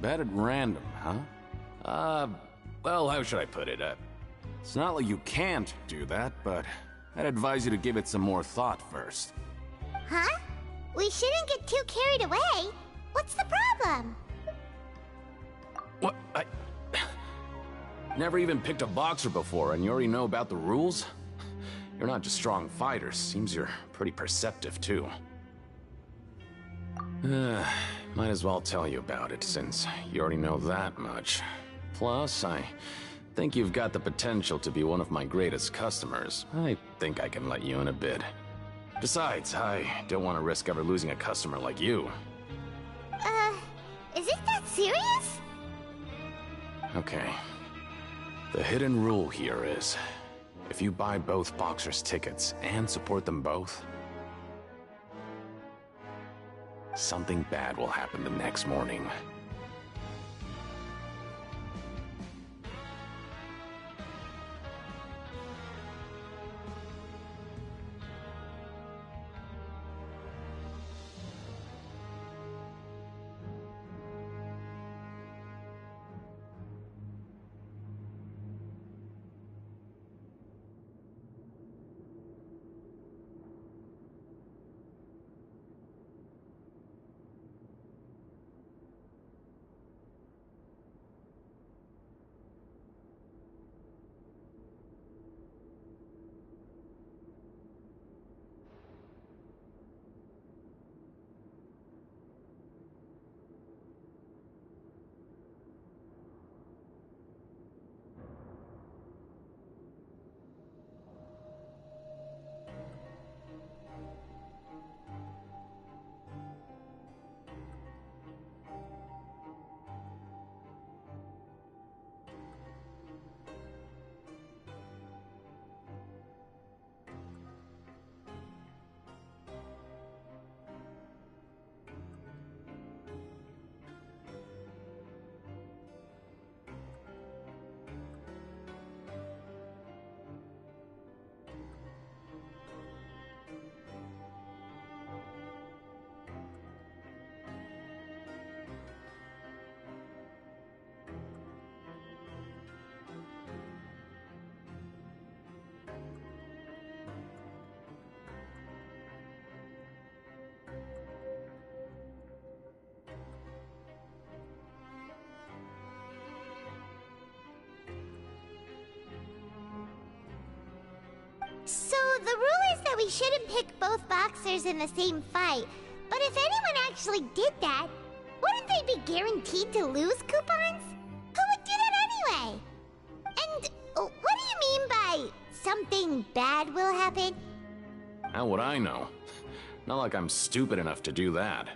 Bet at random, huh? Well, how should I put it? It's not like you can't do that, but I'd advise you to give it some more thought first. Huh? We shouldn't get too carried away. What's the problem? What? Never even picked a boxer before, and you already know about the rules? You're not just strong fighters. Seems you're pretty perceptive, too. Might as well tell you about it, since you already know that much. Plus, I think you've got the potential to be one of my greatest customers. I think I can let you in a bid. Besides, I don't want to risk ever losing a customer like you. Is it that serious? Okay. The hidden rule here is, if you buy both boxers' tickets and support them both, something bad will happen the next morning. So the rule is that we shouldn't pick both boxers in the same fight. But if anyone actually did that, wouldn't they be guaranteed to lose coupons? Who would do that anyway? And what do you mean by something bad will happen? How would I know? Not like I'm stupid enough to do that.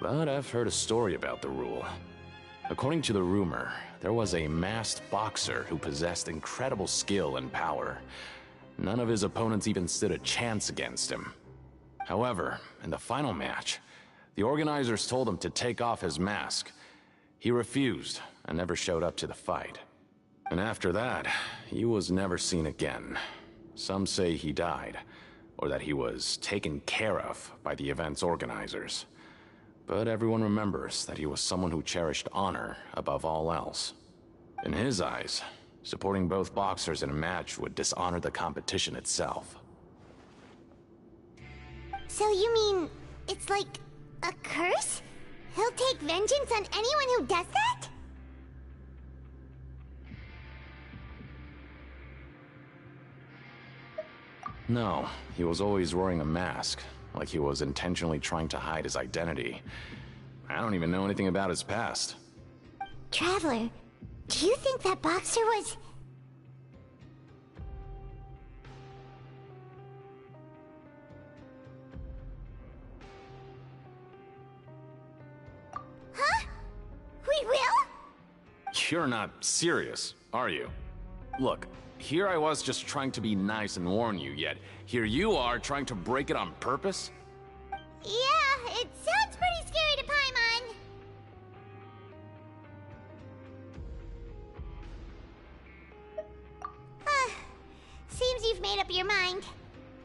But I've heard a story about the rule. According to the rumor, there was a masked boxer who possessed incredible skill and power. None of his opponents even stood a chance against him. However, in the final match, the organizers told him to take off his mask. He refused and never showed up to the fight. And after that, he was never seen again. Some say he died, or that he was taken care of by the event's organizers. But everyone remembers that he was someone who cherished honor above all else. In his eyes, supporting both boxers in a match would dishonor the competition itself. So you mean it's like a curse? He'll take vengeance on anyone who does that? No, he was always wearing a mask, like he was intentionally trying to hide his identity. I don't even know anything about his past. Traveler, do you think that boxer was... Huh? We will? You're not serious, are you? Look, here I was just trying to be nice and warn you, yet here you are trying to break it on purpose? Yeah, it sounds pretty scary to Paimon. Seems you've made up your mind.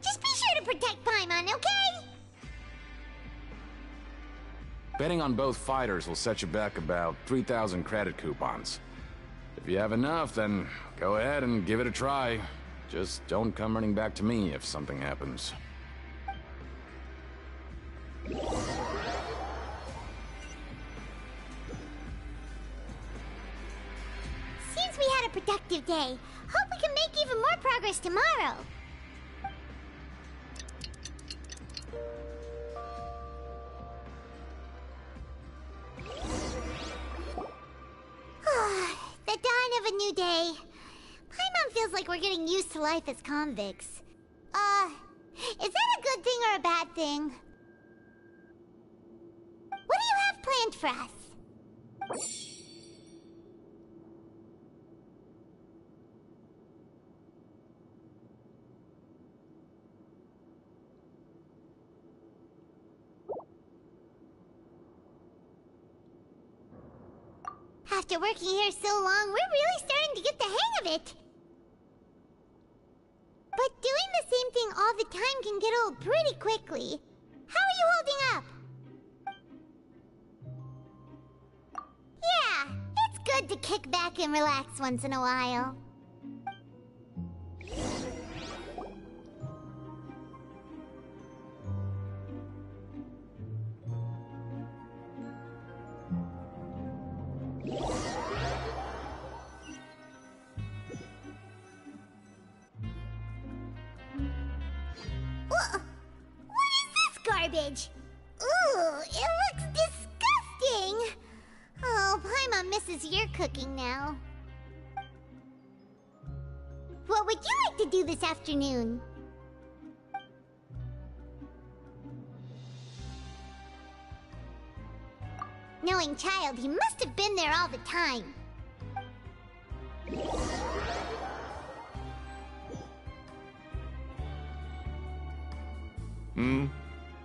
Just be sure to protect Paimon, okay? Betting on both fighters will set you back about 3,000 credit coupons. If you have enough, then go ahead and give it a try. Just don't come running back to me if something happens. Seems we had a productive day. Hope we can make even more progress tomorrow. The dawn of a new day. Paimon feels like we're getting used to life as convicts. Is that a good thing or a bad thing? What do you have planned for us? After working here so long, we're really starting to get the hang of it. But doing the same thing all the time can get old pretty quickly. How are you holding up? Yeah, it's good to kick back and relax once in a while. What is this garbage? Ooh, it looks disgusting! Oh, Paimon misses your cooking now. What would you like to do this afternoon? Knowing child, he must have been there all the time.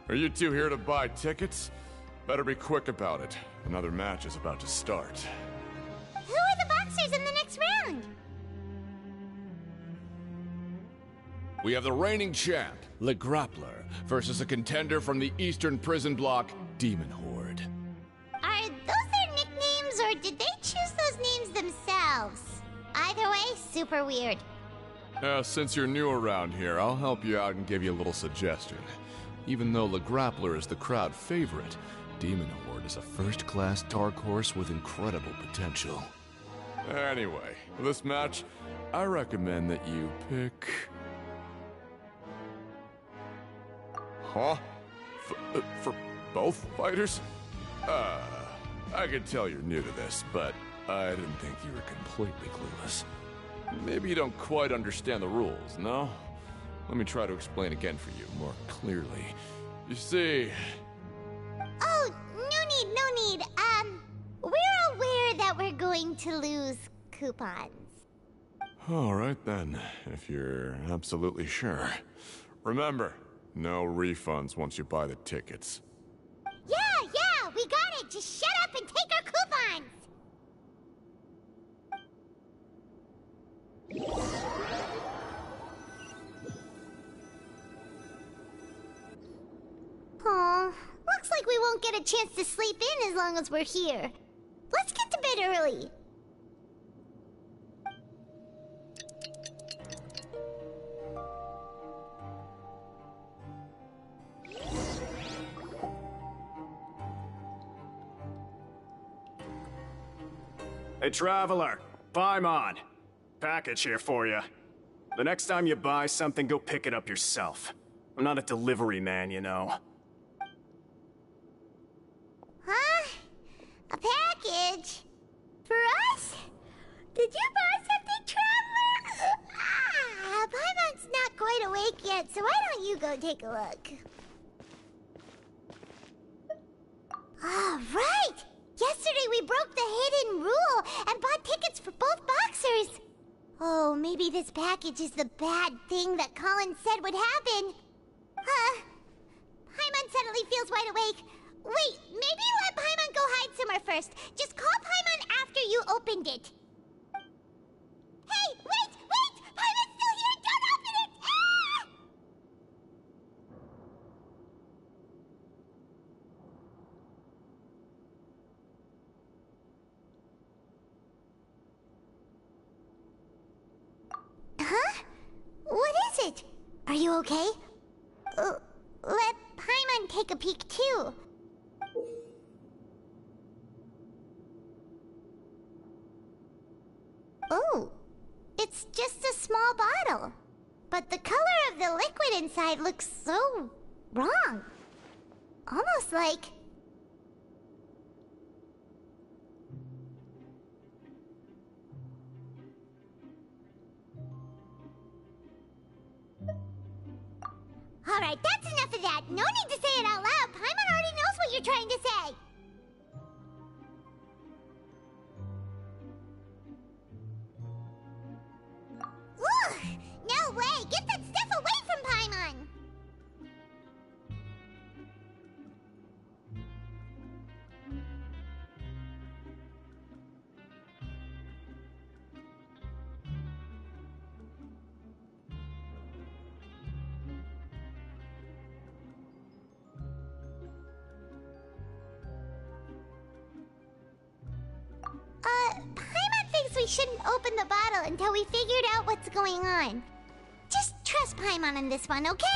Are you two here to buy tickets? Better be quick about it. Another match is about to start. Who are the boxers in the next round? We have the reigning champ, Le Grappler, versus a contender from the Eastern Prison Block, Demon Horde. Are those their nicknames, or did they choose those names themselves? Either way, super weird. Since you're new around here, I'll help you out and give you a little suggestion. Even though Le Grappler is the crowd favorite, Demon Horde is a first-class dark horse with incredible potential. Anyway, for this match, I recommend that you pick... Huh? For both fighters? I can tell you're new to this, but I didn't think you were completely clueless. Maybe you don't quite understand the rules, no? Let me try to explain again for you more clearly. You see... Oh, no need. We're aware that we're going to lose coupons. Alright then, if you're absolutely sure. Remember, no refunds once you buy the tickets. Yeah, we got it! Just shut up and take our coupons! Aw, looks like we won't get a chance to sleep in as long as we're here. Let's get to bed early. Hey, Traveler. Paimon. Package here for you. The next time you buy something, go pick it up yourself. I'm not a delivery man, you know. Huh? A package? For us? Did you buy something, Traveler? Paimon's not quite awake yet, so why don't you go take a look? Right! Yesterday we broke the hidden rule and bought tickets for both boxers. Oh, maybe this package is the bad thing that Colin said would happen. Paimon suddenly feels wide awake. Wait, maybe let Paimon go hide somewhere first. Just call Paimon after you opened it. Hey, wait! Paimon's still here! Don't open it! Huh? What is it? Are you okay? Let Paimon take a peek too. Oh, it's just a small bottle. But the color of the liquid inside looks so wrong. Almost like... Alright, that's enough of that. No need to say it out loud. Paimon already knows what you're trying to say. Ugh! No way! Get that stuff away from Paimon! Paimon thinks we shouldn't open the bottle until we figured out what's going on. Just trust Paimon on this one, okay?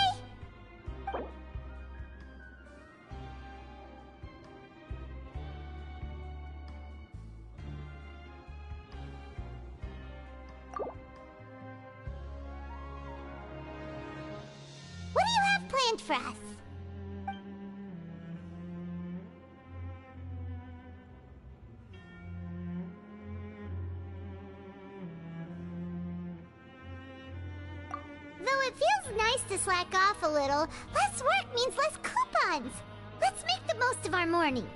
What do you have planned for us? Though it feels nice to slack off a little, less work means less coupons. Let's make the most of our morning.